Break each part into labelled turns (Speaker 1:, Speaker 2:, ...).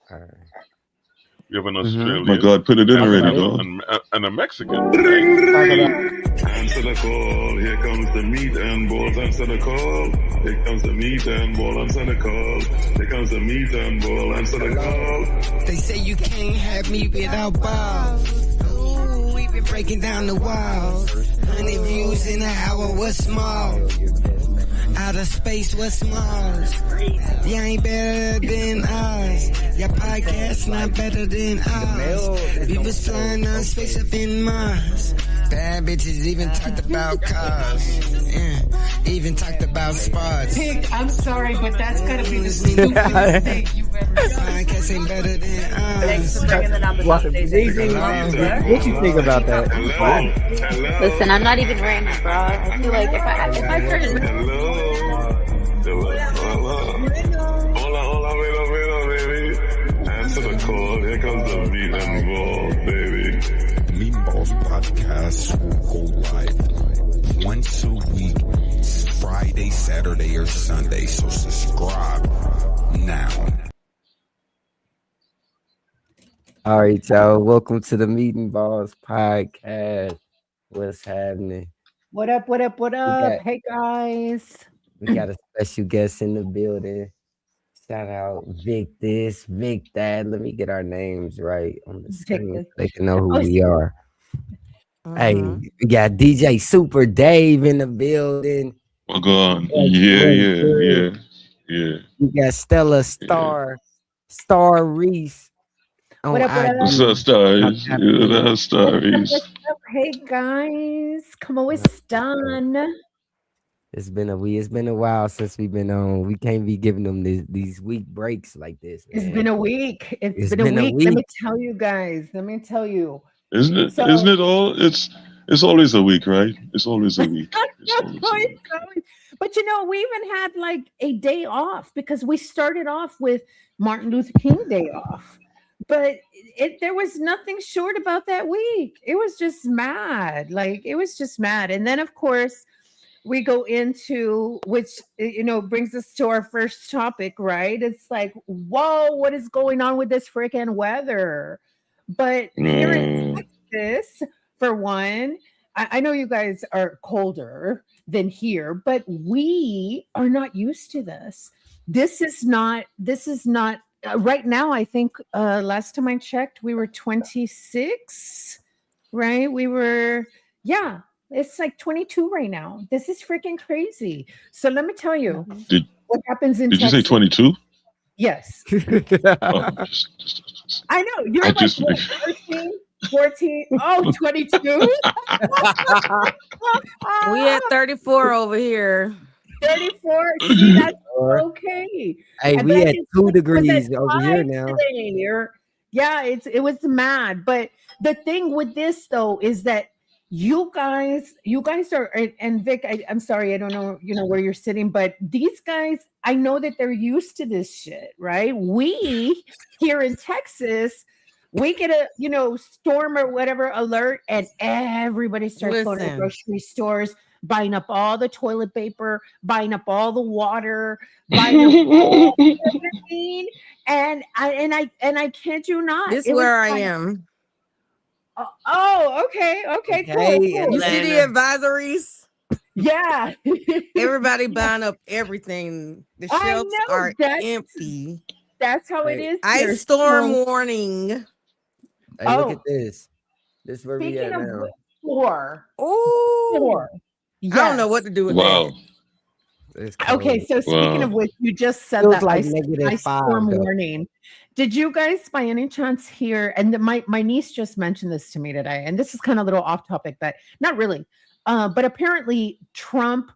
Speaker 1: All right.
Speaker 2: You have an
Speaker 1: Mm-hmm.
Speaker 2: Australian.
Speaker 3: My God, put it in already, though.
Speaker 2: And a Mexican.
Speaker 4: Answer the call. Here comes the meat and balls. Answer the call. Here comes the meat and ball. Answer the call. Here comes the meat and ball. Answer the call.
Speaker 5: They say you can't have me without balls. Ooh, we been breaking down the walls. 100 views in an hour, what's small? Outer space, what's Mars? You ain't better than us. Your podcast not better than us. We was flying on space up in Mars. Bad bitches even talked about cars. Yeah. Even talked about spots.
Speaker 6: Pig, I'm sorry, but that's gotta be the stupidest thing you've ever done.
Speaker 5: Podcast ain't better than us.
Speaker 7: Thanks for bringing the numbers up, Daisy.
Speaker 1: What you think about that?
Speaker 4: Hello.
Speaker 8: Listen, I'm not even wearing a bra. I feel like if I turn
Speaker 4: Hello. Hola, baby. Answer the call. Here comes the meat and balls, baby.
Speaker 9: Meat Ballz Podcast will go live once a week, Friday, Saturday, or Sunday. So subscribe now.
Speaker 1: All right, y'all. Welcome to the Meat Ballz Podcast. What's happening?
Speaker 6: What up? Hey, guys.
Speaker 1: We got a special guest in the building. Shout out Vic this, Vic that. Let me get our names right on the screen so they can know who we are. Hey, we got DJ Super Dave in the building.
Speaker 3: My God. Yeah.
Speaker 1: We got Stella Star Reese.
Speaker 6: What up?
Speaker 3: What's up, Stars? Yeah, that's Stars.
Speaker 6: Hey, guys. ¿Cómo están?
Speaker 1: It's been a while since we've been on. We can't be giving them these week breaks like this. Man.
Speaker 6: It's been a week. It's been a week. Let me tell you guys.
Speaker 3: Isn't it all? It's always a week, right? It's always a week.
Speaker 6: But we even had like a day off because we started off with Martin Luther King Day off. But there was nothing short about that week. It was just mad. And then, of course, we go into, which, brings us to our first topic, right? It's like, whoa, what is going on with this freaking weather? But here in Texas, for one, I know you guys are colder than here, but we are not used to this. This is not right now. I think last time I checked, we were 26, right? It's like 22 right now. This is freaking crazy. So let me tell you what happens in Texas.
Speaker 3: Did you say 22?
Speaker 6: Yes. I know. You're like 14, 22.
Speaker 7: We at 34 over here.
Speaker 6: 34. See, that's okay.
Speaker 1: Hey, we at 2 degrees over here now.
Speaker 6: It was mad. But the thing with this though is that you guys are, and Vic, I'm sorry, I don't know, where you're sitting, but these guys, I know that they're used to this shit, right? We here in Texas, we get a, storm or whatever alert, and everybody starts going to the grocery stores, buying up all the toilet paper, buying up all the water, buying up all everything. And I kid you not.
Speaker 7: This is where I am.
Speaker 6: Okay, cool.
Speaker 7: You see the advisories?
Speaker 6: Yeah.
Speaker 7: Everybody buying up everything. The shelves are empty.
Speaker 6: That's how it is.
Speaker 7: Ice storm warning.
Speaker 1: Hey, look at this. This is where we at now.
Speaker 6: 4.
Speaker 7: Oh,
Speaker 6: 4.
Speaker 7: Yes. I don't know what to do with that.
Speaker 6: Okay, so speaking of which, you just said that ice storm warning. Did you guys, by any chance, hear? And my niece just mentioned this to me today, and this is kind of a little off topic, but not really. But apparently, Trump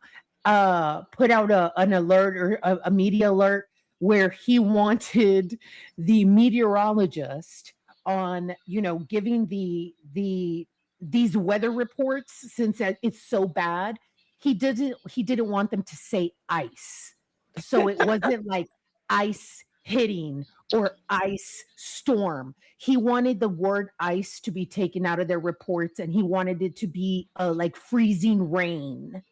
Speaker 6: put out an alert or a media alert where he wanted the meteorologist on, giving these weather reports, since it's so bad. He didn't want them to say ice, so it wasn't like ice hitting or ice storm. He wanted the word ice to be taken out of their reports, and he wanted it to be like freezing rain.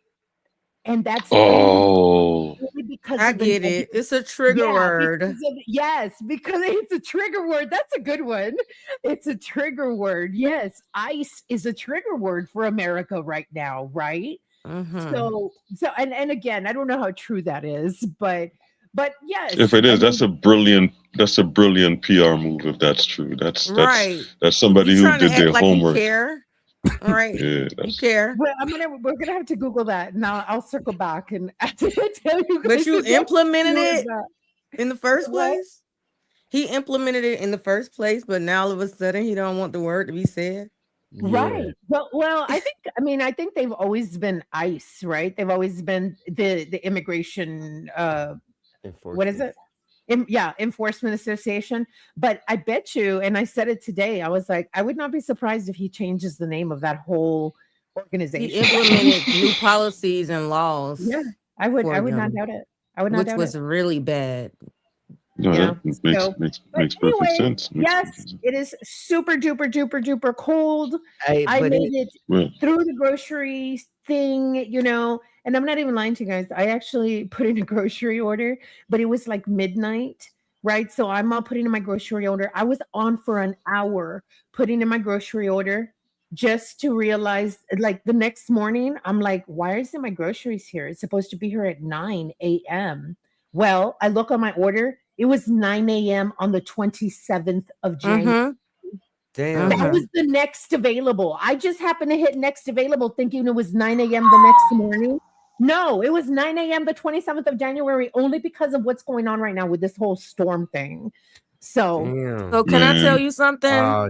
Speaker 6: And that's
Speaker 3: Oh,
Speaker 6: only because
Speaker 7: I
Speaker 6: of the
Speaker 7: get it.
Speaker 6: negative.
Speaker 7: It's a trigger
Speaker 6: Yeah,
Speaker 7: word.
Speaker 6: because it's a trigger word. That's a good one. It's a trigger word. Yes, ICE is a trigger word for America right now, right?
Speaker 7: Mhm.
Speaker 6: So and again, I don't know how true that is, but yes.
Speaker 3: if it is,
Speaker 6: I
Speaker 3: that's
Speaker 6: mean,
Speaker 3: a brilliant PR move. If that's true, that's
Speaker 7: Right.
Speaker 3: somebody
Speaker 7: You
Speaker 3: who
Speaker 7: trying to
Speaker 3: did
Speaker 7: act
Speaker 3: their
Speaker 7: like you
Speaker 3: homework.
Speaker 7: care. All right.
Speaker 3: Yeah,
Speaker 7: You
Speaker 3: that's
Speaker 7: care.
Speaker 6: well, we're gonna have to Google that. Now I'll circle back and tell you guys.
Speaker 7: But you
Speaker 6: exactly
Speaker 7: implemented
Speaker 6: what
Speaker 7: it
Speaker 6: that-
Speaker 7: in the first
Speaker 6: what?
Speaker 7: place? He implemented it in the first place, but now all of a sudden he don't want the word to be said.
Speaker 1: Yeah.
Speaker 6: Right. Well, I think they've always been ICE, right? They've always been the immigration what is it? Enforcement Association. But I bet you, and I said it today, I was like, I would not be surprised if he changes the name of that whole
Speaker 7: He
Speaker 6: organization.
Speaker 7: implemented new policies and laws.
Speaker 6: Yeah, I would
Speaker 7: for
Speaker 6: not
Speaker 7: them,
Speaker 6: doubt it. I would not
Speaker 7: which
Speaker 6: doubt
Speaker 7: was
Speaker 6: it.
Speaker 7: really bad.
Speaker 3: no,
Speaker 6: Yeah.
Speaker 3: that makes
Speaker 6: So,
Speaker 3: makes
Speaker 6: but
Speaker 3: makes perfect
Speaker 6: anyway,
Speaker 3: sense. Makes
Speaker 6: yes,
Speaker 3: perfect sense.
Speaker 6: it is super duper duper duper cold.
Speaker 1: Hey,
Speaker 6: I
Speaker 1: but
Speaker 6: made it
Speaker 3: Well,
Speaker 6: through the grocery thing, and I'm not even lying to you guys. I actually put in a grocery order, but it was like midnight, right? So I'm not putting in my grocery order. I was on for an hour putting in my grocery order just to realize, like the next morning, I'm like, why isn't my groceries here? It's supposed to be here at 9 a.m. Well, I look on my order. It was 9 a.m. on the 27th of January.
Speaker 1: damn.
Speaker 6: That was the next available. I just happened to hit next available thinking it was 9 a.m. the next morning. No, it was 9 a.m. the 27th of January only because of what's going on right now with this whole storm thing. So,
Speaker 1: Damn.
Speaker 7: So can I tell
Speaker 3: man,
Speaker 7: you something?
Speaker 1: Oh,
Speaker 7: I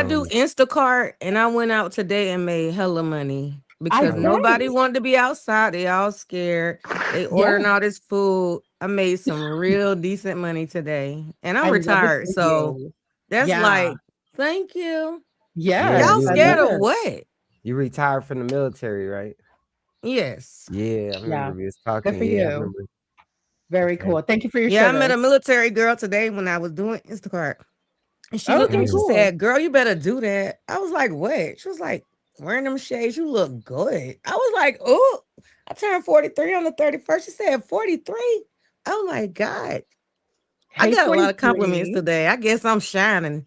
Speaker 7: do
Speaker 1: damn.
Speaker 7: Instacart and I went out today and made hella money because
Speaker 6: bet.
Speaker 7: nobody wanted to be outside. They all scared. They ordering all this food. I made some real decent money today. And I'm
Speaker 6: I love it
Speaker 7: retired.
Speaker 6: for
Speaker 7: So
Speaker 6: you.
Speaker 7: that's
Speaker 6: Yeah.
Speaker 7: like, thank you.
Speaker 6: Yes,
Speaker 7: Y'all
Speaker 1: you-
Speaker 6: I
Speaker 7: scared
Speaker 6: love
Speaker 7: of
Speaker 6: it.
Speaker 7: what?
Speaker 1: You retired from the military, right?
Speaker 7: Yes.
Speaker 1: Yeah, I remember we was talking.
Speaker 6: Good for
Speaker 1: Yeah, I
Speaker 6: you.
Speaker 1: remember.
Speaker 6: Very
Speaker 1: Okay.
Speaker 6: cool. Thank you for your
Speaker 7: Yeah, I
Speaker 6: service.
Speaker 7: met a military girl today when I was doing Instacart. And she looked at me,
Speaker 6: Okay,
Speaker 7: she
Speaker 6: cool.
Speaker 7: said, girl, you better do that. I was like, what? She was like, wearing them shades, you look good. I was like, oh, I turned 43 on the 31st. She said 43. Oh my God. I
Speaker 6: Hey,
Speaker 7: got a lot of compliments
Speaker 6: 43.
Speaker 7: today. I guess I'm shining.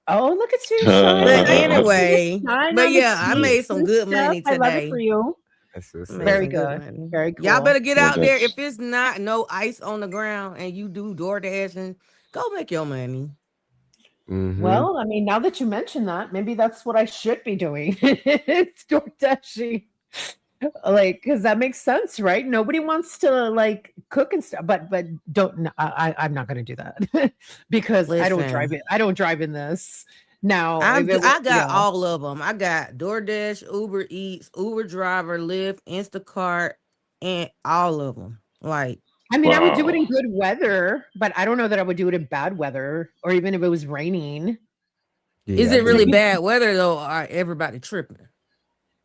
Speaker 6: Oh, look at you
Speaker 7: But
Speaker 6: shining.
Speaker 7: anyway,
Speaker 6: Shine
Speaker 7: but
Speaker 6: on the
Speaker 7: yeah, I
Speaker 6: cheek.
Speaker 7: made some good money
Speaker 6: I love it
Speaker 7: today.
Speaker 6: for you.
Speaker 1: That's what's
Speaker 7: I
Speaker 1: up.
Speaker 7: made
Speaker 6: Very
Speaker 7: some good
Speaker 6: good.
Speaker 7: money.
Speaker 6: Very cool.
Speaker 7: Y'all better get
Speaker 3: well,
Speaker 7: out there.
Speaker 3: that's
Speaker 7: If it's not no ice on the ground and you do DoorDash and go make your money.
Speaker 1: Mhm.
Speaker 6: Well, I mean, now that you mention that, maybe that's what I should be doing. It's DoorDashing. Like, because that makes sense, right? Nobody wants to like cook and stuff, but don't. No, I'm not going to do that because I don't drive
Speaker 7: Listen.
Speaker 6: it. I don't drive in this. Now,
Speaker 7: I
Speaker 6: if it was,
Speaker 7: got all of them. I got DoorDash, Uber Eats, Uber Driver, Lyft, Instacart, and all of them. Like,
Speaker 6: I mean, I would do it in
Speaker 3: wow.
Speaker 6: good weather, but I don't know that I would do it in bad weather or even if it was raining.
Speaker 7: is
Speaker 1: Yeah, I
Speaker 7: it really
Speaker 1: think-
Speaker 7: bad weather though? Or everybody tripping?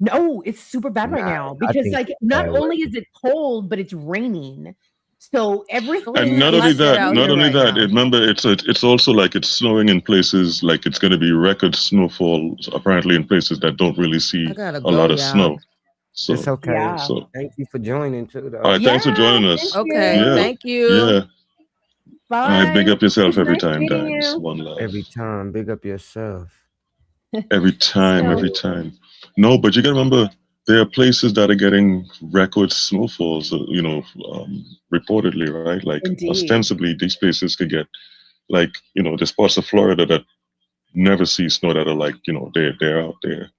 Speaker 6: No, it's super bad right
Speaker 1: Nah,
Speaker 6: now
Speaker 1: I
Speaker 6: because
Speaker 1: think
Speaker 6: like
Speaker 1: it's
Speaker 6: not
Speaker 1: bad
Speaker 6: only is it cold, but it's raining. So everything
Speaker 3: And not
Speaker 7: It's
Speaker 3: only
Speaker 7: like that
Speaker 3: that,
Speaker 7: out
Speaker 3: not
Speaker 7: here
Speaker 3: only
Speaker 7: right
Speaker 3: that.
Speaker 7: now.
Speaker 3: Remember, it's also like it's snowing in places. Like it's going to be record snowfall apparently in places that don't really see
Speaker 7: I gotta
Speaker 3: a
Speaker 7: go,
Speaker 3: lot of
Speaker 7: y'all.
Speaker 3: snow. So
Speaker 1: It's okay.
Speaker 6: Yeah.
Speaker 3: so
Speaker 1: Thank you for joining too, though.
Speaker 3: all right, thanks for joining
Speaker 6: Yeah,
Speaker 3: us.
Speaker 6: thank
Speaker 7: Okay,
Speaker 6: you.
Speaker 3: Yeah,
Speaker 7: thank you.
Speaker 3: yeah. All right, big
Speaker 6: Bye.
Speaker 3: up yourself
Speaker 6: It's
Speaker 3: every
Speaker 6: nice
Speaker 3: time,
Speaker 6: meeting
Speaker 3: Dimes.
Speaker 6: you.
Speaker 3: One love.
Speaker 1: Every time, big up yourself.
Speaker 3: Every time,
Speaker 6: So
Speaker 3: every time. No, but you got to remember, there are places that are getting record snowfalls, reportedly, right? Like
Speaker 6: indeed.
Speaker 3: ostensibly, these places could get, like, there's parts of Florida that never see snow that are like, they're out there.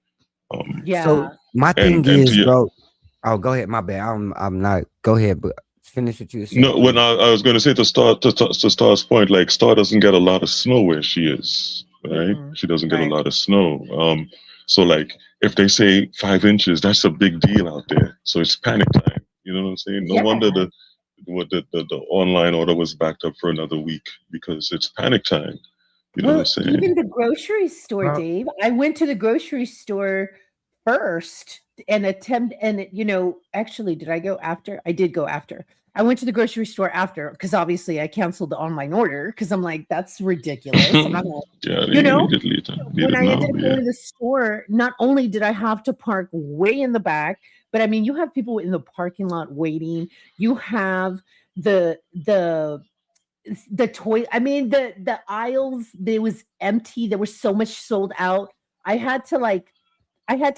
Speaker 6: Yeah.
Speaker 1: So my
Speaker 3: And
Speaker 1: thing is,
Speaker 3: to
Speaker 1: bro. Oh, go ahead. My bad. I'm not. Go ahead, but finish what you were saying.
Speaker 3: no, when I was going to say to Star's point, like Star doesn't get a lot of snow where she is, right?
Speaker 6: Mhm.
Speaker 3: She doesn't get a
Speaker 6: Right.
Speaker 3: lot of snow. So like if they say 5 inches, that's a big deal out there. So it's panic time. You know what I'm saying? No wonder
Speaker 6: Yeah.
Speaker 3: the online order was backed up for another week because it's panic time. You know
Speaker 6: Well,
Speaker 3: what I'm saying?
Speaker 6: even the grocery store,
Speaker 1: Well-
Speaker 6: Dave. I went to the grocery store first and actually, did I go after? I did go after. I went to the grocery store after because obviously I canceled the online order because I'm like, that's ridiculous. I'm not gonna,
Speaker 3: Yeah,
Speaker 6: you know,
Speaker 3: immediately.
Speaker 6: when I ended up
Speaker 3: Yeah.
Speaker 6: going to the store, not only did I have to park way in the back, But I mean, you have people in the parking lot waiting. You have the toy. I mean, the aisles, they was empty. There was so much sold out. I had to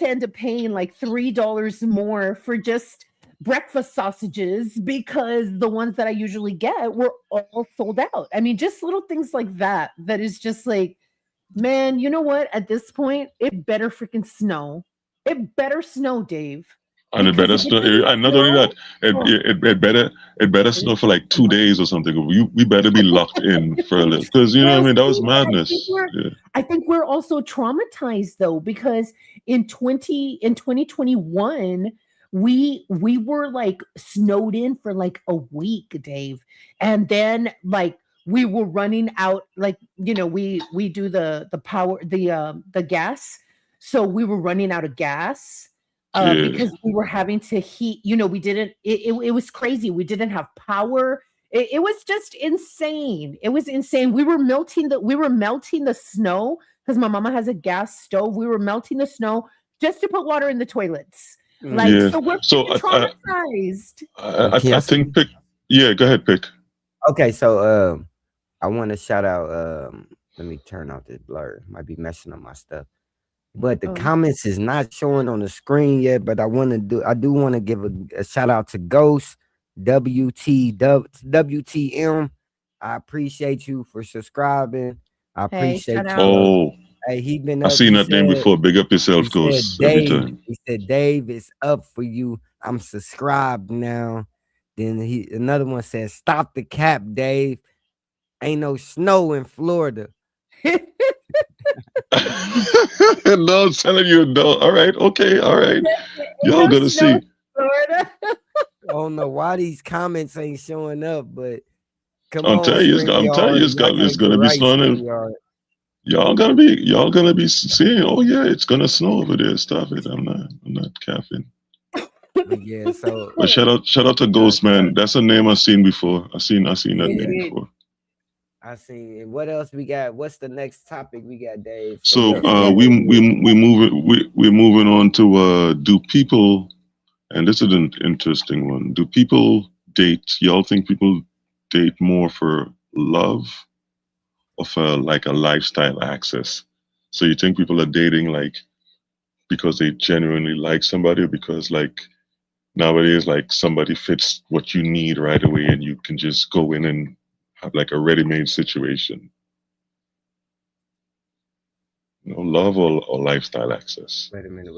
Speaker 6: end up paying like $3 more for just breakfast sausages because the ones that I usually get were all sold out. I mean, just little things like that. That is just like, man, you know what? At this point, it better freaking snow. It better snow, Dave.
Speaker 3: And it better snow. And not only that, it better snow for like 2 days or something. We better be locked in for a little, because you know what I mean. That was madness.
Speaker 6: I think we're also traumatized though, because in 2021 we were like snowed in for like a week, Dave, and then like we were running out. Like, you know, we do the power, the gas, so we were running out of gas. Because we were having to heat, you know, it was crazy. We didn't have power. It was just insane. It was insane. We were melting the snow because my mama has a gas stove. We were melting the snow just to put water in the toilets. Like, so we're traumatized.
Speaker 3: I think Pick. Yeah, go ahead, Pick.
Speaker 1: Okay, so I want to shout out. Let me turn off this blur. Might be messing up my stuff. But the comments is not showing on the screen yet. But I do want to give a shout out to Ghost WTM. I appreciate you for subscribing. I appreciate you.
Speaker 3: Oh,
Speaker 1: hey, he been.
Speaker 3: I seen that name before. Big up yourself, Ghost. Every time.
Speaker 1: He said, "Dave, it's up for you. I'm subscribed now." Then another one says, "Stop the cap, Dave. Ain't no snow in Florida."
Speaker 3: No, I'm telling you, no. All right, okay, all right. Y'all gonna see.
Speaker 1: I don't know why these comments ain't showing up, but come on.
Speaker 3: I'm telling you, it's gonna be snowing. Y'all gonna be seeing. Oh yeah, it's gonna snow over there. Stop it. I'm not capping.
Speaker 1: Yeah. So,
Speaker 3: but shout out to Ghost, man. That's a name I've seen before. I seen that name before.
Speaker 1: I see. And what else we got? What's the next topic we got, Dave?
Speaker 3: So we're moving on to do people, and this is an interesting one. Do people date? Y'all think people date more for love or for like a lifestyle access? So you think people are dating like because they genuinely like somebody, or because like nowadays like somebody fits what you need right away and you can just go in and have like a ready-made situation? You know, love or lifestyle access?
Speaker 1: Wait a minute.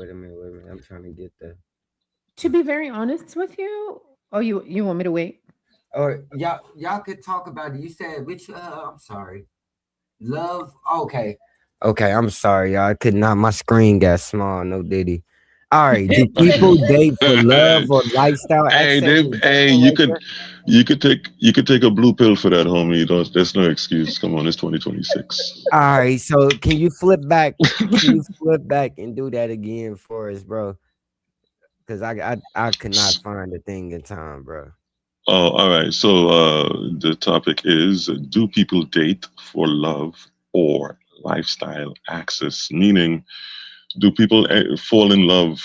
Speaker 1: I'm trying to get the.
Speaker 6: To be very honest with you, you want me to wait?
Speaker 1: Or y'all could talk about it. You said which? I'm sorry. Love. Okay. I'm sorry, y'all. I could not. My screen got small. No diddy. All right. Do people date for love or lifestyle access?
Speaker 3: Hey, you could take a blue pill for that, homie. There's no excuse. Come on, it's 2026.
Speaker 1: All right. So can you flip back? And do that again for us, bro? Because I could not find the thing in time, bro.
Speaker 3: Oh, all right. So the topic is: do people date for love or lifestyle access? Meaning, do people fall in love,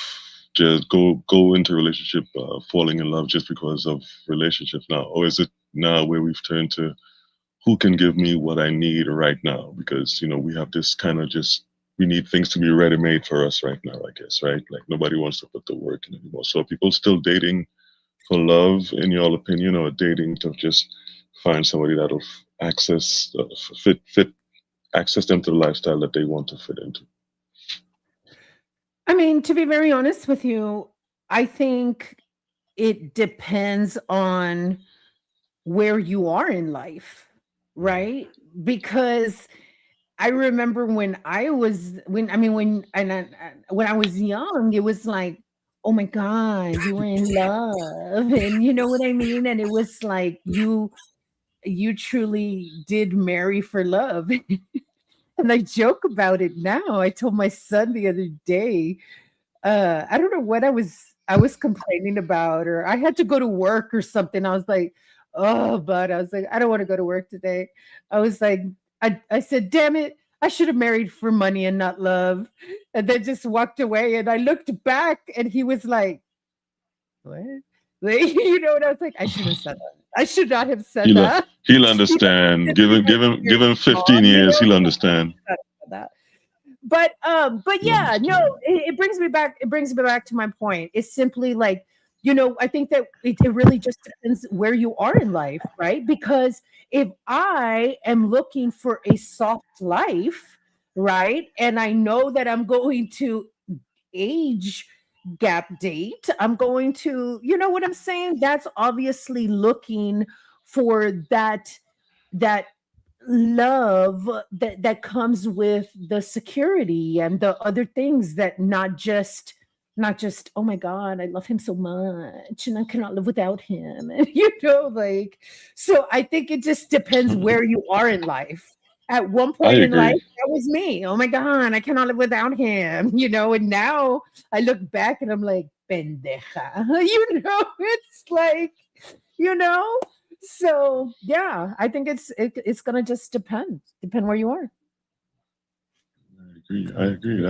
Speaker 3: just go into a relationship falling in love just because of relationships now? Or is it now where we've turned to who can give me what I need right now? Because, you know, we have this kind of we need things to be ready-made for us right now, I guess, right? Like nobody wants to put the work in anymore. So are people still dating for love, in your opinion, or dating to just find somebody that'll access them to the lifestyle that they want to fit into?
Speaker 6: I mean, to be very honest with you, I think it depends on where you are in life, right? Because I remember when I was young, it was like, oh my God, you were in love, and you know what I mean? And it was like you truly did marry for love. And I joke about it now. I told my son the other day, I don't know what I was complaining about, or I had to go to work or something. I was like, I was like, I don't want to go to work today. I was like, I said, damn it, I should have married for money and not love. And then just walked away. And I looked back and he was like, what? Like, you know what I was like? I shouldn't have said that. I should not have said
Speaker 3: He'll
Speaker 6: that.
Speaker 3: he'll understand. Give him 15
Speaker 6: You
Speaker 3: years.
Speaker 6: know?
Speaker 3: He'll understand.
Speaker 6: That. But
Speaker 3: He'll
Speaker 6: yeah, no,
Speaker 3: understand.
Speaker 6: it brings me back. It brings me back to my point. It's simply like, I think that it really just depends where you are in life, right? Because if I am looking for a soft life, right, and I know that I'm going to age gap date, I'm going to, you know what I'm saying? That's obviously looking for that love that comes with the security and the other things, that not just oh my god, I love him so much and I cannot live without him. And like, so I think it just depends where you are in life. At one
Speaker 3: I
Speaker 6: point in life,
Speaker 3: agree.
Speaker 6: that was me. Oh my god, I cannot live without him. And now I look back and I'm like, pendeja. It's like, you know so yeah, I think it's gonna just depend where you are.
Speaker 3: I agree.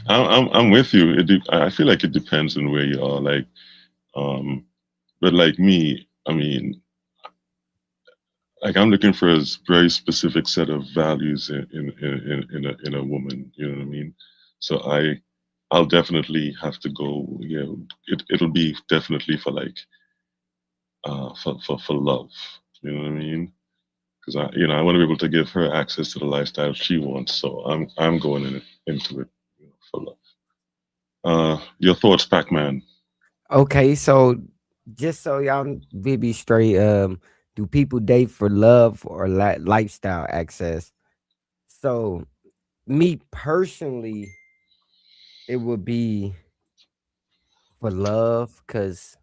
Speaker 3: I'm with you. I feel like it depends on where you are. Like, um, but like me, I mean, like I'm looking for a very specific set of values in a woman. You know what I mean? So I'll definitely have to go. It'll be definitely for like for love. You know what I mean? Because I want to be able to give her access to the lifestyle she wants. So I'm going into it, for love. Your thoughts, Pac-Man?
Speaker 1: Okay, so just so y'all be straight, do people date for love or lifestyle access? So me personally, it would be for love, because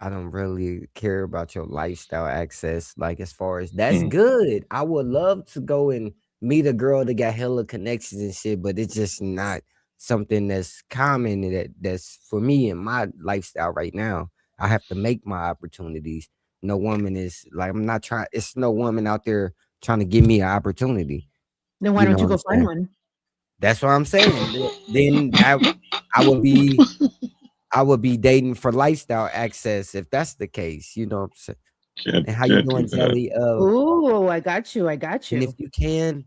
Speaker 1: I don't really care about your lifestyle access. Like, as far as that's
Speaker 3: Mm.
Speaker 1: good. I would love to go and meet a girl that got hella connections and shit, but it's just not something that's common that's for me in my lifestyle right now. I have to make my opportunities. No woman is like, I'm not trying, it's no woman out there trying to give me an opportunity.
Speaker 6: Then why
Speaker 1: You know
Speaker 6: don't you
Speaker 1: what I'm
Speaker 6: go find
Speaker 1: saying?
Speaker 6: one?
Speaker 1: That's what I'm saying. Then I would be I would be dating for lifestyle access if that's the case. You know what I'm saying? And how you
Speaker 3: Can't do
Speaker 1: doing,
Speaker 3: that.
Speaker 1: Jelly?
Speaker 6: Oh, I got you. I got
Speaker 1: And if
Speaker 6: you.
Speaker 1: you can,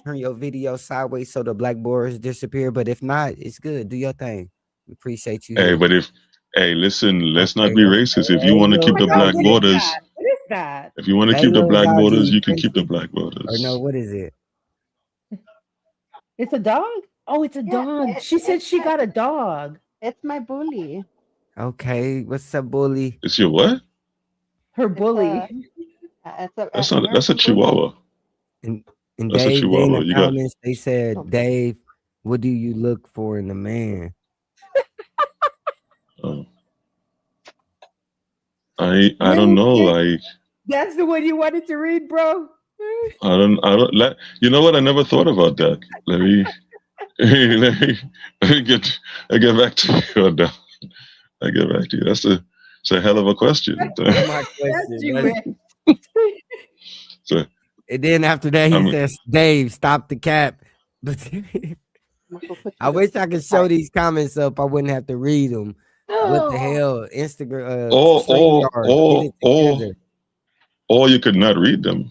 Speaker 1: turn your video sideways so the black borders disappear. But if not, it's good. Do your thing. We appreciate you
Speaker 3: Hey,
Speaker 1: here.
Speaker 3: but hey, listen, let's not
Speaker 1: Okay,
Speaker 3: be
Speaker 1: okay.
Speaker 3: racist. If you
Speaker 1: Hey,
Speaker 3: want to
Speaker 6: Oh
Speaker 3: keep
Speaker 1: little
Speaker 6: my
Speaker 3: the
Speaker 6: god,
Speaker 3: black
Speaker 6: what is
Speaker 1: doggy.
Speaker 3: borders,
Speaker 6: that? What is that?
Speaker 3: if you want to
Speaker 1: Hey,
Speaker 3: keep the
Speaker 1: little
Speaker 3: black borders,
Speaker 1: doggy.
Speaker 3: you can keep the black
Speaker 1: Or no,
Speaker 3: borders.
Speaker 1: what is it?
Speaker 6: It's a dog? Oh, it's a
Speaker 8: Yeah,
Speaker 6: dog. She said she got a dog.
Speaker 8: it's my bully.
Speaker 1: Okay, what's up, bully?
Speaker 3: It's your what?
Speaker 6: Her
Speaker 8: It's a
Speaker 6: bully.
Speaker 8: an
Speaker 3: That's a
Speaker 8: American bully.
Speaker 3: Chihuahua.
Speaker 1: And and
Speaker 3: That's a
Speaker 1: Dave, they in
Speaker 3: Chihuahua.
Speaker 1: the
Speaker 3: You got.
Speaker 1: comments, they said, Dave, what do you look for in a man?
Speaker 3: Uh, I don't
Speaker 6: Really?
Speaker 3: know. Like
Speaker 6: That's the one you wanted to read, bro?
Speaker 3: I don't. You know what? I never thought about that. Let me let me, let me get I get back to you on that. I get back to you. It's a hell of a question.
Speaker 1: That's my
Speaker 6: That's
Speaker 1: question.
Speaker 6: you,
Speaker 1: That's
Speaker 6: man.
Speaker 3: So
Speaker 1: And then after that,
Speaker 3: I
Speaker 1: he
Speaker 3: mean,
Speaker 1: says, Dave, stop the cap. But
Speaker 8: I'm gonna put
Speaker 1: I
Speaker 8: you to
Speaker 1: wish I could show
Speaker 8: fight.
Speaker 1: these comments up. I wouldn't have to read them. What the
Speaker 8: Oh,
Speaker 1: hell? Instagram,
Speaker 3: or or
Speaker 1: StreamYard, get
Speaker 3: or
Speaker 1: it
Speaker 3: or
Speaker 1: together.
Speaker 3: or you could not read them.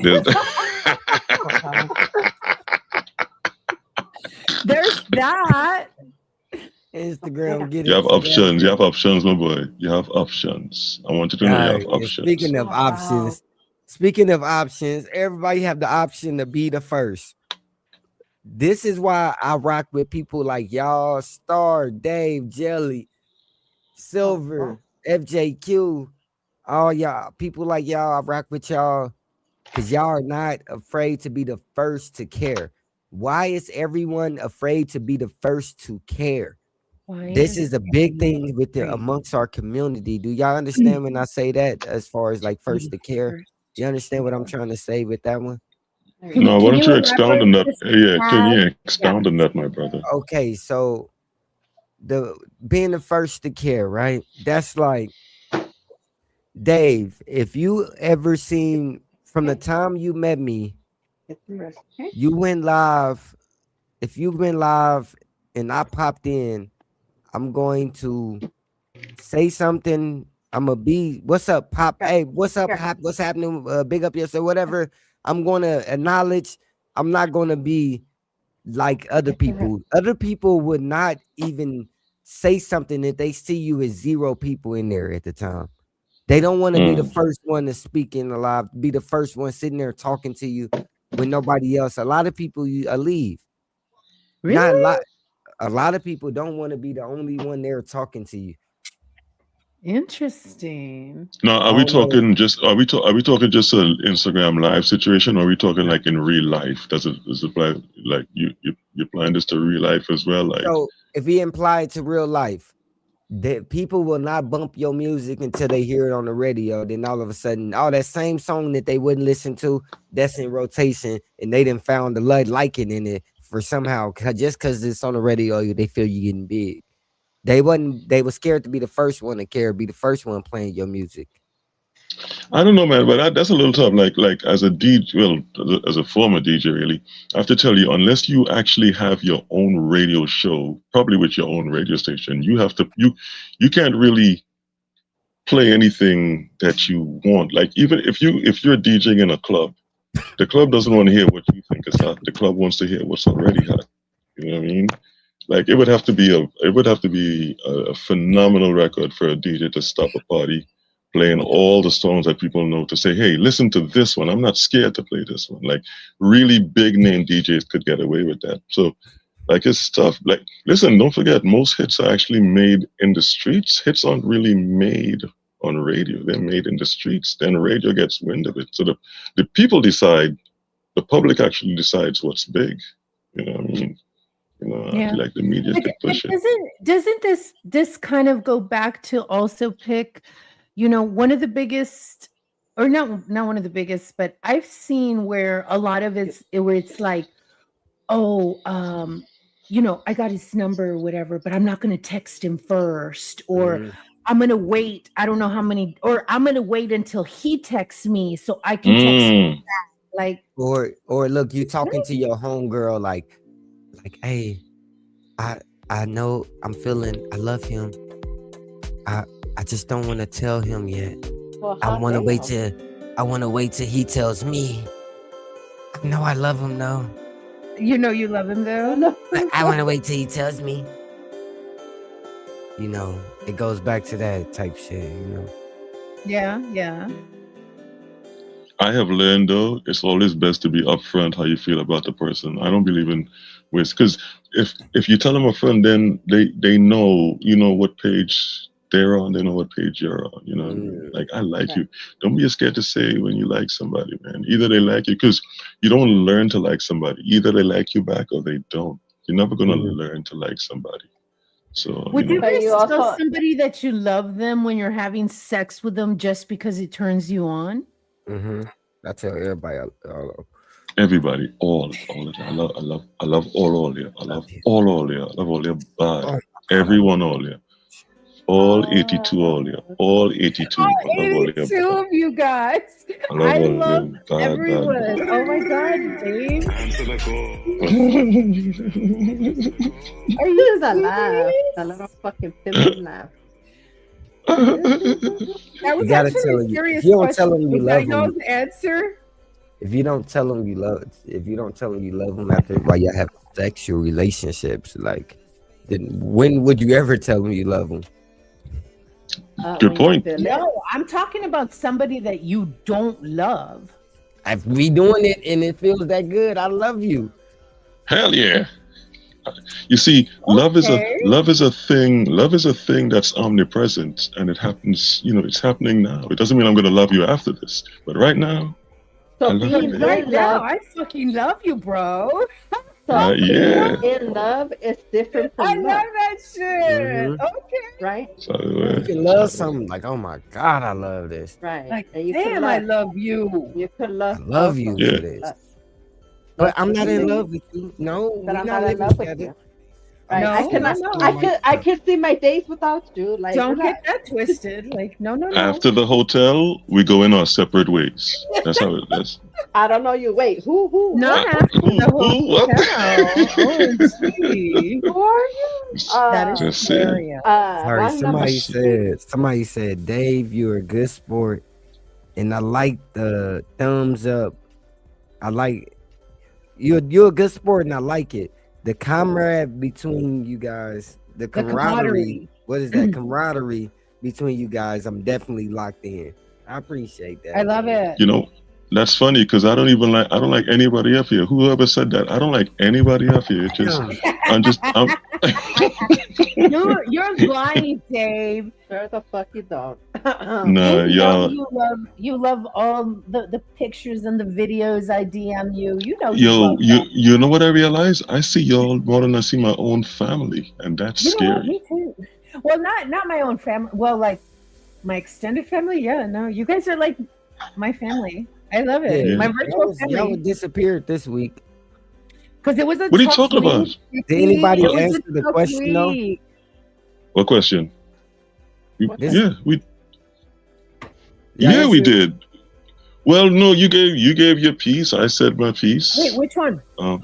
Speaker 3: There's,
Speaker 8: wow.
Speaker 6: There's that.
Speaker 1: Instagram, get
Speaker 3: you
Speaker 1: it
Speaker 3: have options. You
Speaker 1: together.
Speaker 3: have options, my boy. You have options. I want you to know you
Speaker 1: All
Speaker 3: have
Speaker 1: right. And
Speaker 3: options.
Speaker 1: speaking of options, everybody have the option to be the first. This is why I rock with people like y'all, Star, Dave, Jelly, Silver, FJQ, all y'all, people like y'all. I rock with y'all because y'all are not afraid to be the first to care. Why is everyone afraid to be the first to care?
Speaker 6: Why
Speaker 1: This
Speaker 6: is
Speaker 1: is a big
Speaker 6: everyone
Speaker 1: thing with
Speaker 6: afraid
Speaker 1: amongst our community. Do y'all understand when I say that? As far as like
Speaker 6: to be
Speaker 1: first
Speaker 6: the
Speaker 1: to care,
Speaker 6: first
Speaker 1: you
Speaker 6: to
Speaker 1: understand what I'm
Speaker 6: care?
Speaker 1: trying to say with that one?
Speaker 8: There you
Speaker 6: Can you
Speaker 8: go.
Speaker 3: No, why
Speaker 6: can
Speaker 3: don't
Speaker 6: you
Speaker 3: you expound on
Speaker 6: elaborate
Speaker 3: that?
Speaker 6: just
Speaker 3: Yeah, can you
Speaker 6: how?
Speaker 3: expound on that, my brother?
Speaker 1: Okay, so the being the first to care, right? That's like, Dave, if you ever seen from the time you met me,
Speaker 8: Get some rest. Okay.
Speaker 1: you went live. If you went live and I popped in, I'm going to say something. I'm gonna be. What's up, Pop?
Speaker 8: Sure.
Speaker 1: Hey, what's up,
Speaker 8: Sure.
Speaker 1: Pop? What's happening? Big up yourself. Whatever. I'm gonna acknowledge. I'm not gonna be like other people. Other people would not even say something if they see you as 0 people in there at the time. They don't want to be the first one to speak in the live, be the first one sitting there talking to you when nobody else. A lot of people leave.
Speaker 6: Really?
Speaker 1: Not a lot. A lot of people don't want to be the only one there talking to you.
Speaker 6: Interesting.
Speaker 3: Now, are we talking just are we talking just an Instagram live situation, or are we talking like in real life? Does it apply like you applying this to real life as well? Like,
Speaker 1: so if we apply it to real life, that people will not bump your music until they hear it on the radio. Then all of a sudden, that same song that they wouldn't listen to, that's in rotation, and they done found the liking in it for somehow just because it's on the radio, they feel you getting big. They were scared to be the first one to care, be the first one playing your music.
Speaker 3: I don't know, man, but that's a little tough. Like as a DJ, well, as a former DJ, really, I have to tell you, unless you actually have your own radio show, probably with your own radio station, you can't really play anything that you want. Like even if you're DJing in a club, the club doesn't want to hear what you think is hot. The club wants to hear what's already hot. You know what I mean? Like it would have to be a phenomenal record for a DJ to stop a party playing all the songs that people know, to say, hey, listen to this one. I'm not scared to play this one. Like really big name DJs could get away with that. So like it's tough. Like, listen, don't forget, most hits are actually made in the streets. Hits aren't really made on radio. They're made in the streets. Then radio gets wind of it. So the people decide, the public actually decides what's big. You know what I mean? I feel like the media could push it.
Speaker 6: Doesn't this kind of go back to also pick, one of the biggest, or not one of the biggest, but I've seen where a lot of it's like, I got his number or whatever, but I'm not going to text him first, or I'm going to wait. I don't know how many, or I'm going to wait until he texts me so I can text him back. Like,
Speaker 1: or look, you talking to your homegirl like, hey, I know I love him. I just don't want to tell him yet.
Speaker 8: Well,
Speaker 1: I want to wait till he tells me. I know I love him though.
Speaker 6: You love him though.
Speaker 1: But I want to wait till he tells me. It goes back to that type shit.
Speaker 6: Yeah.
Speaker 3: I have learned though, it's always best to be upfront how you feel about the person. I don't believe in waste, because if you tell them upfront, then they know what page they're on, they know what page you're on. Like, I like you. Don't be scared to say when you like somebody, man. Either they like you, because you don't learn to like somebody. Either they like you back or they don't. You're never gonna learn to like somebody. So
Speaker 6: would you tell somebody that you love them when you're having sex with them just because it turns you on?
Speaker 1: I tell everybody.
Speaker 3: Everybody, all the time. I love all you. I love all you. I love all your bad. Everyone, all you. All 82, all you. All 82.
Speaker 6: All 82 of you guys. I love everyone. Oh my God, Dave.
Speaker 4: Answer the call.
Speaker 8: Are you a laugh? A little fucking feminine laugh.
Speaker 6: That was actually a serious
Speaker 1: if you don't
Speaker 6: question.
Speaker 1: tell them you love
Speaker 6: I know
Speaker 1: them,
Speaker 6: the answer.
Speaker 1: if you don't tell them you love them after while you have sexual relationships, like, then when would you ever tell them you love them?
Speaker 3: Good point.
Speaker 6: No, I'm talking about somebody that you don't love.
Speaker 1: If we doing it and it feels that good, I love you.
Speaker 3: Hell yeah. You see, love is a thing that's omnipresent, and it happens, it's happening now. It doesn't mean I'm going to love you after this, but right now,
Speaker 8: So
Speaker 6: right now, I fucking love you, bro.
Speaker 3: Yeah.
Speaker 8: In love is different from
Speaker 6: I love that shit. Okay.
Speaker 8: Right?
Speaker 3: So,
Speaker 1: You can love something like, oh my God, I love this.
Speaker 8: Right.
Speaker 6: Like,
Speaker 8: And you
Speaker 6: damn, I love you.
Speaker 8: You could love.
Speaker 1: I love you
Speaker 3: Yeah.
Speaker 1: for this. But I'm not in love with you. No,
Speaker 8: But
Speaker 1: we're
Speaker 8: I'm
Speaker 1: not
Speaker 8: not in
Speaker 1: living
Speaker 8: love with
Speaker 1: together.
Speaker 8: you.
Speaker 10: Right.
Speaker 6: No,
Speaker 10: I
Speaker 6: no,
Speaker 10: cannot.
Speaker 6: no.
Speaker 10: I can see my days without you. Like,
Speaker 6: Don't
Speaker 10: relax.
Speaker 6: get that twisted. Like, no, no, no.
Speaker 3: After the hotel, we go in our separate ways. That's how it is.
Speaker 10: I don't know you. Wait, who?
Speaker 6: Not after the hotel. OMG.
Speaker 10: Who are you?
Speaker 6: That is
Speaker 3: Just saying.
Speaker 6: hilarious.
Speaker 1: Sorry,
Speaker 10: Wrong number.
Speaker 1: somebody said, Dave, you're a good sport, and I like the thumbs up. I like you're a good sport, and I like it. The camaraderie between you guys, the camaraderie. What is that camaraderie between you guys? I'm definitely locked in. I appreciate that.
Speaker 6: I love it.
Speaker 3: You know, that's funny because I don't like anybody up here. Whoever said that, I don't like anybody up here. I'm
Speaker 6: You're lying, Dave.
Speaker 10: Sure the fuck you don't.
Speaker 3: Nah,
Speaker 6: You know
Speaker 3: y'all.
Speaker 6: you love all the pictures and the videos I DM you. You know
Speaker 3: Yo,
Speaker 6: love that.
Speaker 3: you know what I realize? I see y'all more than I see my own family, and that's
Speaker 6: You know what?
Speaker 3: scary.
Speaker 6: Me too. Well, not my own family. Well, like my extended family. Yeah, no, you guys are like my family. I love it.
Speaker 3: Yeah.
Speaker 6: My virtual
Speaker 1: Y'all
Speaker 6: family.
Speaker 1: disappeared this week.
Speaker 6: Because it was a
Speaker 3: What are you
Speaker 6: tough
Speaker 3: talking about?
Speaker 6: week.
Speaker 1: Did anybody
Speaker 6: It was a
Speaker 1: answer the
Speaker 6: tough
Speaker 1: question, though?
Speaker 6: week.
Speaker 3: What question?
Speaker 1: This-
Speaker 3: Yeah, we
Speaker 1: Yeah,
Speaker 3: we
Speaker 1: answer-
Speaker 3: did. Well, no, you gave your piece. I said my piece.
Speaker 6: Wait, which one? Was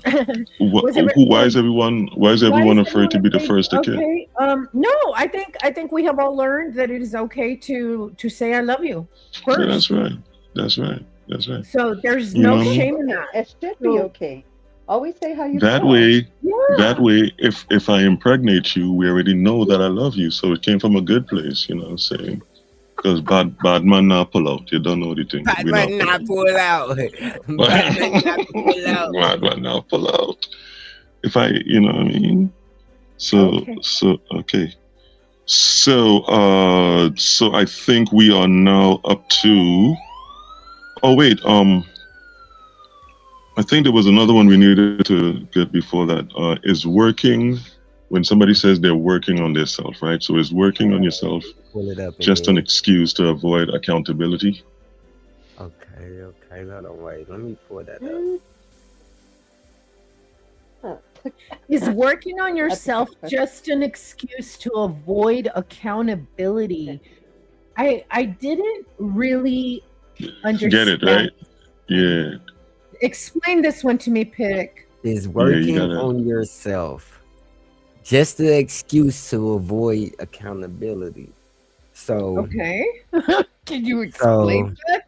Speaker 6: it-
Speaker 3: Why is everyone afraid to be the first to kill?
Speaker 6: Okay. No, I think we have all learned that it is okay to say I love you first.
Speaker 3: Yeah, that's right. That's right. That's right.
Speaker 6: So there's
Speaker 3: You
Speaker 6: no
Speaker 3: know?
Speaker 6: shame in that.
Speaker 10: It should be okay. Always say how you
Speaker 3: That
Speaker 10: feel.
Speaker 3: way,
Speaker 6: Yeah.
Speaker 3: if I impregnate you, we already know that I love you. So it came from a good place, you know what I'm saying? Because bad man not pull out. You don't know the thing.
Speaker 1: Bad
Speaker 3: We
Speaker 1: man not pull out. Bad man not pull out.
Speaker 3: Bad man not pull out. If I, you know what I mean? So okay. So I think we are now up to. Oh wait, I think there was another one we needed to get before that. Is working when somebody says they're working on themselves, right? So is working on yourself
Speaker 1: Pull it up.
Speaker 3: just an
Speaker 1: again.
Speaker 3: excuse to avoid accountability?
Speaker 1: Okay. Hold on, wait. Let me pull that up.
Speaker 6: Is working on yourself just an excuse to avoid accountability? I didn't really understand.
Speaker 3: Get it, right? Yeah.
Speaker 6: Explain this one to me, Pick.
Speaker 1: Is working on yourself just an excuse to avoid accountability. So
Speaker 6: Okay. Can you explain that?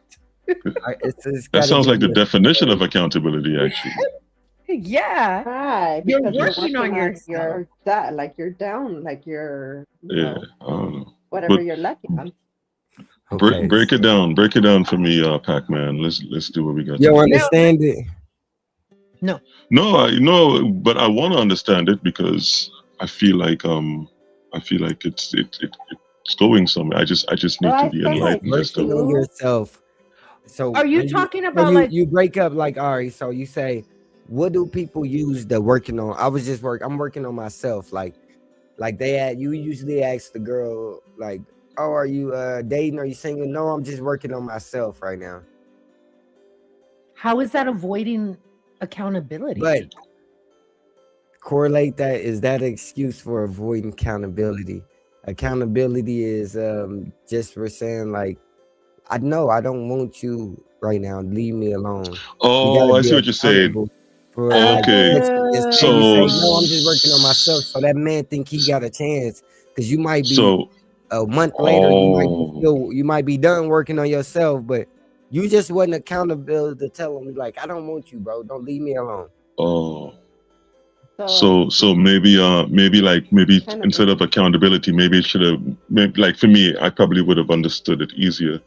Speaker 3: That sounds like the definition of accountability, actually.
Speaker 6: Yeah.
Speaker 10: Right.
Speaker 6: You're
Speaker 10: Because
Speaker 6: working on yourself.
Speaker 10: You're that, like you're down, like you're, you
Speaker 3: Yeah.
Speaker 10: know,
Speaker 3: I don't know.
Speaker 10: whatever
Speaker 3: But
Speaker 10: you're lacking on.
Speaker 1: Okay.
Speaker 3: break it down. Break it down for me, Pac-Man. Let's do what we got.
Speaker 1: You
Speaker 3: to do.
Speaker 1: understand it?
Speaker 6: No.
Speaker 3: No, I know, but I want to understand it because I feel like it's going somewhere. I just need to be enlightened as
Speaker 1: Working
Speaker 3: to
Speaker 1: on yourself. So
Speaker 6: Are you
Speaker 1: when
Speaker 6: talking
Speaker 1: when
Speaker 6: about
Speaker 1: you,
Speaker 6: like
Speaker 1: you break up like all right, so you say, what do people use the working on? I'm working on myself. Like you usually ask the girl, like, oh, are you dating? Are you single? No, I'm just working on myself right now.
Speaker 6: how is that avoiding accountability?
Speaker 1: But correlate that, is that an excuse for avoiding accountability? Accountability is just for saying like, I know I don't want you right now. Leave me alone.
Speaker 3: Oh, I see what you're saying. Okay.
Speaker 1: So
Speaker 3: So
Speaker 1: you say, no, I'm just working on myself. So that man think he got a chance because you might be a month later. You might be done working on yourself, but you just wasn't accountable to tell him like, I don't want you, bro. Don't leave me alone.
Speaker 3: Oh. So maybe instead of accountability, maybe it should have, like for me, I probably would have understood it easier,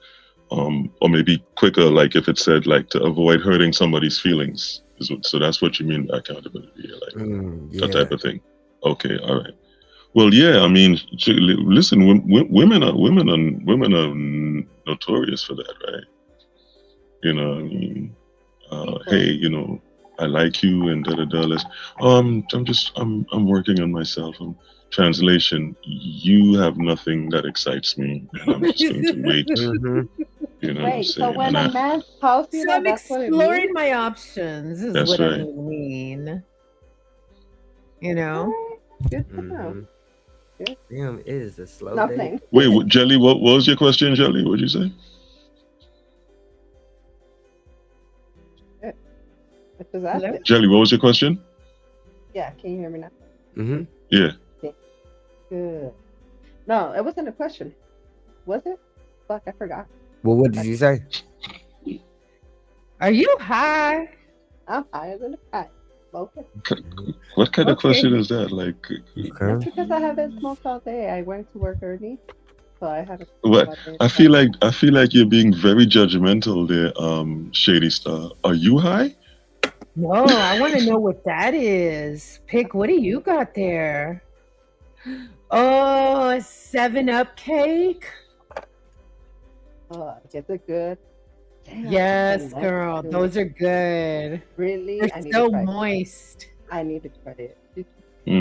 Speaker 3: or maybe quicker, like if it said like to avoid hurting somebody's feelings. So that's what you mean by accountability, like that type of thing. Okay, all right. Well, yeah, I mean, listen, women are notorious for that, right? You know, I mean, hey, you know, I like you and I'm working on myself. Translation, you have nothing that excites me, and I'm just going to wait. You know what I'm
Speaker 10: Wait,
Speaker 3: saying?
Speaker 10: so when a man tells you
Speaker 6: So
Speaker 10: that,
Speaker 6: I'm
Speaker 10: that's what it
Speaker 6: exploring
Speaker 10: means?
Speaker 6: my options is
Speaker 3: That's
Speaker 6: what
Speaker 3: right.
Speaker 6: I mean. You know?
Speaker 10: Good to know. Good.
Speaker 1: Damn, it is a slow day.
Speaker 10: Nothing.
Speaker 3: Wait, Jelly, what was your question, Jelly? What'd you say?
Speaker 10: What was that?
Speaker 3: Jelly, what was your question?
Speaker 10: Yeah, can you hear me now?
Speaker 1: Mm-hmm.
Speaker 3: Yeah.
Speaker 10: Good. No, it wasn't a question. Was it? Fuck, I forgot.
Speaker 1: Well, what did you say?
Speaker 6: Are you high?
Speaker 10: I'm higher than a kite. Okay.
Speaker 3: What kind of question is that? Like,
Speaker 10: That's because I haven't smoked all day. I went to work early, so I had a.
Speaker 3: what? I feel like you're being very judgmental there, Shady Star. Are you high?
Speaker 6: No, I want to know what that is. Pick, what do you got there? Oh, a 7-Up cake.
Speaker 10: Oh, is it good? Damn,
Speaker 6: Yes,
Speaker 10: that's
Speaker 6: girl.
Speaker 10: good.
Speaker 6: Those are good.
Speaker 10: Really?
Speaker 6: They're
Speaker 10: I need
Speaker 6: so
Speaker 10: to try it.
Speaker 6: moist.
Speaker 10: I need to try it.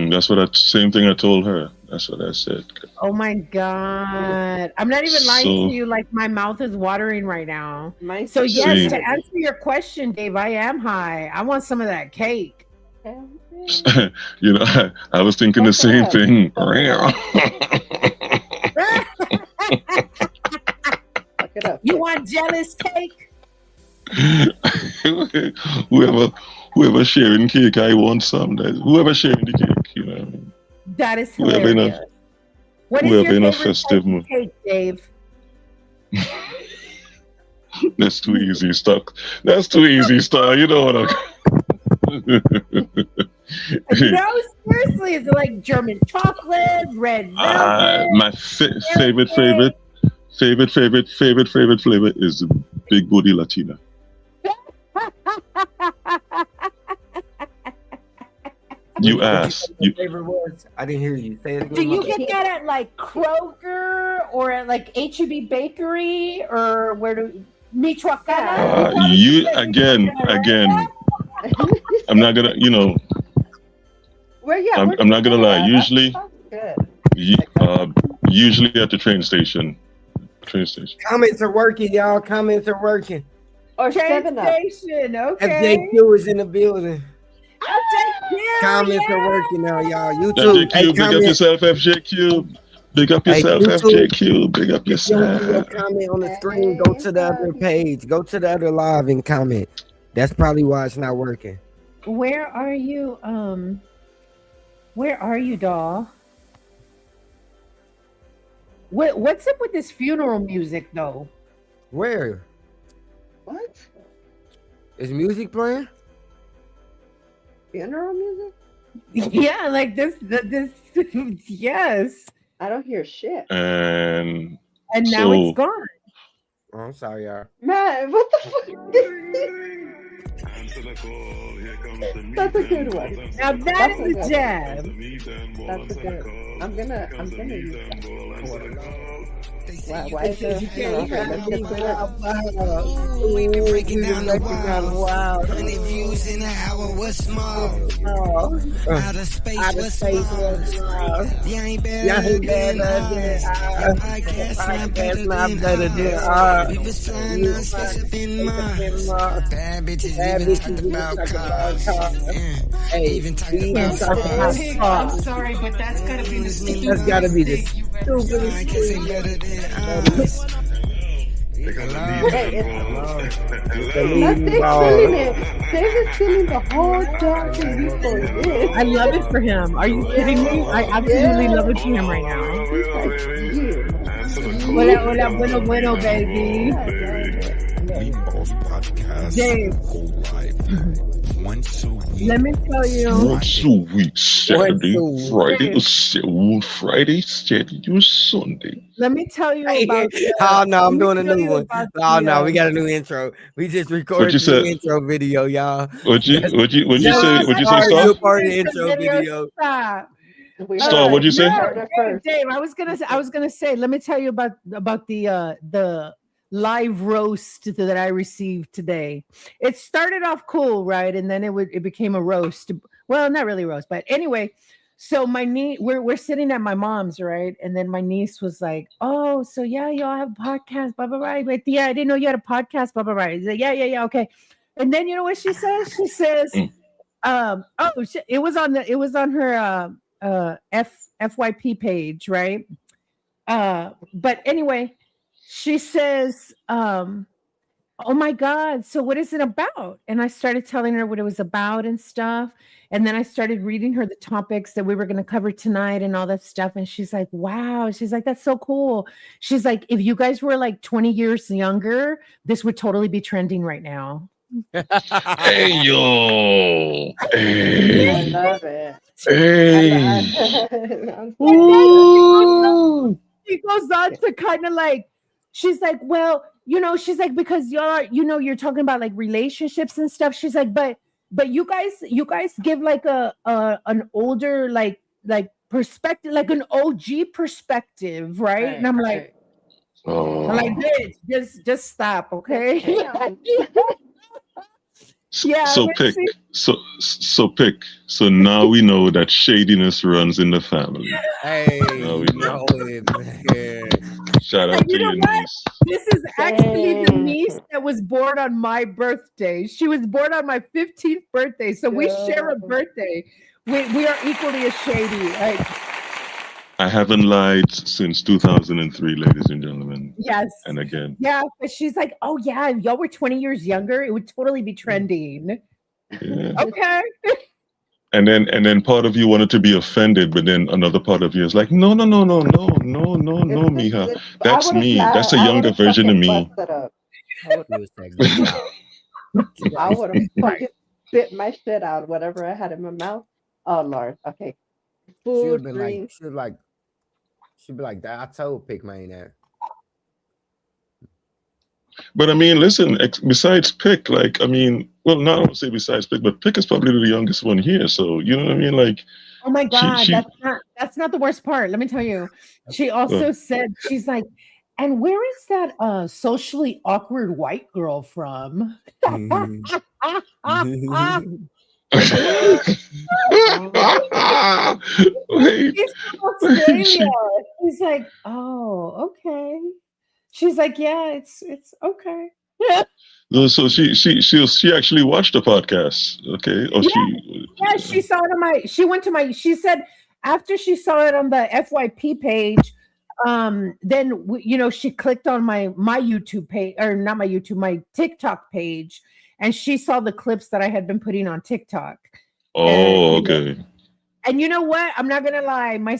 Speaker 3: That's what same thing I told her. That's what I said.
Speaker 6: Oh my God. I'm not even lying
Speaker 3: So-
Speaker 6: to you. Like, my mouth is watering right now.
Speaker 10: Mine's
Speaker 6: So, yes,
Speaker 3: Same.
Speaker 6: to answer your question, Dave, I am high. I want some of that cake.
Speaker 3: You know, I was thinking the same thing.
Speaker 6: You want jealous cake?
Speaker 3: whoever sharing cake, I want some. Whoever sharing the cake, you know what I mean?
Speaker 6: That is
Speaker 3: Whoever in
Speaker 6: hilarious.
Speaker 3: a,
Speaker 6: What is
Speaker 3: whoever
Speaker 6: your
Speaker 3: in a
Speaker 6: favorite
Speaker 3: festive
Speaker 6: type of
Speaker 3: mood.
Speaker 6: cake, Dave?
Speaker 3: That's too easy, Stuck. That's too easy, Star. You know what I'm.
Speaker 6: No, seriously, is it like German chocolate, red velvet?
Speaker 3: My favorite flavor is the Big Booty Latina. You asked.
Speaker 1: Your favorite was? I didn't hear you. Say it again.
Speaker 6: Do you get that at like Kroger or at like H-E-B Bakery or where do Michoacana?
Speaker 3: You again. I'm not gonna. You know.
Speaker 10: Where? Yeah.
Speaker 3: I'm not gonna lie. Usually,
Speaker 10: Good.
Speaker 3: usually at the train station.
Speaker 1: Comments are working, y'all. Comments are working.
Speaker 10: Or
Speaker 6: Train
Speaker 10: 7-Up.
Speaker 6: station, okay.
Speaker 1: FJQ is in the building.
Speaker 6: FJQ,
Speaker 1: Comments are working now, y'all. YouTube,
Speaker 3: FJQ, big up yourself, FJQ. Big up yourself, FJQ. Big up yourself.
Speaker 1: If you don't comment on the screen, go to the other page. Go to the other live and comment. That's probably why it's not working.
Speaker 6: Where are you? Where are you, doll? What's up with this funeral music, though?
Speaker 1: Where?
Speaker 10: What?
Speaker 1: Is music playing?
Speaker 10: Funeral music?
Speaker 6: Yeah, like this. Yes.
Speaker 10: I don't hear shit.
Speaker 3: And
Speaker 6: now it's gone.
Speaker 1: Oh, I'm sorry, y'all.
Speaker 10: Man, what the fuck? That's a good one.
Speaker 6: Now that is a jab.
Speaker 10: That's a good. I'm gonna use that. Why is it?
Speaker 5: We been breaking down the wild. 100 views in an hour, what's small? Outer space, what's small? You ain't better than us. Your podcast not better than us. We was flying on spaceship in Mars. Bad bitches even talk about cars. Even talk about cars.
Speaker 6: I'm sorry, but that's gotta be the stupidest.
Speaker 1: That's gotta be the stupidest
Speaker 5: thing. Better than us.
Speaker 10: David's spinning the whole dark and you for this.
Speaker 6: I love it for him. Are you kidding me? I absolutely love it for him right now. Hola, bueno, baby.
Speaker 9: Meat Ballz Podcast.
Speaker 6: Dave.
Speaker 9: Go live. Once a week.
Speaker 6: Let me tell you.
Speaker 3: Once a week, Saturday, Friday, Saturday, Sunday.
Speaker 6: Let me tell you about.
Speaker 1: Oh no, I'm doing a new one. Oh no, we got a new intro. We just recorded the new intro video, y'all.
Speaker 3: What you say? What you say,
Speaker 1: Star?
Speaker 3: Star?
Speaker 1: Part of the intro video.
Speaker 6: Stop.
Speaker 3: Star, what'd you say?
Speaker 6: Dave, I was gonna say. Let me tell you about the live roast that I received today. It started off cool, right, and then it became a roast. Well, not really roast, but anyway. So my niece, we're sitting at my mom's, right, and then my niece was like, "Oh, so yeah, y'all have a podcast, blah blah blah." But yeah, I didn't know you had a podcast, blah blah blah. He's like, yeah, okay. And then you know what she says? She says, it was on her FYP page, right? But anyway, she says, oh my God, so what is it about? And I started telling her what it was about and stuff. And then I started reading her the topics that we were going to cover tonight and all that stuff. And she's like, wow. She's like, that's so cool. She's like, if you guys were like 20 years younger, this would totally be trending right now.
Speaker 3: Hey, yo. Hey.
Speaker 10: I love it.
Speaker 3: Hey.
Speaker 6: She goes on to kind of like, she's like, well, she's like, because you're talking about like relationships and stuff. She's like, but you guys give like an older like perspective, like an OG perspective, right? And I'm like, bitch, just stop, okay? Yeah.
Speaker 3: So pick. So now we know that shadiness runs in the family.
Speaker 1: Hey,
Speaker 3: now we know. Shout out to
Speaker 6: you know
Speaker 3: your
Speaker 6: what?
Speaker 3: niece.
Speaker 6: This is actually the niece that was born on my birthday. She was born on my 15th birthday, so we share a birthday. We are equally as shady.
Speaker 3: I haven't lied since 2003, ladies and gentlemen.
Speaker 6: Yes.
Speaker 3: And again.
Speaker 6: Yeah, but she's like, oh yeah, if y'all were 20 years younger, it would totally be trending.
Speaker 3: Yeah.
Speaker 6: Okay.
Speaker 3: And then part of you wanted to be offended, but then another part of you is like, no, mija. That's me. That's a younger version of me.
Speaker 10: I would have fucking spit my shit out, whatever I had in my mouth. Oh Lord. Okay. Food,
Speaker 1: she'd be like, that. I told Pick-Man that.
Speaker 3: But I mean, listen, besides Pick, like, I mean, well, not I don't say besides Pick, but Pick is probably the youngest one here. So, you know what I mean? Like,
Speaker 6: oh my God, that's not the worst part. Let me tell you. She also said, she's like, and where is that socially awkward white girl from? She's from Australia. She's like, oh, okay. She's like, yeah, it's okay.
Speaker 3: So she actually watched the podcast, okay? Or
Speaker 6: she saw it on she said after she saw it on the FYP page, then she clicked on my YouTube page, or not my YouTube, my TikTok page, and she saw the clips that I had been putting on TikTok.
Speaker 3: Oh, okay.
Speaker 6: And you know what? I'm not gonna lie. My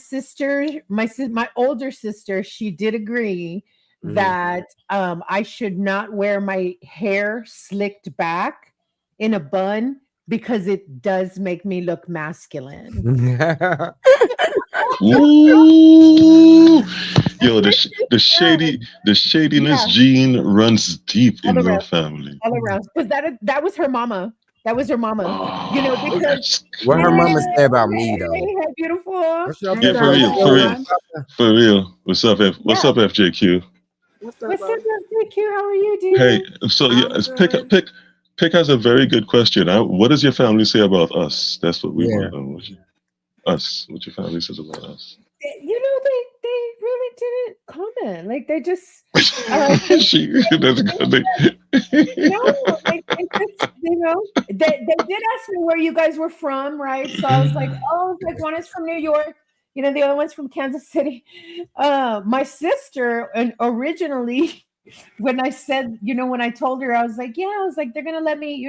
Speaker 6: older sister, she did agree that I should not wear my hair slicked back in a bun because it does make me look masculine.
Speaker 3: Ooh. Yo, the shadiness gene runs deep in your family.
Speaker 6: All around. Because that was her mama. That was her mama. Because
Speaker 1: what her mama say about me though.
Speaker 6: Hey, beautiful.
Speaker 3: Yeah, for real. What's up, FJQ?
Speaker 6: What's up, FJQ? How are you, dude?
Speaker 3: Hey, so Pick has a very good question. What does your family say about us? That's what we want to know. What your family says about us.
Speaker 6: They really didn't comment. Like they just
Speaker 3: that's good.
Speaker 6: They did ask me where you guys were from, right? So I was like, like one is from New York, the other one's from Kansas City. My sister, and originally when I said, when I told her, I was like, they're gonna let me,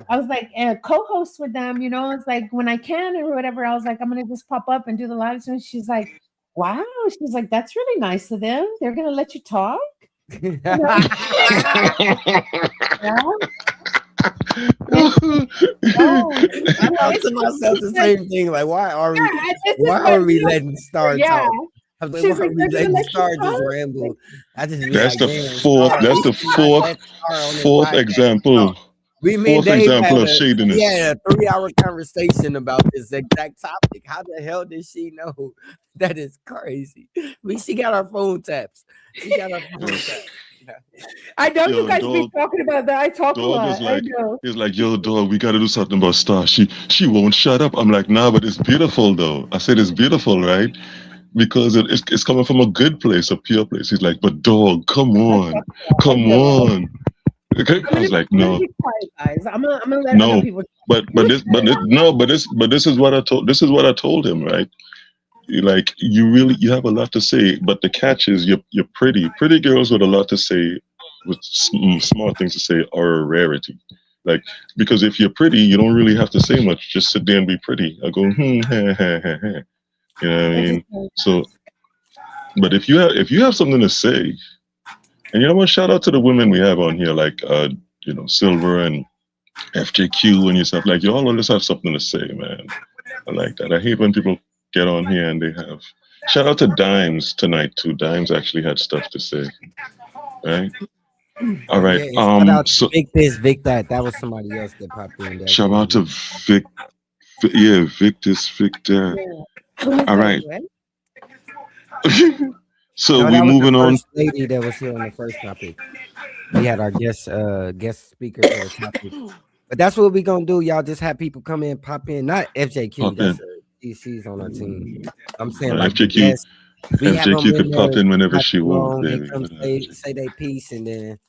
Speaker 6: I was like co-host with them, it's like when I can or whatever. I was like, I'm gonna just pop up and do the lives. And she's like, wow. She's like, that's really nice of them. They're gonna let you talk.
Speaker 1: I thought to myself the same thing. Like, why are we letting Star talk? I was like, why are we letting Star just ramble?
Speaker 3: That's the fourth example.
Speaker 1: Fourth
Speaker 3: example of shadiness.
Speaker 1: We had a 3-hour conversation about this exact topic. How the hell did she know? That is crazy. She got our phone taps.
Speaker 6: I know you guys be talking about that. I talk a lot. I know.
Speaker 3: He's like, yo, dog, we got to do something about Star. She won't shut up. I'm like, nah, but it's beautiful, though. I said it's beautiful, right? Because it's coming from a good place, a pure place. He's like, but dog, come on. I was like,
Speaker 6: I'm gonna
Speaker 3: no,
Speaker 6: be quiet, guys. I'm gonna let
Speaker 3: no.
Speaker 6: other people.
Speaker 3: But this is what I told. This is what I told him, right? Like you have a lot to say, but the catch is you're pretty. Pretty girls with a lot to say, with smart things to say, are a rarity. Like, because if you're pretty, you don't really have to say much. Just sit there and be pretty. I go, ha, ha, ha, ha. You know what I mean? So, but if you have something to say, and you know what? Shout out to the women we have on here, like Silver and FJQ and yourself. Like, you all always have something to say, man. I like that. I hate when people get on here and they have. Shout out to Dimes tonight too. Dimes actually had stuff to say, right? All right.
Speaker 1: Yeah, shout out to Vic this, Vic that. That was somebody else that popped in there.
Speaker 3: Shout out to Vic. Yeah, Vic this, Vic that. All right. So
Speaker 1: No,
Speaker 3: we moving
Speaker 1: the
Speaker 3: on.
Speaker 1: first lady that was here on the first topic. We had our guest speaker for the topic. But that's what we gonna do, y'all. Just have people come in, pop in. Not FJQ. That's she's on our team. I'm saying like
Speaker 3: FJQ. FJQ could pop in whenever she wants, baby.
Speaker 1: Come say their piece, and then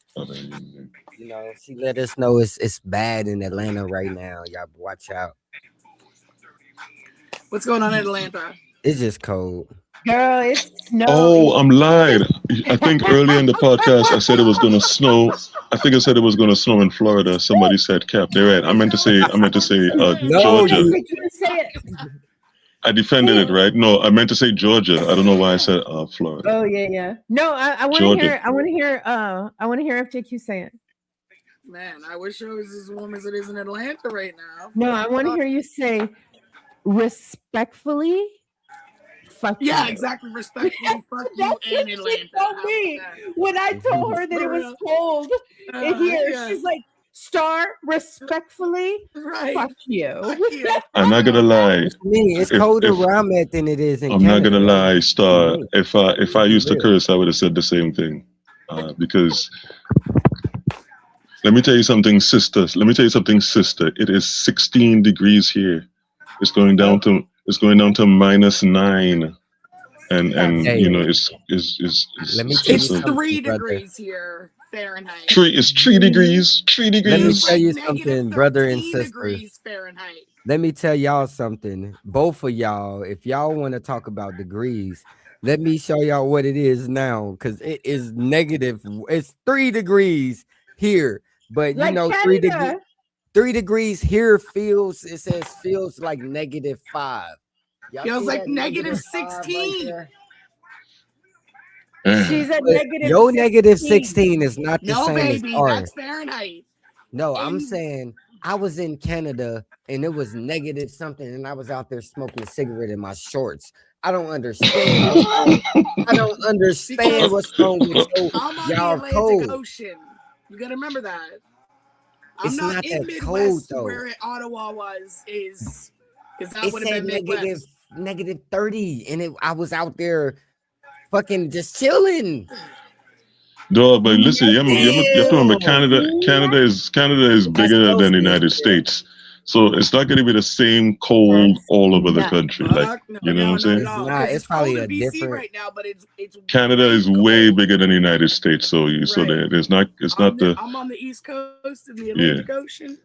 Speaker 1: she let us know it's bad in Atlanta right now. Y'all watch out.
Speaker 11: What's going on in Atlanta?
Speaker 1: It's just cold.
Speaker 6: Girl, it's snow.
Speaker 3: Oh, I'm lying. I think earlier in the podcast I said it was gonna snow. I think I said it was gonna snow in Florida. Somebody said Cap. They're right. I meant to say Georgia. I defended it, right? No, I meant to say Georgia. I don't know why I said Florida.
Speaker 6: Oh yeah. No, I want to hear. I want to hear FJQ say it.
Speaker 11: Man, I wish it was as warm as it is in Atlanta right now.
Speaker 6: No, I want to hear you say respectfully. Fuck
Speaker 11: yeah,
Speaker 6: you.
Speaker 11: Exactly. Respectfully, fuck you and Atlanta.
Speaker 6: Told me when I told her that it was cold in here, she's like, "Star, respectfully, fuck you."
Speaker 3: I'm not gonna lie.
Speaker 1: It's colder where I'm at than it is in
Speaker 3: I'm
Speaker 1: Canada.
Speaker 3: not gonna lie, Star. If I used to curse, I would have said the same thing. Because let me tell you something, sister. It is 16 degrees here. It's going down to -9, and it's
Speaker 1: let me
Speaker 11: it's 3 degrees here Fahrenheit.
Speaker 3: It's 3 degrees. 3 degrees.
Speaker 1: Let me tell you something, brother and sister.
Speaker 11: Degrees Fahrenheit.
Speaker 1: Let me tell y'all something. Both of y'all, if y'all want to talk about degrees, let me show y'all what it is now, because it is negative. It's 3 degrees here, but
Speaker 6: like
Speaker 1: 3 degrees here feels like -5. Y'all
Speaker 11: feels like
Speaker 1: -16.
Speaker 11: -16.
Speaker 6: She's at negative.
Speaker 1: Your -16 is not the same
Speaker 11: baby,
Speaker 1: as ours.
Speaker 11: that's Fahrenheit.
Speaker 1: No, I'm saying I was in Canada and it was negative something, and I was out there smoking a cigarette in my shorts. I don't understand. I don't understand what's wrong with y'all cold.
Speaker 11: Ocean. You gotta remember that.
Speaker 1: It's
Speaker 11: I'm
Speaker 1: not
Speaker 11: in
Speaker 1: that
Speaker 11: Midwest
Speaker 1: cold though.
Speaker 11: Where Ottawa is that
Speaker 1: It
Speaker 11: would have
Speaker 1: said
Speaker 11: been
Speaker 1: -30, and I was out there fucking just chilling.
Speaker 3: No, but listen, you have to remember Canada is bigger than the United States. So it's not going to be the same cold all over the country. Like, you know what I'm saying?
Speaker 1: It's probably a
Speaker 11: BC
Speaker 1: different.
Speaker 11: right now, but it's
Speaker 3: Canada is way bigger than the United States. So there's not. It's not the.
Speaker 11: I'm on the East Coast of the Atlantic Ocean,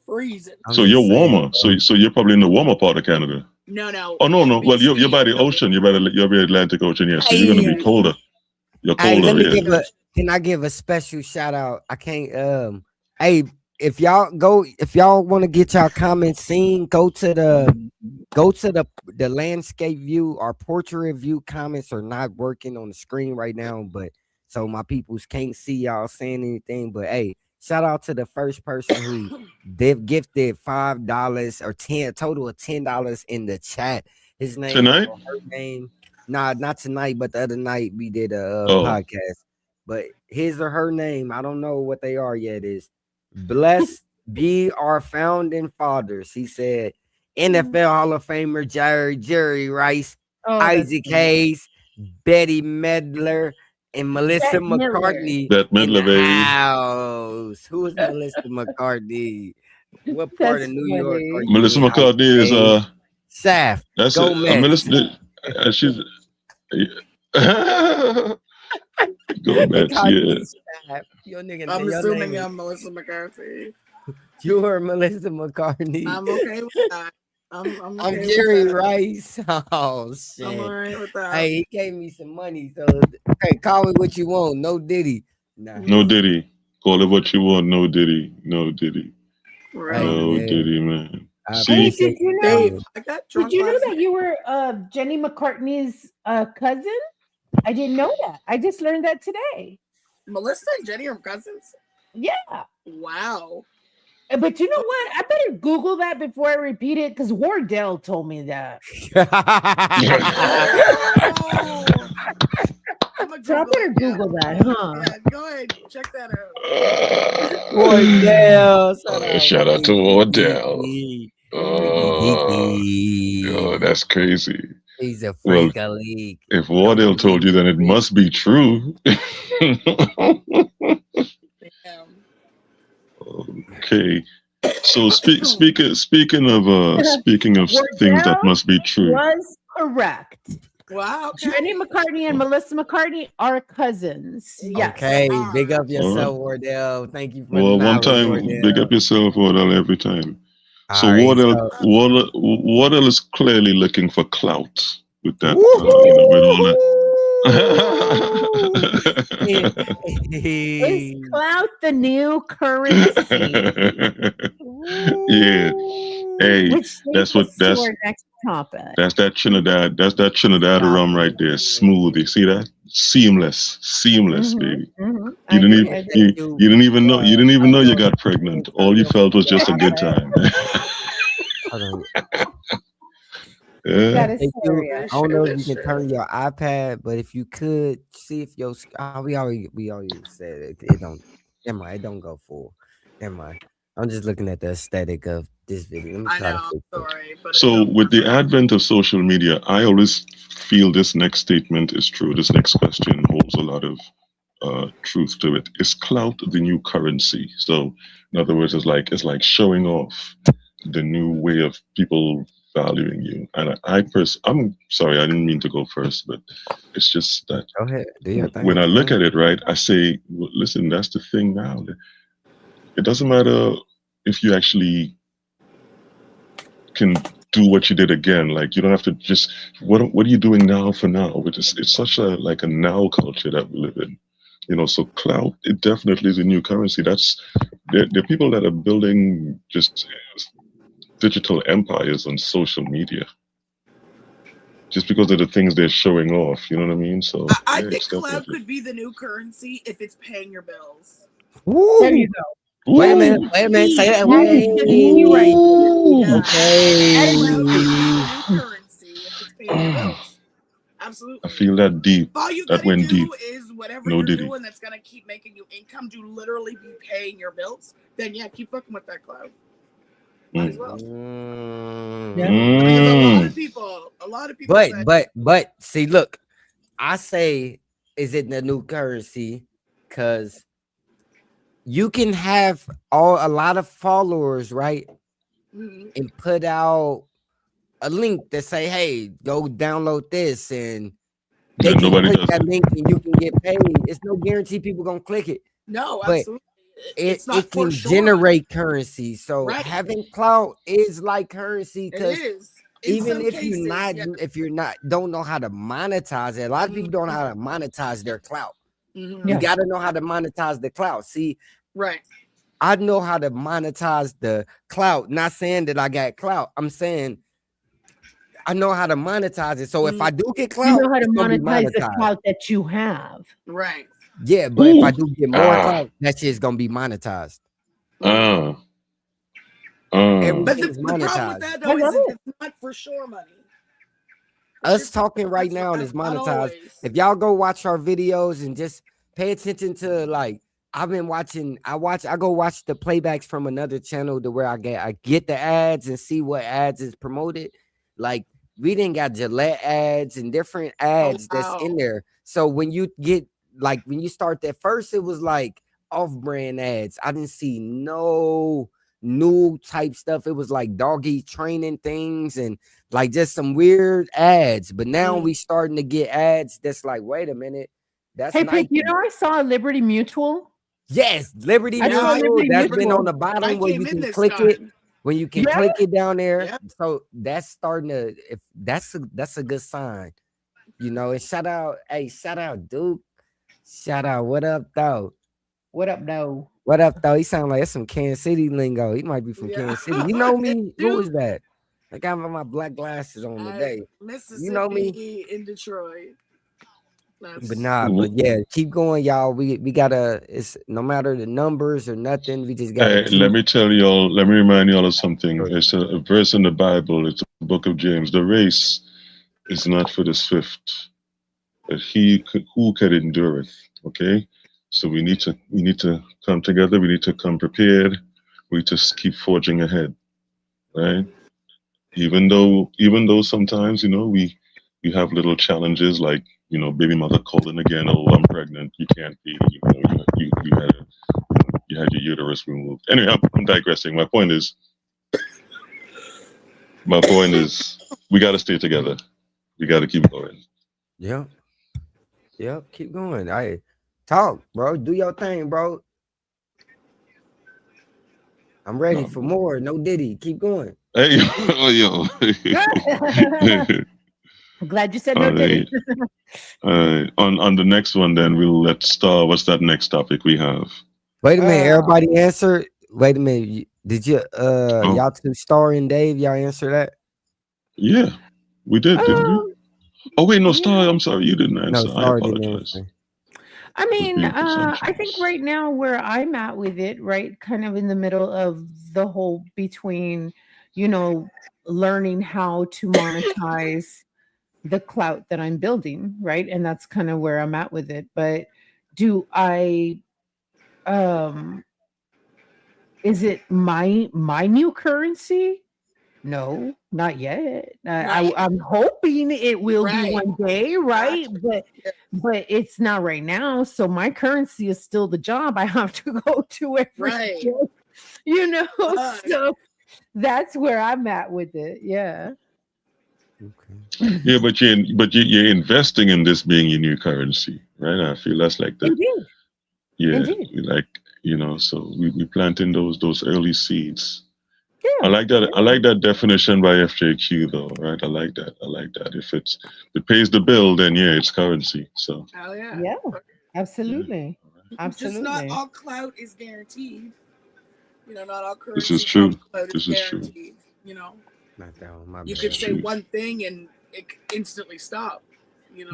Speaker 11: freezing.
Speaker 3: So you're warmer. So you're probably in the warmer part of Canada.
Speaker 11: No.
Speaker 3: Oh no. Well, you're by the ocean. You're by the Atlantic Ocean. Yeah. So you're gonna be colder. You're colder.
Speaker 1: Hey, can I give a special shout out? I can't. Hey, if y'all want to get y'all comments seen, go to the landscape view. Our portrait view comments are not working on the screen right now, but so my peoples can't see y'all saying anything. But hey, shout out to the first person who gifted $5 or total of $10 in the chat. His name
Speaker 3: tonight.
Speaker 1: Her name. Nah, not tonight, but the other night we did a podcast. But his or her name, I don't know what they are yet, is Blessed be our founding fathers. He said NFL Hall of Famer Jerry Rice, Isaac Hayes, Betty Midler, and Melissa McCartney.
Speaker 3: Bette Midler, baby.
Speaker 1: House. Who is Melissa McCartney? What part of New York?
Speaker 3: Melissa McCartney is
Speaker 1: Shaft.
Speaker 3: That's
Speaker 1: Go
Speaker 3: it. Melissa, she's. Go Mets, yeah.
Speaker 1: Your nigga,
Speaker 11: I'm
Speaker 1: your
Speaker 11: assuming
Speaker 1: name
Speaker 11: I'm Melissa McCarthy.
Speaker 1: you are Melissa McCartney.
Speaker 11: I'm okay with that. I'm
Speaker 1: I'm
Speaker 11: okay
Speaker 1: Jerry
Speaker 11: with that.
Speaker 1: Rice. Oh shit.
Speaker 11: I'm alright with that.
Speaker 1: Hey, he gave me some money, so hey, call me what you want. No Diddy. Nah.
Speaker 3: No Diddy. Call it what you want. No Diddy. No Diddy.
Speaker 11: Right.
Speaker 3: No
Speaker 1: man.
Speaker 3: Diddy, man.
Speaker 1: I
Speaker 6: Hey,
Speaker 3: See,
Speaker 6: did you know?
Speaker 11: Dave, I got drunk
Speaker 6: Did you know
Speaker 11: last
Speaker 6: that
Speaker 11: night.
Speaker 6: you were Jenny McCartney's cousin? I didn't know that. I just learned that today.
Speaker 11: Melissa and Jenny are cousins?
Speaker 6: Yeah.
Speaker 11: Wow.
Speaker 6: But you know what? I better Google that before I repeat it because Wardell told me that. So I better Google that, huh?
Speaker 11: Yeah, go ahead. Check that out.
Speaker 1: Wardell.
Speaker 3: shout out to Wardell.
Speaker 1: Geeky.
Speaker 3: That's crazy.
Speaker 1: He's a
Speaker 3: Well,
Speaker 1: freak of league.
Speaker 3: if Wardell told you, then it must be true. Okay. So speaking of things that must be true.
Speaker 6: Was correct.
Speaker 11: Wow. Okay.
Speaker 6: Jenny McCartney and Melissa McCartney are cousins. Yes.
Speaker 1: Okay, big up yourself, Wardell. Thank you for
Speaker 3: Well,
Speaker 1: the
Speaker 3: one
Speaker 1: knowledge,
Speaker 3: time,
Speaker 1: Wardell.
Speaker 3: big up yourself, Wardell, every time. So
Speaker 1: All right,
Speaker 3: Wardell is clearly looking for clout with that, with all that.
Speaker 6: Is clout the new currency?
Speaker 3: Yeah. Hey, that's
Speaker 6: our next topic.
Speaker 3: That's that Trinidad rum right there. Smooth. You see that? Seamless, baby.
Speaker 6: Mm-hmm.
Speaker 3: You didn't even know you got pregnant. All you felt was just a good time. Yeah.
Speaker 6: That is
Speaker 1: I
Speaker 6: serious.
Speaker 1: don't know if you can turn your iPad, but if you could see if your we already said it. It don't. Never mind. It don't go full. Never mind. I'm just looking at the aesthetic of this video. Let me try to fix it.
Speaker 3: So with the advent of social media, I always feel this next statement is true. This next question holds a lot of truth to it. Is clout the new currency? So in other words, it's like showing off the new way of people valuing you. And I'm sorry, I didn't mean to go first, but it's just that
Speaker 1: go ahead. Do your thing.
Speaker 3: When I look at it, right, I say, well, listen, that's the thing now. It doesn't matter if you actually can do what you did again. Like, you don't have to just, what are you doing now for now? It's such a now culture that we live in. So clout, it definitely is a new currency. There are people that are building just digital empires on social media just because of the things they're showing off. You know what I mean? So
Speaker 11: I think clout could be the new currency if it's paying your bills.
Speaker 6: Ooh. There you go.
Speaker 1: Wait a minute. Say that. Wait.
Speaker 11: Okay. Currency if it's paying your bills. Absolutely.
Speaker 3: I feel that deep.
Speaker 11: All you
Speaker 3: that went deep.
Speaker 11: Is whatever you're doing that's gonna keep making you income to literally be paying your bills. Then yeah, keep fucking with that clout. Might as well.
Speaker 6: Yeah.
Speaker 11: Because a lot of people.
Speaker 1: But see, look, I say, is it the new currency? Because you can have a lot of followers, right?
Speaker 11: Mm-hmm.
Speaker 1: And put out a link that say, hey, go download this, and they can click that link and you can get paid. It's no guarantee people gonna click it.
Speaker 11: No,
Speaker 1: but
Speaker 11: absolutely.
Speaker 1: It can generate currency. So having clout is like currency, because even if you're not don't know how to monetize it, a lot of people don't know how to monetize their clout. Mm-hmm. You got to know how to monetize the clout. See,
Speaker 11: right.
Speaker 1: I know how to monetize the clout. Not saying that I got clout. I'm saying I know how to monetize it. So if I do get clout,
Speaker 6: you know how to monetize the clout that you have.
Speaker 11: Right.
Speaker 1: Yeah, but if I do get more clout, that shit's gonna be monetized.
Speaker 11: But the problem with that though is it's not for sure money.
Speaker 1: Us talking right now is monetized. If y'all go watch our videos and just pay attention to, like, I've been watching, I go watch the playbacks from another channel to where I get the ads and see what ads is promoted. Like, we didn't got Gillette ads and different ads that's in there. So when you get, like, when you start that first, it was like off-brand ads. I didn't see no new type stuff. It was like doggy training things and like just some weird ads. But now we starting to get ads that's like, wait a minute. That's
Speaker 6: Hey, Pete, you know, I saw Liberty Mutual
Speaker 1: Yes, Liberty
Speaker 6: I saw
Speaker 1: Mutual.
Speaker 6: Liberty
Speaker 1: That's been
Speaker 6: Mutual.
Speaker 1: on the
Speaker 11: I
Speaker 1: bottom where
Speaker 11: came
Speaker 1: you
Speaker 11: in
Speaker 1: can
Speaker 11: this
Speaker 1: click it.
Speaker 11: time.
Speaker 1: When you can
Speaker 6: Yeah.
Speaker 1: click it down there,
Speaker 11: Yep.
Speaker 1: so that's starting to. If that's a good sign, you know. And shout out Duke. Shout out, what up though?
Speaker 6: What up, though?
Speaker 1: What up though? He sound like that's some Kansas City lingo. He might be from
Speaker 11: Yeah.
Speaker 1: Kansas City. You know me? Who
Speaker 11: Duke
Speaker 1: is that? I got my black glasses on today.
Speaker 11: Mississippi
Speaker 1: You know me?
Speaker 11: in Detroit.
Speaker 1: But yeah, keep going, y'all. We gotta. It's no matter the numbers or nothing. We just gotta.
Speaker 3: Hey, let me remind y'all of something. It's a verse in the Bible. It's the book of James. The race is not for the swift, but who can endureth. Okay, so we need to come together. We need to come prepared. We just keep forging ahead, right? Even though sometimes we have little challenges like baby mother calling again. Oh, I'm pregnant. You can't be. You had your uterus removed. Anyway, I'm digressing. My point is, we got to stay together. We got to keep going.
Speaker 1: Yep. Keep going. I talk, bro. Do your thing, bro. I'm ready for more. No Diddy. Keep going.
Speaker 3: Hey, yo.
Speaker 6: I'm glad you said no Diddy.
Speaker 3: On the next one, then we'll let Star. What's that next topic we have?
Speaker 1: Wait a minute. Everybody answer. Wait a minute. Did you y'all two, Star and Dave, y'all answer that?
Speaker 3: Yeah, we did, didn't we? Oh wait, no, Star. I'm sorry, you didn't answer.
Speaker 1: No, Star
Speaker 3: I apologize.
Speaker 1: didn't answer.
Speaker 6: I mean, I think right now where I'm at with it, right, kind of in the middle of the whole between, learning how to monetize the clout that I'm building, right? And that's kind of where I'm at with it. But do I is it my new currency? No, not yet. I'm hoping it will be one day, right? But it's not right now. So my currency is still the job I have to go to every day, So that's where I'm at with it. Yeah.
Speaker 3: Okay. Yeah, but you're investing in this being your new currency, right? I feel that's like the
Speaker 6: Indeed.
Speaker 3: Yeah,
Speaker 6: Indeed.
Speaker 3: like so we planting those early seeds. Yeah, I like that definition by FJQ though, right? I like that. If it pays the bill, then yeah, it's currency. So
Speaker 11: hell yeah.
Speaker 6: Yeah, absolutely.
Speaker 11: Yeah.
Speaker 6: Absolutely.
Speaker 11: Just not all clout is guaranteed. Not all currency.
Speaker 3: This is true.
Speaker 11: This is true.
Speaker 1: Not that one,
Speaker 11: you could say one thing and it instantly stop.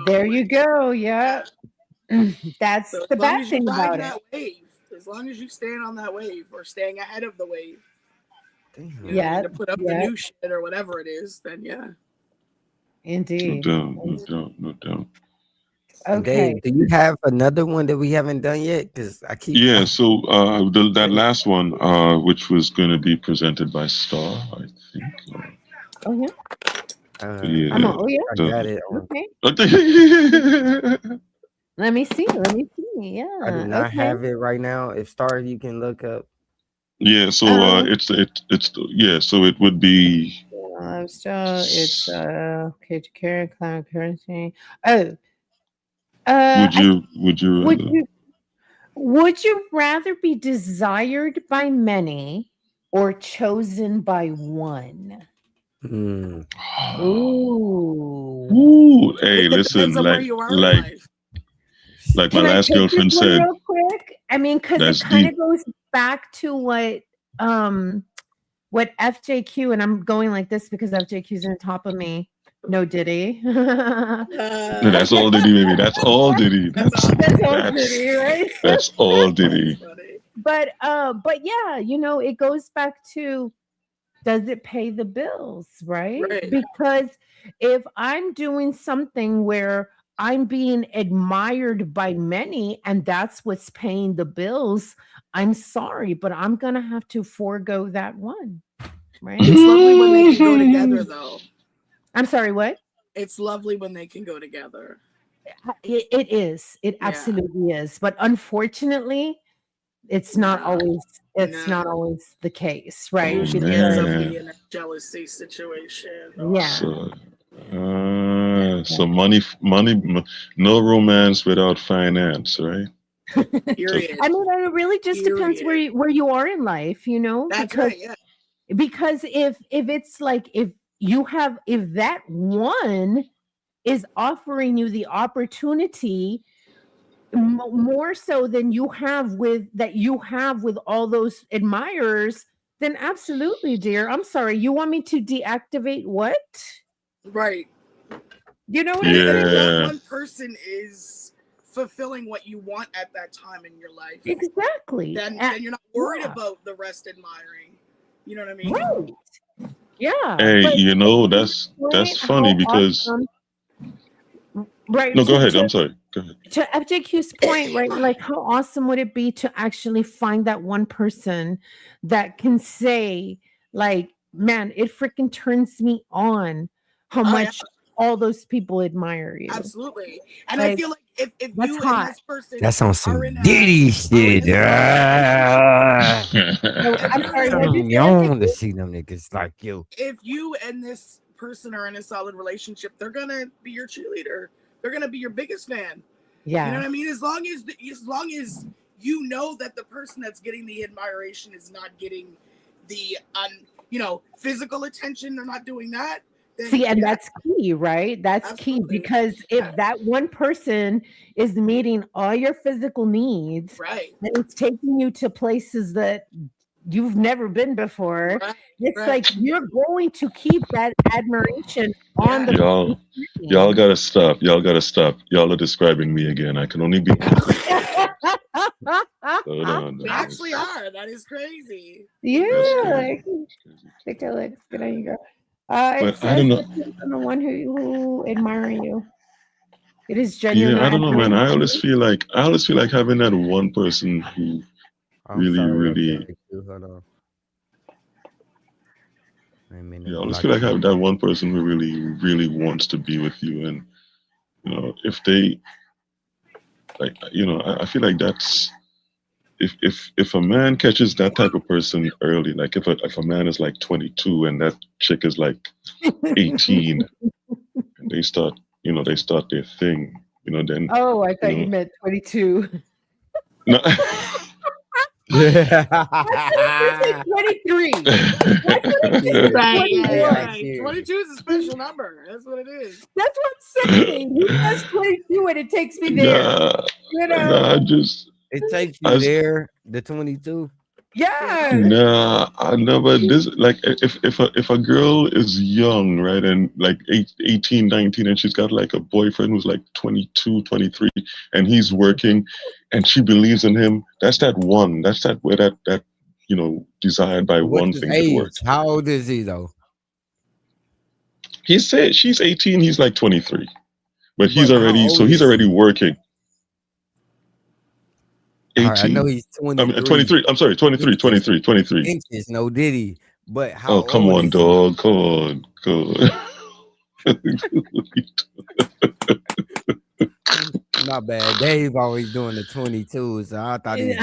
Speaker 6: There you go. Yeah. That's the bad thing about it.
Speaker 11: Wave, as long as you stand on that wave or staying ahead of the wave,
Speaker 6: to
Speaker 11: put up the new shit or whatever it is, then yeah.
Speaker 6: Indeed.
Speaker 3: No doubt.
Speaker 6: Okay.
Speaker 1: Dave, do you have another one that we haven't done yet? Because I keep.
Speaker 3: Yeah. So that last one, which was going to be presented by Star, I think.
Speaker 6: Oh yeah.
Speaker 3: Yeah.
Speaker 1: I got it.
Speaker 6: Okay. Let me see. Yeah.
Speaker 1: I do not have it right now. If Star, you can look up.
Speaker 3: Yeah. So So it would be.
Speaker 6: It's okay to carry cloud currency. Would you rather be desired by many or chosen by one?
Speaker 3: Ooh. Hey, listen, like my last girlfriend said.
Speaker 6: Real quick, I mean, because it kind of goes back to what FJQ, and I'm going like this because FJQ's on top of me. No Diddy.
Speaker 3: That's all Diddy, baby. That's all Diddy.
Speaker 6: That's all Diddy, right?
Speaker 3: That's all Diddy.
Speaker 6: But yeah, it goes back to, does it pay the bills, right? Because if I'm doing something where I'm being admired by many and that's what's paying the bills, I'm sorry, but I'm gonna have to forego that one. Right?
Speaker 11: It's lovely when they can go together, though.
Speaker 6: I'm sorry, what?
Speaker 11: It's lovely when they can go together.
Speaker 6: It is. It absolutely is. But unfortunately, it's not always. It's not always the case, right?
Speaker 11: It ends up being a jealousy situation.
Speaker 6: Yeah.
Speaker 3: So money, no romance without finance, right?
Speaker 11: Period.
Speaker 6: I mean, it really just depends where you are in life, you know.
Speaker 11: That's right. Yeah.
Speaker 6: Because if it's like if that one is offering you the opportunity more so than you have with all those admirers, then absolutely, dear. I'm sorry. You want me to deactivate what?
Speaker 11: Right.
Speaker 6: You know what I'm saying?
Speaker 11: That one person is fulfilling what you want at that time in your life.
Speaker 6: Exactly.
Speaker 11: Then you're not worried about the rest admiring. You know what I mean?
Speaker 6: Right. Yeah.
Speaker 3: Hey, you know, that's funny because
Speaker 6: right.
Speaker 3: No, go ahead. I'm sorry. Go ahead.
Speaker 6: To FJQ's point, right? Like, how awesome would it be to actually find that one person that can say, like, man, it freaking turns me on how much all those people admire you.
Speaker 11: Absolutely. And I feel like if you
Speaker 6: hot.
Speaker 11: and this person
Speaker 1: That's on some Diddy shit.
Speaker 6: I'm sorry.
Speaker 1: You want to see them niggas like you.
Speaker 11: If you and this person are in a solid relationship, they're gonna be your cheerleader. They're gonna be your biggest fan.
Speaker 6: Yeah.
Speaker 11: You know what I mean? As long as you know that the person that's getting the admiration is not getting the physical attention, they're not doing that.
Speaker 6: See, and that's key, right? That's
Speaker 11: Absolutely.
Speaker 6: key, because if that one person is meeting all your physical needs,
Speaker 11: right,
Speaker 6: and it's taking you to places that you've never been before, it's like you're going to keep that admiration on the
Speaker 3: Y'all gotta stop. Y'all are describing me again. I can only be Hold on.
Speaker 11: They actually are. That is crazy.
Speaker 6: Yeah. Take a look. There you go.
Speaker 3: But I don't know.
Speaker 6: On the one who admire you. It is genuine.
Speaker 3: Yeah, I don't know, man. I always feel like having that one person who really.
Speaker 1: Hold on.
Speaker 3: Yeah, I always feel like having that one person who really wants to be with you, and if they, like, I feel like that's if a man catches that type of person early, like if a man is like 22 and that chick is like 18, and they start their thing, then.
Speaker 6: Oh, I thought you meant 22.
Speaker 3: No.
Speaker 6: 23.
Speaker 11: Right. 22 is a special number. That's what it is.
Speaker 6: That's what I'm saying. He says 22 and it takes me there.
Speaker 1: It takes you there, the 22.
Speaker 6: Yeah.
Speaker 3: Nah, I never. This like if a girl is young, right, and like 18, 19, and she's got like a boyfriend who's like 22, 23, and he's working, and she believes in him. That's that one. That's that where that desired by one thing could work.
Speaker 1: How old is he though?
Speaker 3: He said she's 18. He's like 23, but he's already working. 18.
Speaker 1: Right, I know he's 23.
Speaker 3: 23. I'm sorry, 23.
Speaker 1: Inches, no Diddy. But how?
Speaker 3: Oh, come on, dog. Come on.
Speaker 1: Not bad. Dave always doing the 22s, so I thought he was.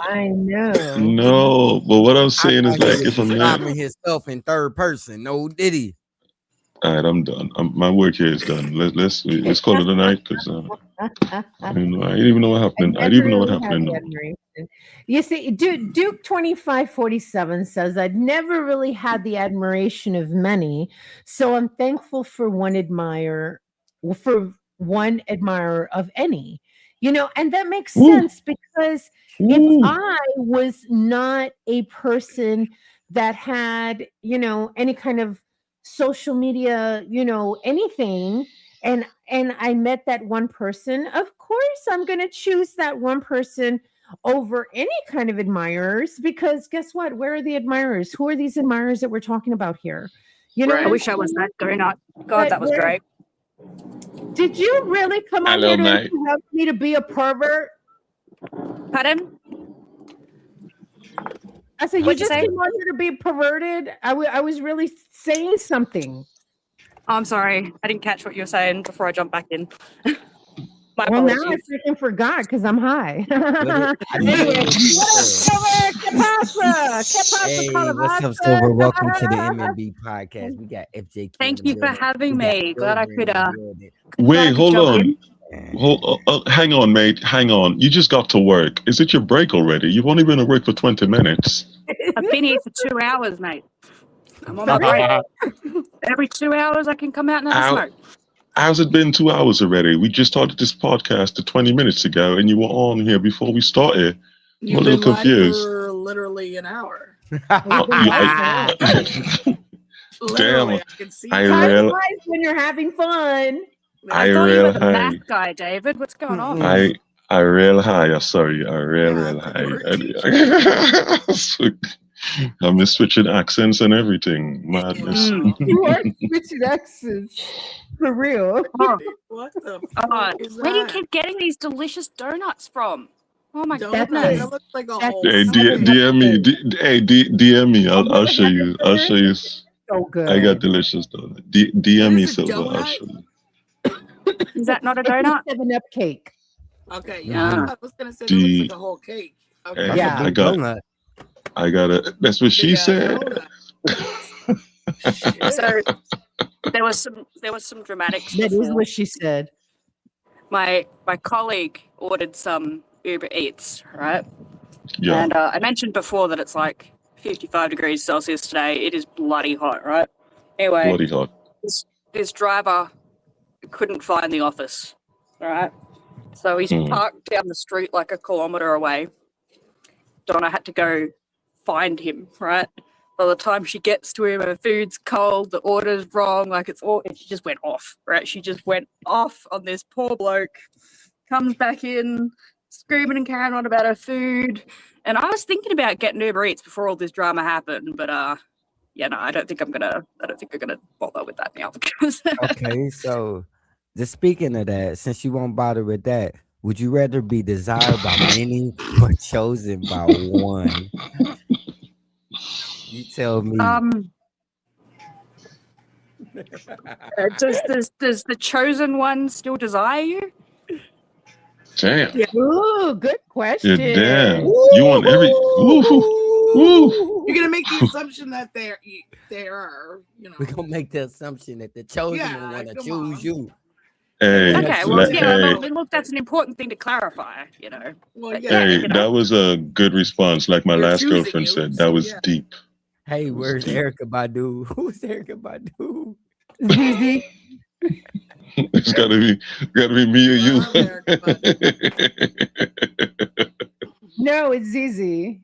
Speaker 6: I know.
Speaker 3: No, but what I'm saying is like if a man
Speaker 1: himself in third person, no Diddy.
Speaker 3: All right, I'm done. My work here is done. Let's call it a night because I didn't even know what happened. I didn't even know what happened.
Speaker 6: You see, Duke 2547 says, "I'd never really had the admiration of many, so I'm thankful for one admirer of any." And that makes sense, because if I was not a person that had, any kind of social media, anything, and I met that one person, of course I'm going to choose that one person over any kind of admirers, because guess what? Where are the admirers? Who are these admirers that we're talking about here?
Speaker 8: I wish I was that donut. God, that was great.
Speaker 6: Did you really come on here to help me to be a pervert?
Speaker 8: Pardon?
Speaker 6: I said, you just came on here to be perverted? I was really saying something.
Speaker 8: Oh, I'm sorry. I didn't catch what you were saying before I jumped back in.
Speaker 6: Now I freaking forgot because I'm high. Anyway,
Speaker 1: what's up, Silver? Welcome to the MNB podcast. We got FJQ.
Speaker 8: Thank you for having me. Glad I could.
Speaker 3: Wait, hold on. Hang on, mate. Hang on. You just got to work. Is it your break already? You've only been at work for 20 minutes.
Speaker 12: I've been here for 2 hours, mate. I'm on my break. Every 2 hours, I can come out and have a smoke.
Speaker 3: How's it been 2 hours already? We just started this podcast 20 minutes ago, and you were on here before we started. I'm a little confused.
Speaker 11: For literally an hour.
Speaker 3: Damn,
Speaker 6: I realize when you're having fun.
Speaker 12: I thought you were the math guy, David. What's going on?
Speaker 3: I real high. Sorry, I real high. I'm just switching accents and everything. Madness.
Speaker 6: You are switching accents. For real.
Speaker 11: What the fuck is that?
Speaker 12: Where do you keep getting these delicious donuts from? Oh my
Speaker 11: goodness.
Speaker 12: goodness.
Speaker 11: That looks like a whole
Speaker 3: Hey, DM me. DM me. I'll show you. I'll show you.
Speaker 6: So good.
Speaker 3: I got delicious donut. DM me, Silver. I'll show you.
Speaker 12: Is that not a donut?
Speaker 6: 7-Up cake.
Speaker 11: Okay, yeah. I was gonna say that looks like a whole cake. Okay.
Speaker 6: Yeah.
Speaker 3: I got it. That's what she said.
Speaker 12: So there was some dramatics.
Speaker 6: That is what she said.
Speaker 12: My colleague ordered some Uber Eats, right?
Speaker 3: Yeah.
Speaker 12: And I mentioned before that it's like 55 degrees Celsius today. It is bloody hot, right? Anyway,
Speaker 3: Bloody hot.
Speaker 12: This driver couldn't find the office, all right? So he's parked down the street like a kilometre away. Donna had to go find him, right? By the time she gets to him, her food's cold, the order's wrong, like and she just went off, right? She just went off on this poor bloke, comes back in, screaming and carrying on about her food. And I was thinking about getting Uber Eats before all this drama happened, but yeah, no, I don't think I'm gonna bother with that now.
Speaker 1: Okay, so just speaking of that, since you won't bother with that, would you rather be desired by many or chosen by one? You tell me.
Speaker 12: Does the chosen one still desire you?
Speaker 3: Damn.
Speaker 6: Yeah. Ooh, good question.
Speaker 3: Yeah, damn. You want every.
Speaker 11: You're gonna make the assumption that they are. You know.
Speaker 1: We're gonna make the assumption that the chosen one want to choose you.
Speaker 3: Hey,
Speaker 12: okay, well, yeah, look, that's an important thing to clarify, you know.
Speaker 11: Well, yeah.
Speaker 3: Hey, that was a good response. Like my last girlfriend said, that was deep.
Speaker 1: Hey, where's Erica Badu? Who's Erica Badu?
Speaker 6: Zizi.
Speaker 3: It's gotta be me or you.
Speaker 6: No, it's Zizi.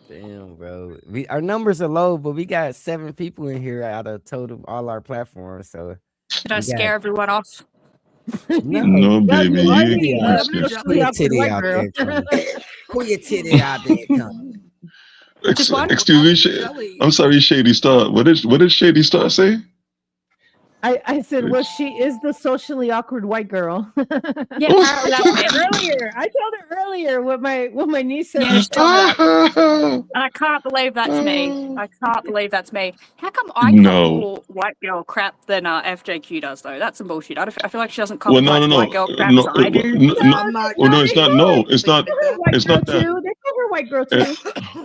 Speaker 1: Damn, bro. Our numbers are low, but we got 7 people in here out of total all our platforms. So
Speaker 12: did I scare everyone off?
Speaker 3: No, baby.
Speaker 1: Pull your titty out there. Pull your titty out there.
Speaker 3: Excuse me, I'm sorry, Shady Star. What did Shady Star say?
Speaker 6: I said, well, she is the socially awkward white girl.
Speaker 12: Yeah,
Speaker 6: earlier. I told her earlier what my niece said.
Speaker 12: I can't believe that's me. I can't believe that's me. How come I can't call white girl crap than FJQ does though? That's some bullshit. I feel like she doesn't call white girl crap as I do.
Speaker 3: It's not that.
Speaker 6: They call her white girl too.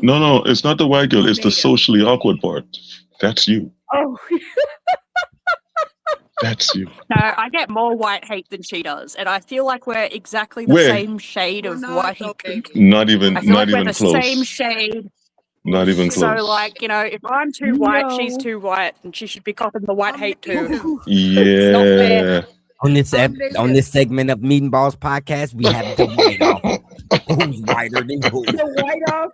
Speaker 3: No, it's not the white girl. It's the socially awkward part. That's you.
Speaker 6: Oh.
Speaker 3: That's you.
Speaker 12: No, I get more white hate than she does, and I feel like we're exactly the same shade of white.
Speaker 3: Not even
Speaker 12: close.
Speaker 3: Same
Speaker 12: shade.
Speaker 3: Not even close.
Speaker 12: So, like, you know, if I'm too white, she's too white, and she should be copping the white hate too.
Speaker 3: Yeah.
Speaker 1: On this segment of Meat Ballz Podcast, we have the white off. Who's whiter than who?
Speaker 6: The white off.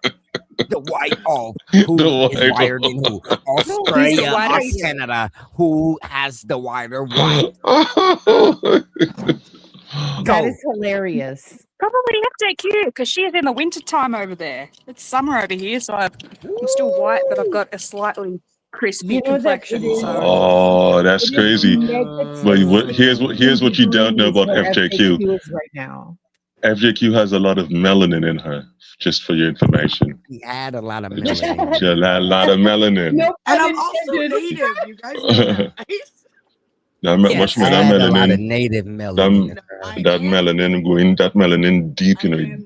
Speaker 1: The white off. Who is whiter than who? Australia or Canada? Who has the whiter white?
Speaker 6: That is hilarious.
Speaker 12: Probably FJQ because she is in the winter time over there. It's summer over here, so I'm still white, but I've got a slightly crispy complexion.
Speaker 3: Oh, that's crazy. But here's what you don't know about FJQ.
Speaker 6: Right now.
Speaker 3: FJQ has a lot of melanin in her, just for your information.
Speaker 1: He had a lot of melanin.
Speaker 3: She had a lot of melanin.
Speaker 11: Nope, and I'm also native, you guys know that, right?
Speaker 3: That melanin,
Speaker 1: native melanin.
Speaker 3: That melanin going, that melanin deep,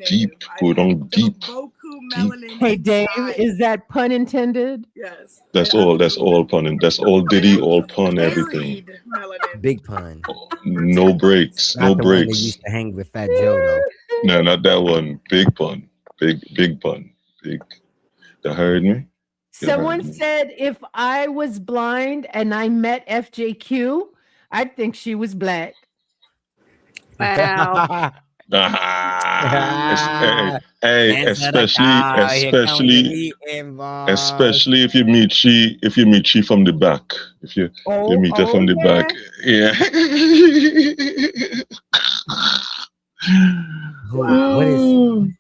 Speaker 3: deep, go down deep.
Speaker 11: Boku melanin.
Speaker 6: Hey, Dave,
Speaker 11: inside.
Speaker 6: is that pun intended?
Speaker 11: Yes.
Speaker 3: That's all. That's all pun. That's all Diddy, all pun, everything.
Speaker 11: Buried melanin.
Speaker 1: Big pun.
Speaker 3: No breaks. No
Speaker 1: Not the one that
Speaker 3: breaks.
Speaker 1: used to hang with Fat Joe though.
Speaker 3: No, not that one. Big pun. Big pun. Big. You heard me?
Speaker 6: Someone said if I was blind and I met FJQ, I'd think she was black.
Speaker 12: Wow.
Speaker 3: Hey, especially if you meet she from the back. If you meet her from the back. Yeah.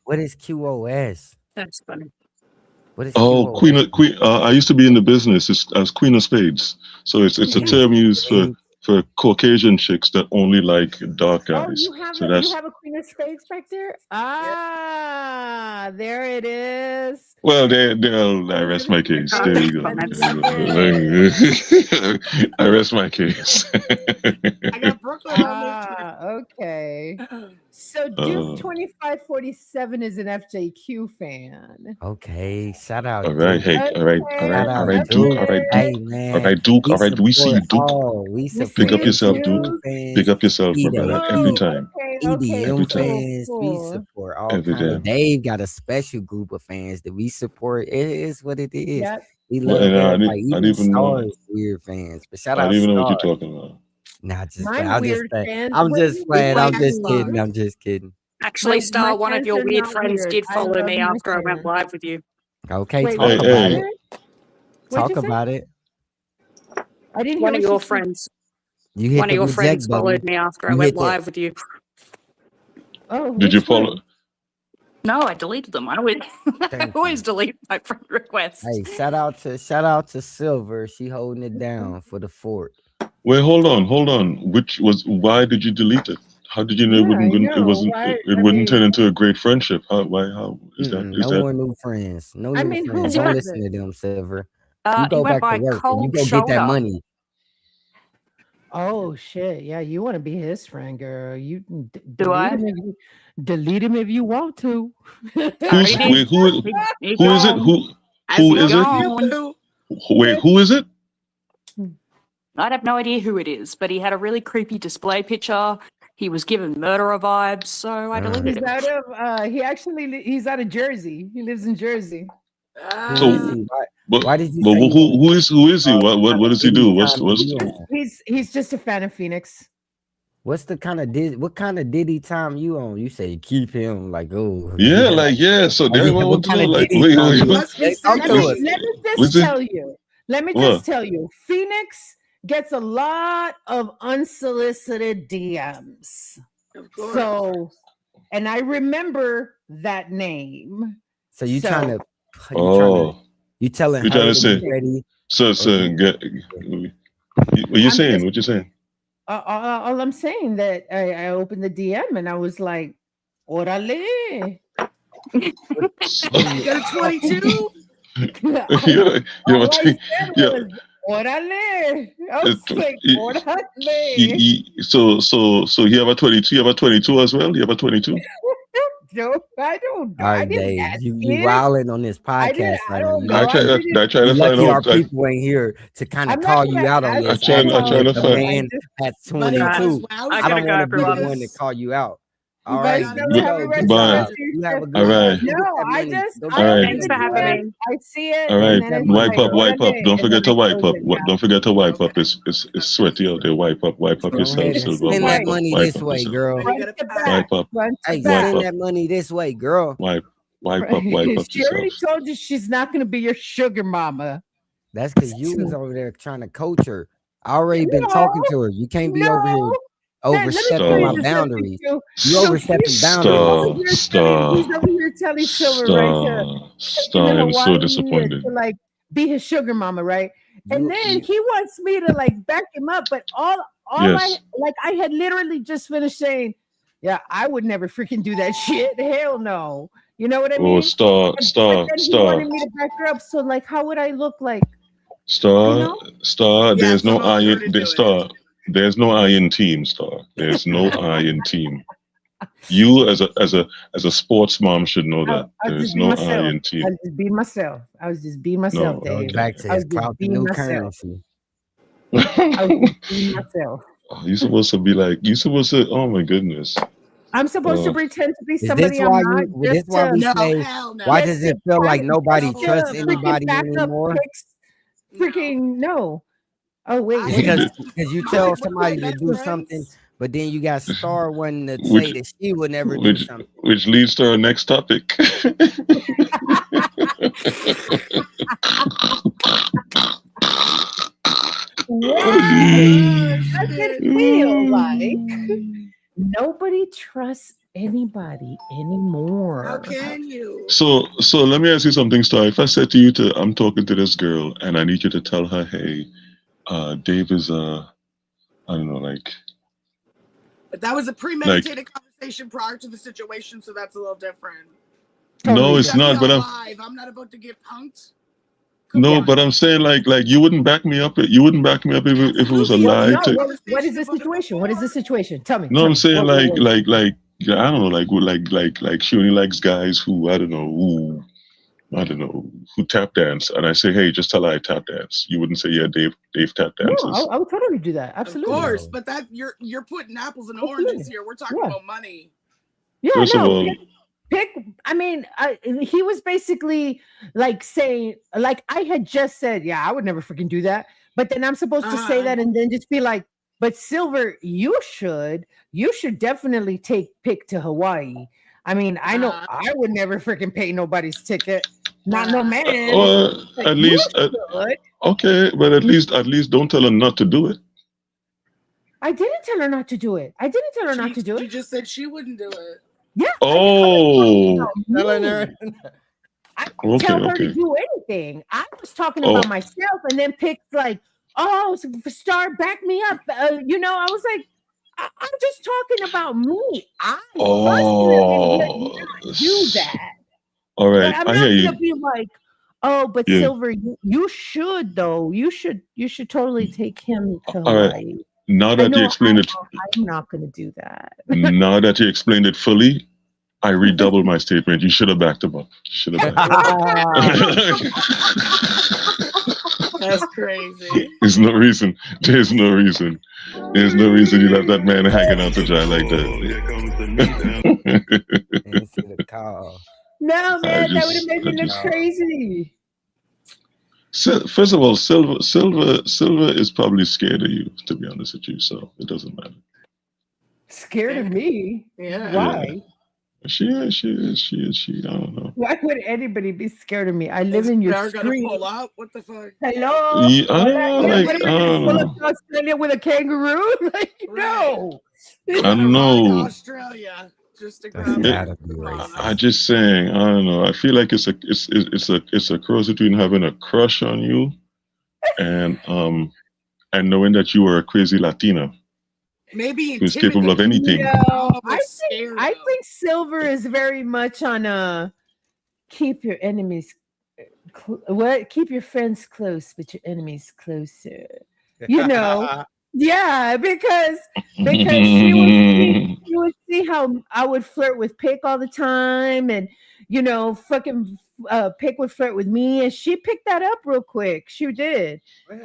Speaker 1: What is QoS?
Speaker 12: That's funny.
Speaker 1: What is
Speaker 3: QoS? Queen. I used to be in the business as Queen of Spades. So it's a term used for Caucasian chicks that only like dark guys.
Speaker 6: You have a Queen of Spades back there? Ah, there it is.
Speaker 3: Well, I rest my case. There you go. I rest my case.
Speaker 11: I got Brooklyn.
Speaker 6: Okay. So Duke 2547 is an FJQ fan.
Speaker 1: Okay, shout out.
Speaker 3: All right,
Speaker 1: Duke.
Speaker 3: hey, all right, Duke, all right,
Speaker 1: Hey, man.
Speaker 3: all right, Duke, all right. We see you, Duke.
Speaker 1: We
Speaker 3: Pick up yourself, Duke. Pick up yourself, brother. Every time.
Speaker 1: EDM
Speaker 3: time.
Speaker 1: fans, we support all
Speaker 3: Every
Speaker 1: kinds.
Speaker 3: time.
Speaker 1: Dave got a special group of fans that we support. It is what it is.
Speaker 6: Yep.
Speaker 1: We
Speaker 3: Well,
Speaker 1: love
Speaker 3: and I
Speaker 1: everybody.
Speaker 3: didn't
Speaker 1: Even
Speaker 3: even know.
Speaker 1: Stars weird fans. But shout
Speaker 3: I
Speaker 1: out
Speaker 3: don't even know what you're
Speaker 1: Stars.
Speaker 3: talking about.
Speaker 1: Nah, just
Speaker 6: My
Speaker 1: playing. I'm just
Speaker 6: weird
Speaker 1: playing.
Speaker 6: fans.
Speaker 1: I'm
Speaker 6: What
Speaker 1: just
Speaker 6: you
Speaker 1: playing. I'm
Speaker 6: like
Speaker 1: just
Speaker 6: love?
Speaker 1: kidding. I'm just kidding.
Speaker 12: Actually, Star, one of
Speaker 6: fans
Speaker 12: your
Speaker 6: are
Speaker 12: weird
Speaker 6: not
Speaker 12: friends
Speaker 6: weird.
Speaker 12: did
Speaker 6: I
Speaker 12: follow
Speaker 6: love
Speaker 12: me
Speaker 6: my
Speaker 12: after I went
Speaker 6: fans.
Speaker 12: live with you.
Speaker 1: Okay,
Speaker 6: Wait,
Speaker 1: talk
Speaker 3: Hey,
Speaker 1: about
Speaker 3: hey.
Speaker 1: it.
Speaker 6: What'd
Speaker 1: Talk
Speaker 6: you say?
Speaker 1: about it.
Speaker 6: I didn't hear
Speaker 12: One of
Speaker 6: what
Speaker 12: your
Speaker 6: you said.
Speaker 12: friends.
Speaker 1: You hit
Speaker 12: One of
Speaker 1: the
Speaker 12: your
Speaker 1: reject
Speaker 12: friends
Speaker 1: button.
Speaker 12: followed me after I
Speaker 1: You
Speaker 12: went
Speaker 1: hit that.
Speaker 12: live with you.
Speaker 6: Oh,
Speaker 3: Did you
Speaker 6: which one?
Speaker 3: follow?
Speaker 12: No, I deleted them. I always, I
Speaker 1: Thank
Speaker 12: always
Speaker 1: you.
Speaker 12: delete my friend requests.
Speaker 1: Hey, shout out to Silver. She holding it down for the fort.
Speaker 3: Wait, hold on. Why did you delete it? How did you know
Speaker 6: Yeah, I know.
Speaker 3: it wouldn't turn into a great friendship? How is that?
Speaker 1: No more new friends. No
Speaker 6: I
Speaker 1: new
Speaker 6: mean, who
Speaker 1: friends.
Speaker 6: was
Speaker 1: Don't
Speaker 6: it?
Speaker 1: listen to them, Silver.
Speaker 12: He
Speaker 1: You go
Speaker 12: went
Speaker 1: back
Speaker 12: by
Speaker 1: to work and you
Speaker 12: Cold
Speaker 1: go get that
Speaker 12: Shoulder.
Speaker 1: money.
Speaker 6: Oh shit! Yeah, you want to be his friend, girl? You can
Speaker 12: Do I?
Speaker 6: delete him if you want to.
Speaker 3: Who's
Speaker 12: Already
Speaker 3: wait? Who
Speaker 12: He
Speaker 3: is it?
Speaker 12: gone.
Speaker 3: Who is it?
Speaker 12: Gone.
Speaker 3: Wait, who is it?
Speaker 12: I have no idea who it is, but he had a really creepy display picture. He was given murderer vibes, so I deleted
Speaker 6: He's
Speaker 12: him.
Speaker 6: out of he's out of Jersey. He lives in Jersey.
Speaker 3: So,
Speaker 1: Why did you
Speaker 3: but
Speaker 1: say
Speaker 3: who is he? What does he do? What's
Speaker 6: He's just a fan of Phoenix.
Speaker 1: What's the kind of what kind of Diddy time you on? You say keep him like So
Speaker 3: everyone wants to know like wait.
Speaker 6: Let me just tell you. Phoenix gets a lot of unsolicited DMs. So, and I remember that name.
Speaker 1: So you
Speaker 6: So-
Speaker 1: trying to you telling
Speaker 3: You're
Speaker 1: her
Speaker 3: trying to
Speaker 1: to
Speaker 3: say
Speaker 1: be ready?
Speaker 3: what you saying? What you saying?
Speaker 6: All I'm saying that I opened the DM and I was like, "Orale."
Speaker 11: You got a 22?
Speaker 6: Orale. I was like, orale.
Speaker 3: So you have a 22. You have a 22 as well. You have a 22.
Speaker 6: No, I don't.
Speaker 1: All
Speaker 6: I
Speaker 1: right,
Speaker 6: didn't
Speaker 1: Dave.
Speaker 6: ask
Speaker 1: You
Speaker 6: it.
Speaker 1: wilding on this podcast
Speaker 6: I
Speaker 1: right
Speaker 6: don't
Speaker 1: now.
Speaker 6: know.
Speaker 3: I try to
Speaker 1: Lucky
Speaker 3: find
Speaker 1: our
Speaker 3: out.
Speaker 1: people ain't here to kind of
Speaker 6: I'm not
Speaker 1: call you
Speaker 6: gonna
Speaker 1: out on
Speaker 6: ask
Speaker 1: this.
Speaker 3: I'm trying to
Speaker 1: The
Speaker 3: find-
Speaker 1: man at 22.
Speaker 12: I
Speaker 1: I
Speaker 12: gotta
Speaker 1: don't
Speaker 12: go,
Speaker 1: want to be the
Speaker 12: everyone.
Speaker 1: one to call you out. All
Speaker 6: You
Speaker 1: right,
Speaker 6: guys
Speaker 1: you
Speaker 6: never
Speaker 1: go.
Speaker 6: have a
Speaker 1: Get
Speaker 3: Bye.
Speaker 1: yourself. You have a good
Speaker 3: All right.
Speaker 1: one. Go
Speaker 6: No,
Speaker 1: get that
Speaker 6: I
Speaker 1: money.
Speaker 6: just
Speaker 1: Go
Speaker 6: I
Speaker 1: get that
Speaker 3: All right.
Speaker 6: open
Speaker 12: Thanks
Speaker 6: the
Speaker 12: for having
Speaker 6: DM,
Speaker 12: me.
Speaker 6: I see it,
Speaker 3: All right,
Speaker 6: and then it's
Speaker 3: wipe
Speaker 6: like,
Speaker 3: up.
Speaker 6: orale,
Speaker 3: Don't
Speaker 6: and
Speaker 3: forget to
Speaker 6: then I
Speaker 3: wipe
Speaker 6: close
Speaker 3: up.
Speaker 6: it down.
Speaker 3: Don't forget to wipe up. It's sweaty out there. Wipe up
Speaker 1: Go
Speaker 3: yourself,
Speaker 1: ahead and
Speaker 3: Silver.
Speaker 1: send
Speaker 3: Wipe
Speaker 1: that
Speaker 3: up.
Speaker 1: money
Speaker 3: Wipe
Speaker 1: this
Speaker 3: up
Speaker 1: way,
Speaker 3: yourself.
Speaker 1: girl.
Speaker 6: Front to back,
Speaker 3: Wipe up.
Speaker 6: front to
Speaker 1: Hey,
Speaker 6: back.
Speaker 1: send
Speaker 3: up.
Speaker 1: that money this way, girl.
Speaker 3: Wipe up
Speaker 6: She already
Speaker 3: yourself.
Speaker 6: told you she's not going to be your sugar mama.
Speaker 1: That's because you was over there trying to coach her. I already been talking to her. You can't be over here
Speaker 6: Let me tell
Speaker 1: overstepping
Speaker 6: you
Speaker 1: my
Speaker 6: the
Speaker 1: boundaries.
Speaker 6: something,
Speaker 1: You
Speaker 6: so
Speaker 1: overstepping
Speaker 6: he's
Speaker 1: boundaries.
Speaker 6: he's over here telling Silver right to taking the
Speaker 3: I'm so
Speaker 6: Hawaii
Speaker 3: disappointed.
Speaker 6: to like be his sugar mama, right? And then he wants me to like back him up, but all
Speaker 3: Yes.
Speaker 6: I had literally just finished saying, yeah, I would never freaking do that shit. Hell no. You know what I mean?
Speaker 3: Star.
Speaker 6: But then he wanted me to back her up. So like, how would I look like?
Speaker 3: Star.
Speaker 11: Yeah,
Speaker 3: There's no
Speaker 11: come
Speaker 3: I
Speaker 11: over to
Speaker 3: in
Speaker 11: do it.
Speaker 3: Star. There's no I in team. Star. There's no I in team. You as a sports mom should know that
Speaker 6: I'll
Speaker 3: there is
Speaker 6: just be
Speaker 3: no I
Speaker 6: myself.
Speaker 3: in team.
Speaker 6: I'll just be myself. I was just be myself,
Speaker 3: No,
Speaker 6: Dave.
Speaker 3: okay.
Speaker 1: Back to
Speaker 6: I was
Speaker 1: his
Speaker 6: just
Speaker 1: clout, the
Speaker 6: be
Speaker 1: new
Speaker 6: myself.
Speaker 1: currency.
Speaker 6: I was just be myself.
Speaker 3: Oh, you're supposed to be like you supposed to. Oh my goodness.
Speaker 6: I'm supposed to pretend to be
Speaker 1: Is this
Speaker 6: somebody I'm
Speaker 1: why
Speaker 6: not.
Speaker 1: you? This
Speaker 6: Just
Speaker 1: why
Speaker 6: to
Speaker 1: we
Speaker 11: No,
Speaker 1: say?
Speaker 11: hell no.
Speaker 1: Why
Speaker 6: just
Speaker 1: does it
Speaker 6: to
Speaker 1: feel
Speaker 6: try-
Speaker 1: like nobody
Speaker 6: just to
Speaker 1: trusts
Speaker 6: freaking
Speaker 1: anybody
Speaker 6: back up
Speaker 1: anymore?
Speaker 6: pics. Freaking no. Oh wait, what
Speaker 1: Because
Speaker 6: is
Speaker 1: because you
Speaker 11: I
Speaker 1: tell
Speaker 11: like
Speaker 1: somebody
Speaker 11: my
Speaker 1: to
Speaker 11: best
Speaker 1: do
Speaker 11: friends.
Speaker 1: something, but then you got Star wanting to say
Speaker 3: Which
Speaker 1: that she would never do
Speaker 3: which
Speaker 1: something.
Speaker 3: which leads to our next topic.
Speaker 6: Why does it feel like nobody trusts anybody
Speaker 11: How
Speaker 6: anymore?
Speaker 11: can you?
Speaker 3: So let me ask you something, Star. If I said to you I'm talking to this girl and I need you to tell her, hey, Dave is I don't know, like
Speaker 11: But that was a premeditated conversation prior to the situation, so that's a little different.
Speaker 3: no, it's
Speaker 11: Tell me
Speaker 3: not. But
Speaker 11: I'm
Speaker 3: I'm
Speaker 11: live. I'm not about to get punked.
Speaker 3: no, but I'm saying like you wouldn't back me up. You wouldn't back me up if it was a lie.
Speaker 6: No,
Speaker 3: To,
Speaker 6: what is the situation? What is the situation? Tell me.
Speaker 3: no,
Speaker 6: tell
Speaker 3: I'm
Speaker 6: me.
Speaker 3: saying
Speaker 6: What-
Speaker 3: like I don't know, like she only likes guys who I don't know who tap dance, and I say, hey, just tell her I tap dance. You wouldn't say, yeah, Dave tap dances.
Speaker 6: No, I would totally do that.
Speaker 11: Of
Speaker 6: Absolutely.
Speaker 11: course, but that you're putting apples and oranges here. We're talking about money.
Speaker 6: Yeah,
Speaker 3: First of
Speaker 6: no.
Speaker 3: all,
Speaker 6: Pick. I mean, he was basically like saying, like I had just said, yeah, I would never freaking do that. But then I'm supposed to say that and then just be like, but Silver, you should definitely take Pick to Hawaii. I mean, I know I would never freaking pay nobody's ticket. Not no man.
Speaker 3: well,
Speaker 6: Like,
Speaker 3: at least okay, but at least don't tell her not to do it.
Speaker 6: I didn't tell her not to do it. I didn't tell her not to do it.
Speaker 11: You just said she wouldn't do it.
Speaker 6: Yeah.
Speaker 3: Oh.
Speaker 6: Telling her. I didn't tell her to do anything. I was talking about myself, and then Pick's like, "Oh, Star, back me up." You know, I was like, "I'm just talking about me. I personally would not do that."
Speaker 3: All right,
Speaker 6: But I'm
Speaker 3: I
Speaker 6: not
Speaker 3: hear
Speaker 6: gonna
Speaker 3: you.
Speaker 6: be like, "Oh, but
Speaker 3: Yeah.
Speaker 6: Silver, you should though. You should totally take him to
Speaker 3: All right.
Speaker 6: Hawaii."
Speaker 3: Now that you explained it,
Speaker 6: I'm not gonna do that.
Speaker 3: now that you explained it fully, I redouble my statement. You should have backed him up. You should have backed him up.
Speaker 11: That's crazy.
Speaker 3: There's no reason. There's no reason. There's no reason you left that man hanging out to dry like that.
Speaker 6: No, man, that would have
Speaker 3: just-
Speaker 6: made me
Speaker 3: I
Speaker 6: look
Speaker 3: just-
Speaker 6: crazy.
Speaker 3: First of all, Silver is probably scared of you, to be honest with you. So it doesn't matter.
Speaker 6: Scared of me?
Speaker 11: Yeah.
Speaker 6: Why?
Speaker 3: She is. I don't know.
Speaker 6: Why would anybody be scared of me? I live in your
Speaker 11: They're gonna
Speaker 6: street.
Speaker 11: pull up. What the fuck?
Speaker 6: Hello?
Speaker 3: Yeah, I don't know, like,
Speaker 6: What am
Speaker 3: I
Speaker 6: I
Speaker 3: don't
Speaker 6: gonna pull
Speaker 3: know.
Speaker 6: up to Australia with a kangaroo? Like, no.
Speaker 3: I know.
Speaker 11: Australia. Just to grab
Speaker 3: I just saying. I don't know. I feel like it's a cross between having a crush on you and knowing that you are a crazy Latina
Speaker 11: Maybe
Speaker 3: who's capable of anything.
Speaker 6: No, I think Silver is very much on keep your enemies keep your friends close, but your enemies closer. You know. Yeah, because she would see how I would flirt with Pick all the time, and you know, fucking Pick would flirt with me, and she picked that up real quick. She did.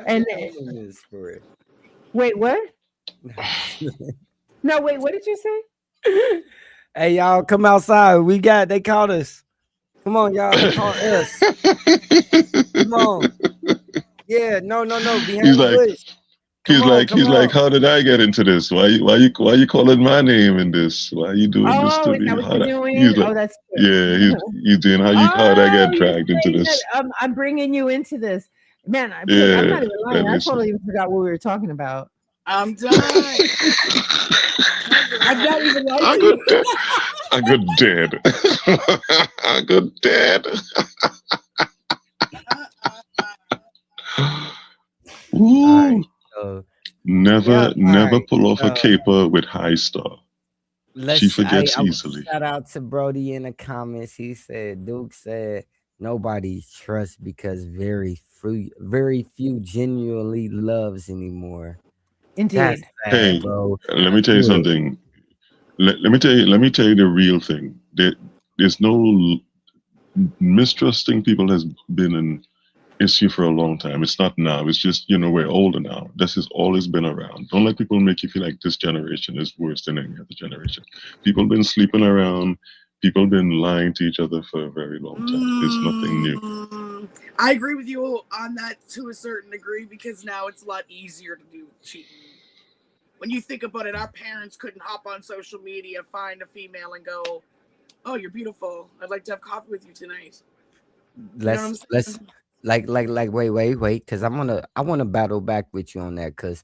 Speaker 6: And wait, what? No, wait, what did you say?
Speaker 1: Hey, y'all, come outside. They called us. Come on, y'all. They called us. Come on. Yeah, no. Behind
Speaker 3: He's
Speaker 1: the
Speaker 3: like,
Speaker 1: bush.
Speaker 3: he's
Speaker 1: Come on.
Speaker 3: like, how did I get into this? Why you calling my name in this? Why are you doing this to
Speaker 6: Is
Speaker 3: me?
Speaker 6: that what you're doing?
Speaker 3: He's like,
Speaker 6: That's
Speaker 3: yeah, he's doing how did I get dragged into this?
Speaker 6: I'm bringing you into this, man. I'm not
Speaker 3: Yeah,
Speaker 6: even lying.
Speaker 3: that
Speaker 6: I
Speaker 3: is-
Speaker 6: totally forgot what we were talking about.
Speaker 11: I'm done.
Speaker 6: I'm not even lying.
Speaker 3: I'm good dead. I'm good dead. Ooh. Never pull off a caper with high star. She forgets easily.
Speaker 1: Shout out to Brody in the comments. He said, Duke said, nobody trusts because very few genuinely loves anymore.
Speaker 6: Indeed.
Speaker 1: That's sad,
Speaker 3: Hey,
Speaker 1: bro.
Speaker 3: let me tell you something. let me tell you the real thing. There's no mistrusting people has been an issue for a long time. It's not now. It's just, we're older now. This has always been around. Don't let people make you feel like this generation is worse than any other generation. People been sleeping around. People been lying to each other for a very long time. There's nothing new.
Speaker 11: I agree with you on that to a certain degree, because now it's a lot easier to do cheating. When you think about it, our parents couldn't hop on social media, find a female and go, "Oh, you're beautiful. I'd like to have coffee with you tonight."
Speaker 1: Let's wait, because I wanna battle back with you on that, because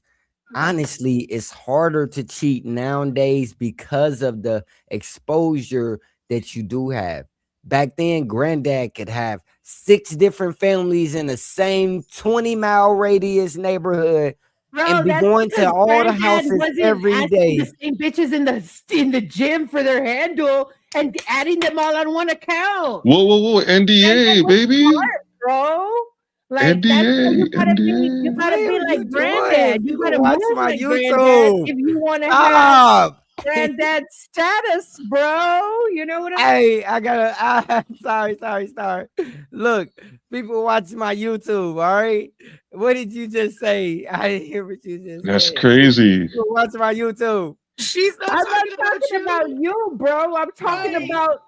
Speaker 1: honestly, it's harder to cheat nowadays because of the exposure that you do have. Back then, granddad could have 6 different families in the same 20-mile radius neighborhood.
Speaker 6: Bro,
Speaker 1: and be
Speaker 6: that's
Speaker 1: going to
Speaker 6: because
Speaker 1: all the
Speaker 6: Granddad
Speaker 1: houses
Speaker 6: wasn't
Speaker 1: every
Speaker 6: asking
Speaker 1: day.
Speaker 6: the same bitches in the gym for their handle and adding them all on one account.
Speaker 3: Whoa, NDA, baby.
Speaker 6: Smart, bro. Like that's why you gotta be like Granddad. You gotta
Speaker 1: watch
Speaker 6: move
Speaker 1: my
Speaker 6: like Granddad
Speaker 1: YouTube.
Speaker 6: if you want to have
Speaker 1: Stop.
Speaker 6: Granddad status, bro. You know what I mean?
Speaker 1: Hey, sorry. Look, people watch my YouTube, all right? What did you just say? I didn't hear what you just said.
Speaker 3: That's crazy.
Speaker 1: People watch my YouTube.
Speaker 11: She's not
Speaker 6: I'm
Speaker 11: talking
Speaker 6: not talking about you, bro. I'm talking about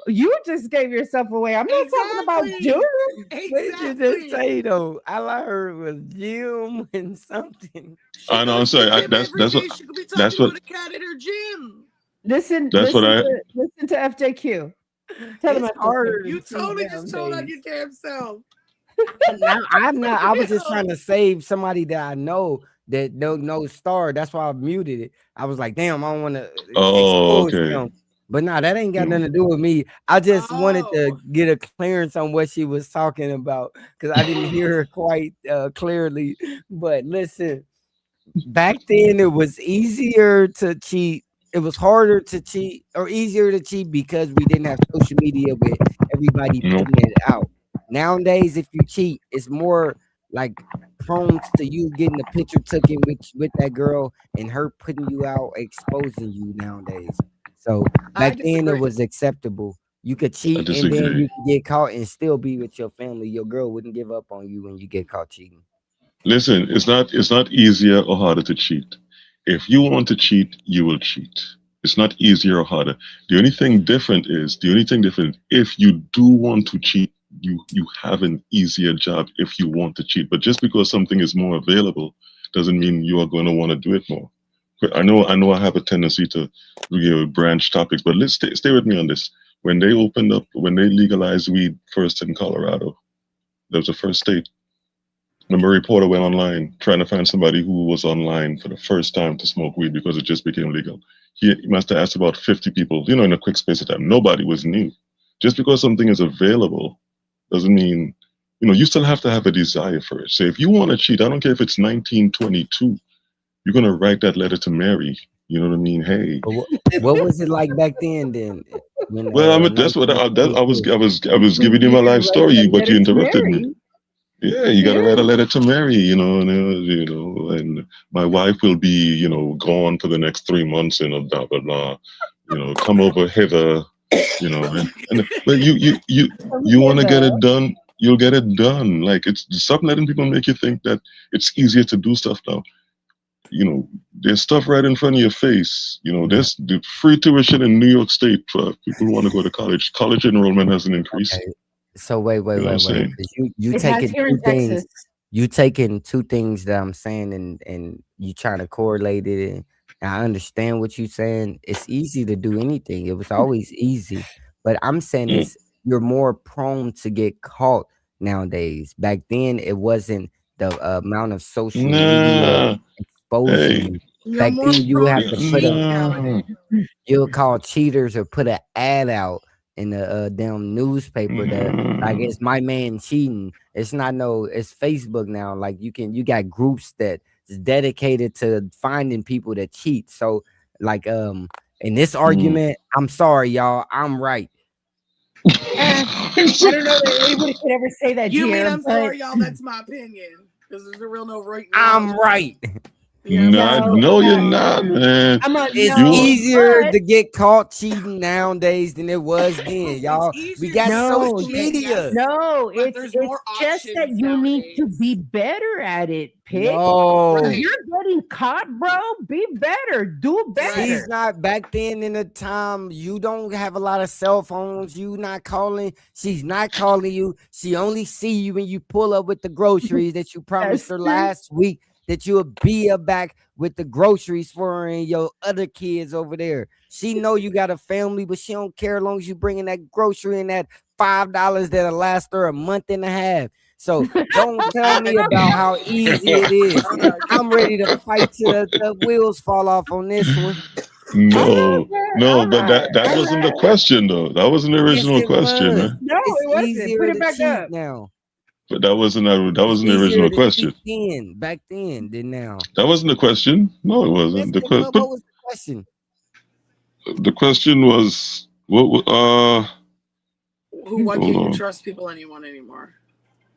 Speaker 6: you just gave yourself away. I'm not talking about you.
Speaker 1: What did you just say though? All I heard was Jim and something.
Speaker 3: I know. I'm sorry. That's what.
Speaker 11: A cat at her gym.
Speaker 6: Listen to FJQ. Tell them harder.
Speaker 11: You totally just told on your damn self.
Speaker 1: I was just trying to save somebody that I know that don't know Star. That's why I muted it. I was like, damn, I don't want to expose him. But no, that ain't got nothing to do with me. I just wanted to get a clearance on what she was talking about, because I didn't hear her quite clearly. But listen, back then it was easier to cheat. It was harder to cheat, or easier to cheat, because we didn't have social media with everybody putting it out. Nowadays, if you cheat, it's more like prone to you getting a picture taken with that girl and her putting you out, exposing you nowadays. So back then it was acceptable. You could cheat and then you could get caught and still be with your family. Your girl wouldn't give up on you when you get caught cheating.
Speaker 3: Listen, it's not easier or harder to cheat. If you want to cheat, you will cheat. It's not easier or harder. The only thing different if you do want to cheat, you have an easier job if you want to cheat. But just because something is more available doesn't mean you are going to want to do it more. I know I have a tendency to branch topics, but let's stay with me on this. When they legalized weed first in Colorado, that was the first state. Remember, a reporter went online trying to find somebody who was online for the first time to smoke weed because it just became legal. He must have asked about 50 people, in a quick space of time. Nobody was new. Just because something is available doesn't mean, you still have to have a desire for it. So if you want to cheat, I don't care if it's 1922. You're gonna write that letter to Mary. You know what I mean? Hey,
Speaker 1: what was it like back then?
Speaker 3: That's what I was giving you my life story, but you interrupted me. Yeah, you gotta write a letter to Mary. And my wife will be, gone for the next 3 months, and blah blah blah. Come over hither. But you want to get it done. You'll get it done. Like, stop letting people make you think that it's easier to do stuff now. There's stuff right in front of your face. There's the free tuition in New York State for people who want to go to college. College enrollment hasn't increased.
Speaker 1: Okay. So wait. You
Speaker 6: taking
Speaker 1: taking 2 things that I'm saying and you trying to correlate it. And I understand what you're saying. It's easy to do anything. It was always easy. But I'm saying you're more prone to get caught nowadays. Back then, it wasn't the amount of social media exposing you. Back then, you have to you'll call cheaters or put an ad out in the damn newspaper that like it's my man cheating. It's not it's Facebook now. Like you got groups that is dedicated to finding people that cheat. So like in this argument, I'm sorry, y'all, I'm right.
Speaker 6: I don't know that anybody could ever say that.
Speaker 11: You mean I'm sorry, y'all? That's my opinion. Because there's a real no right now.
Speaker 1: I'm right.
Speaker 3: No, you're not, man.
Speaker 1: It's easier to get caught cheating nowadays than it was then, y'all. We got social media.
Speaker 6: No, it's just that you need to be better at it, Pick.
Speaker 1: No.
Speaker 6: If you're getting caught, bro, be better. Do better.
Speaker 1: She's not back then in the time. You don't have a lot of cell phones. You not calling. She's not calling you. She only see you when you pull up with the groceries that you promised her last week. That you'll be back with the groceries for her and your other kids over there. She know you got a family, but she don't care as long as you bringing that grocery and that $5 that'll last her a month and a half. So don't tell me about how easy it is. I'm ready to fight till the wheels fall off on this one.
Speaker 3: No, but that wasn't the question though. That wasn't the original question. Man.
Speaker 6: No, it wasn't. Put it back up
Speaker 1: now.
Speaker 3: But that wasn't the original question.
Speaker 1: Back then than now.
Speaker 3: That wasn't the question. No, it wasn't.
Speaker 1: What was the question?
Speaker 3: The question was
Speaker 11: why can't you trust people anymore?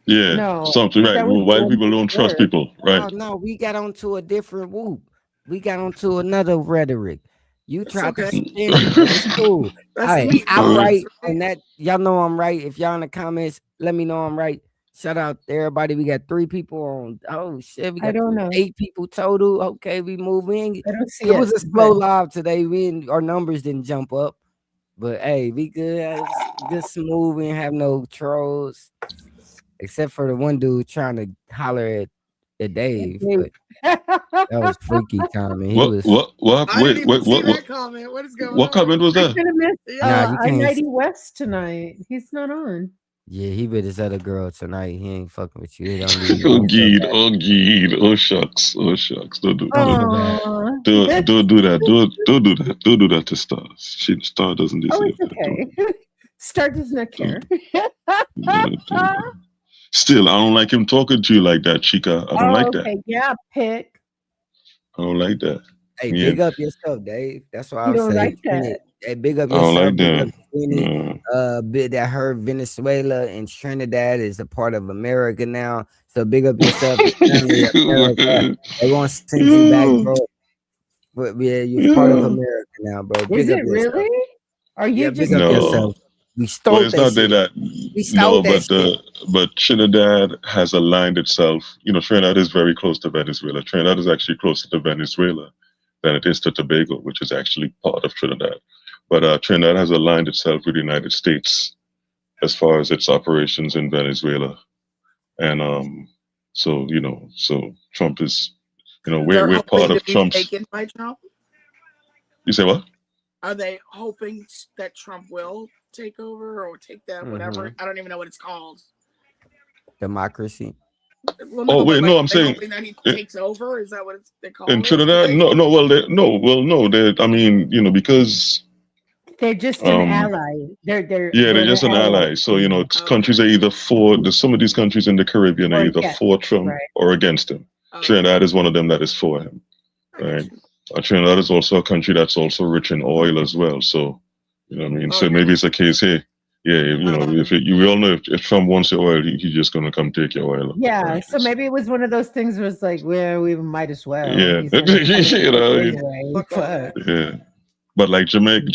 Speaker 3: Yeah, something right. Why people don't trust people, right?
Speaker 1: No, we got onto a different whoop. We got onto another rhetoric. You tried to spin it. Cool. I'm right, and that y'all know I'm right. If y'all in the comments, let me know I'm right. Shout out to everybody. We got 3 people on. Oh shit, we got 8 people total. Okay, we moving. It was a slow live today. Our numbers didn't jump up, but hey, we good. Just smooth. We didn't have no trolls, except for the one dude trying to holler at Dave. But that was freaky comment.
Speaker 3: What? Wait,
Speaker 11: what comment? What is going on?
Speaker 3: What comment was that?
Speaker 6: I-90 West tonight. He's not on.
Speaker 1: Yeah, he with his other girl tonight. He ain't fucking with you.
Speaker 3: Oh shucks. Don't do that. Don't do that. Don't do that to Stars. Star doesn't deserve
Speaker 6: it's okay. Star does not care.
Speaker 3: Still, I don't like him talking to you like that, Chica. I don't like that.
Speaker 6: Yeah, Pick.
Speaker 3: I don't like that.
Speaker 1: Hey, big up yourself, Dave. That's what I was saying.
Speaker 6: Like that.
Speaker 1: Hey, big up
Speaker 3: yourself. I don't like
Speaker 1: that. That heard Venezuela and Trinidad is a part of America now. So big up yourself. They want to send you back, bro. But yeah, you're part of America now, bro. Big
Speaker 6: is
Speaker 1: up
Speaker 6: it really?
Speaker 1: Yourself.
Speaker 6: Are you just
Speaker 1: big up yourself? We stole
Speaker 3: it's not that. But Trinidad has aligned itself. You know, Trinidad is very close to Venezuela. Trinidad is actually closer to Venezuela than it is to Tobago, which is actually part of Trinidad. But Trinidad has aligned itself with the United States as far as its operations in Venezuela. And so Trump is, we're part of Trump's.
Speaker 11: Taken by Trump?
Speaker 3: You say what?
Speaker 11: Are they hoping that Trump will take over or take that, whatever? I don't even know what it's called.
Speaker 1: Democracy.
Speaker 11: Well, I'm saying hoping that he takes over. Is that what they call it?
Speaker 3: In Trinidad? Because
Speaker 6: they're just an ally. They're
Speaker 3: just an ally. So countries are either some of these countries in the Caribbean are either for Trump or against him. Trinidad is one of them that is for him. Right. Trinidad is also a country that's also rich in oil as well. So so maybe it's a case here. Yeah, we all know if Trump wants your oil, he's just gonna come take your oil.
Speaker 6: Yeah, right? So maybe it was one of those things where it's like, well, we might as well.
Speaker 3: Yeah, yeah. But like Jamaica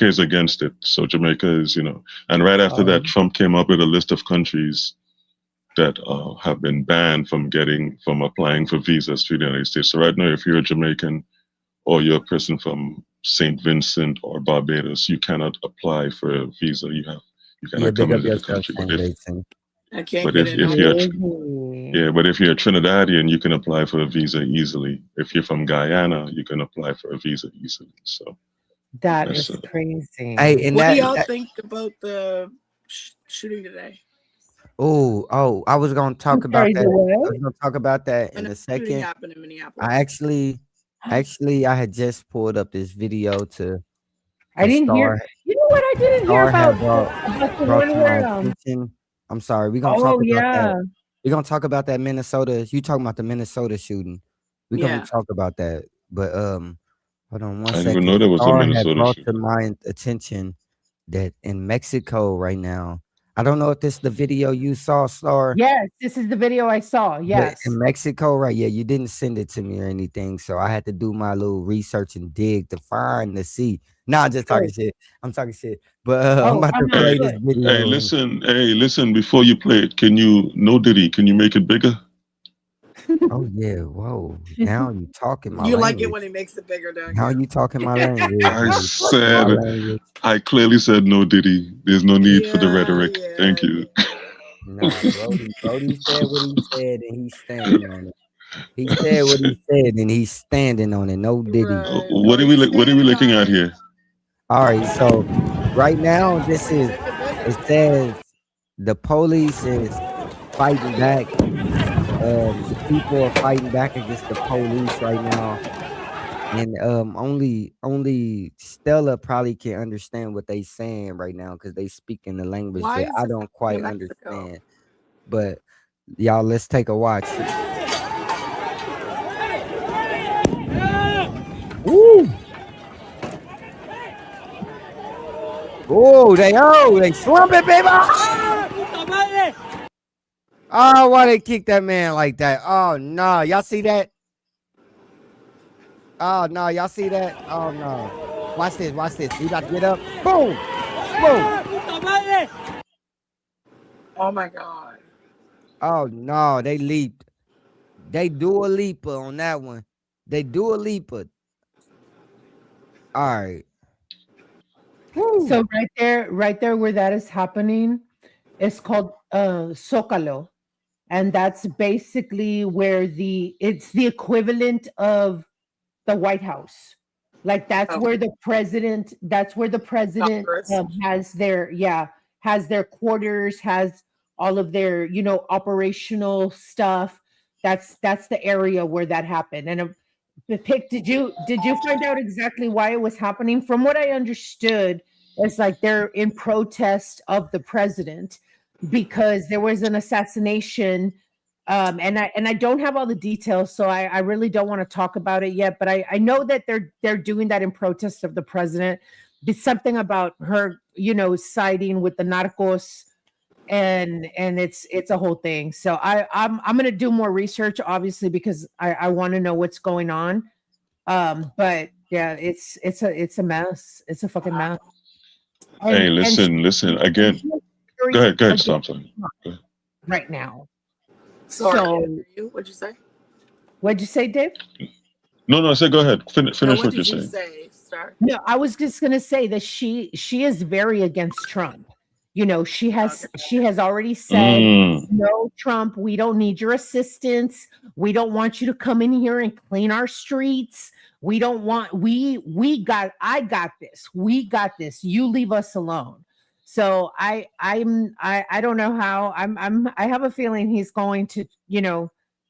Speaker 3: is against it. So Jamaica is, and right after that, Trump came up with a list of countries that have been banned from applying for visas to the United States. So right now, if you're a Jamaican or you're a person from St. Vincent or Barbados, you cannot apply for a visa. You cannot come into the country. But if you're a Trinidadian, you can apply for a visa easily. If you're from Guyana, you can apply for a visa easily. So
Speaker 6: that is crazy.
Speaker 1: Hey,
Speaker 11: what do y'all think about the shooting today?
Speaker 1: I was gonna talk about that. I was gonna talk about that in a second.
Speaker 11: Happened in Minneapolis.
Speaker 1: I had just pulled up this video to.
Speaker 6: I didn't hear. You know what? I didn't hear about the one where.
Speaker 1: I'm sorry. We're gonna talk about that. We're gonna talk about that Minnesota. You talking about the Minnesota shooting? We're gonna talk about that. But hold on one second. I
Speaker 3: didn't even know there was a Minnesota
Speaker 1: brought
Speaker 3: shooting.
Speaker 1: to my attention that in Mexico right now, I don't know if this is the video you saw, Star.
Speaker 6: Yes, this is the video I saw.
Speaker 1: But
Speaker 6: Yes.
Speaker 1: in Mexico, right? Yeah, you didn't send it to me or anything, so I had to do my little research and dig to find to see. Nah, I'm just talking shit. I'm talking shit, but I'm about to play this video.
Speaker 3: Hey, listen. Before you play it, can you Diddy? Can you make it bigger?
Speaker 1: Oh yeah, whoa! Now you talking my
Speaker 11: You
Speaker 1: language.
Speaker 11: like it when he makes it bigger, don't
Speaker 1: Now you talking my language.
Speaker 3: I clearly said no, Diddy. There's no need for the rhetoric. Thank you.
Speaker 1: Nah, Brody said what he said, and he's standing on it. He said what he said, and he's standing on it. No Diddy.
Speaker 3: What are we looking at here?
Speaker 1: All right, so right now it says the police is fighting back. People are fighting back against the police right now, and only Stella probably can understand what they saying right now because they speak in the language that I don't quite understand. But y'all, let's take a watch. Woo! They slump it, baby. Oh, why they kick that man like that? Oh no, y'all see that? Oh no, y'all see that? Oh no. Watch this. He about to get up. Boom!
Speaker 11: Oh my God.
Speaker 1: Oh no, they leaped. They do a leaper on that one. They do a leaper. All right.
Speaker 6: So right there where that is happening, it's called Zócalo. And that's basically where it's the equivalent of the White House. Like that's where the president has their quarters, has all of their, operational stuff. That's the area where that happened. And Pick, did you find out exactly why it was happening? From what I understood, it's like they're in protest of the president because there was an assassination. And I don't have all the details, so I really don't want to talk about it yet. But I know that they're doing that in protest of the president. It's something about her, siding with the narcos, and it's a whole thing. So I'm gonna do more research, obviously, because I want to know what's going on. But yeah, it's a mess. It's a fucking mess.
Speaker 3: Hey, listen again. Go ahead. Stop.
Speaker 6: Right now.
Speaker 11: Sorry, what'd you say?
Speaker 6: What'd you say, Dave?
Speaker 3: No, I said go ahead. Finish what you're saying.
Speaker 6: No, I was just gonna say that she is very against Trump. She has already said, no, Trump, we don't need your assistance. We don't want you to come in here and clean our streets. We don't want, I got this. We got this. You leave us alone. So I don't know how I have a feeling he's going to,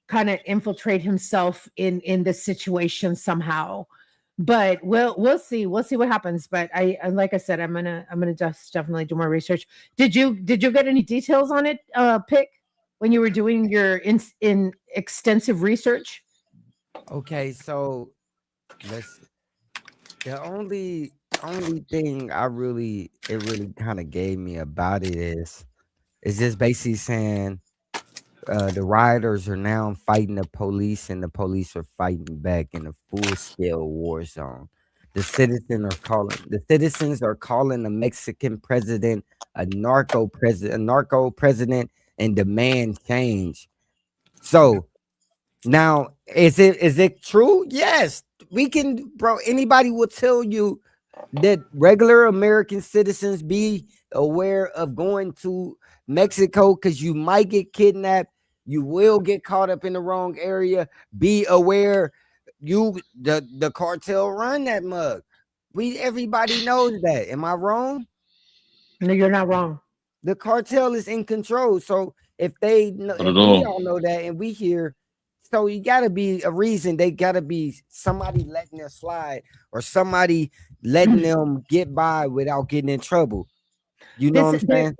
Speaker 6: kind of infiltrate himself in this situation somehow. But we'll see what happens. But I like I said, I'm gonna just definitely do more research. Did you get any details on it, Pick, when you were doing your in extensive research?
Speaker 1: Okay, so the only thing it really kind of gave me about it is just basically saying the rioters are now fighting the police, and the police are fighting back in a full-scale war zone. The citizens are calling the Mexican president a narco president, and demand change. So now, is it true? Yes, we can, bro. Anybody will tell you that regular American citizens be aware of going to Mexico because you might get kidnapped. You will get caught up in the wrong area. Be aware, the cartel run that mug. Everybody knows that. Am I wrong?
Speaker 6: No, you're not wrong.
Speaker 1: The cartel is in control. So if they know, we all know that, and we hear, so you gotta be a reason. They gotta be somebody letting them slide, or somebody letting them get by without getting in trouble. You know what I'm saying?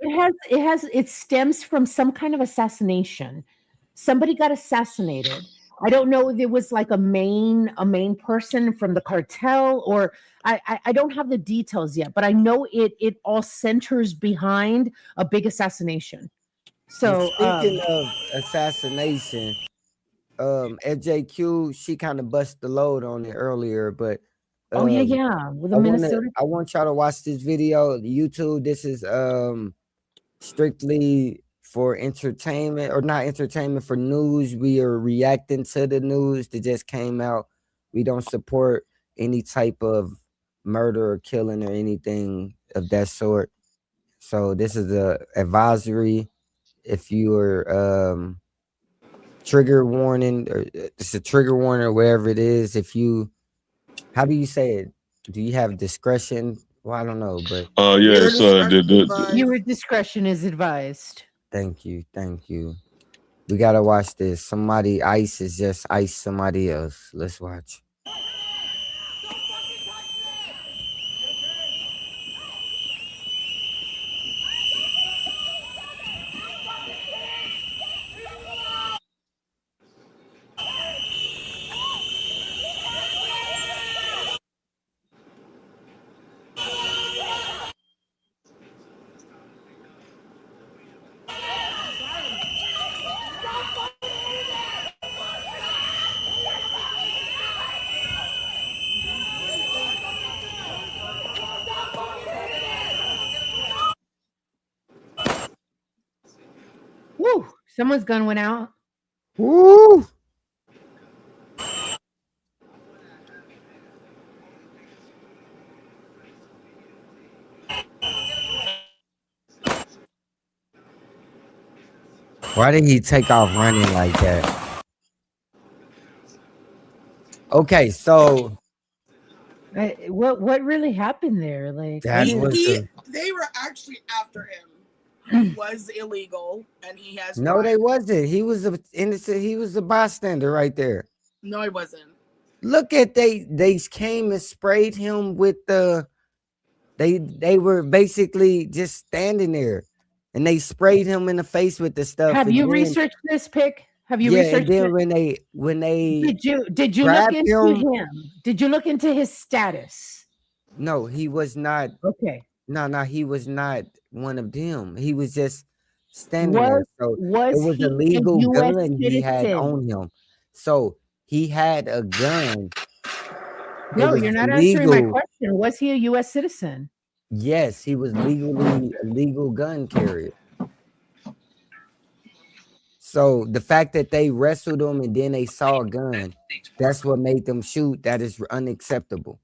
Speaker 6: It stems from some kind of assassination. Somebody got assassinated, I don't know if it was like a main person from the cartel, or I don't have the details yet, but I know it all centers behind a big assassination. So
Speaker 1: speaking of assassination, FJQ, she kind of busted the load on it earlier, but
Speaker 6: yeah, with the Minnesota.
Speaker 1: I want y'all to watch this video. YouTube. This is strictly for entertainment, or not entertainment, for news. We are reacting to the news that just came out. We don't support any type of murder or killing or anything of that sort. So this is a advisory. If you are trigger warning, or it's a trigger warning or whatever it is. If you, how do you say it? Do you have discretion? Well, I don't know, but
Speaker 3: yes,
Speaker 6: your discretion is advised.
Speaker 1: Thank you. We gotta watch this. Somebody ice is just ice somebody else. Let's watch.
Speaker 6: Woo! Someone's gun went out.
Speaker 1: Woo! Why did he take off running like that? Okay, so
Speaker 6: what really happened there? Like
Speaker 1: that
Speaker 11: they were actually after him. It was illegal, and he has.
Speaker 1: No, they wasn't. He was a innocent. He was a bystander right there.
Speaker 11: No, he wasn't.
Speaker 1: Look at they came and sprayed him with the. They were basically just standing there, and they sprayed him in the face with the stuff.
Speaker 6: Have you researched this pick? Have you researched
Speaker 1: and then
Speaker 6: it?
Speaker 1: when they
Speaker 6: did you look into him? Did you look into his status?
Speaker 1: No, he was not.
Speaker 6: Okay.
Speaker 1: No, he was not one of them. He was just standing there. So it was a legal gun he had on him. So he had a gun.
Speaker 6: No, you're not answering my question. Was he a U.S. citizen?
Speaker 1: Yes, he was legally a legal gun carrier. So the fact that they wrestled him and then they saw a gun, that's what made them shoot. That is unacceptable.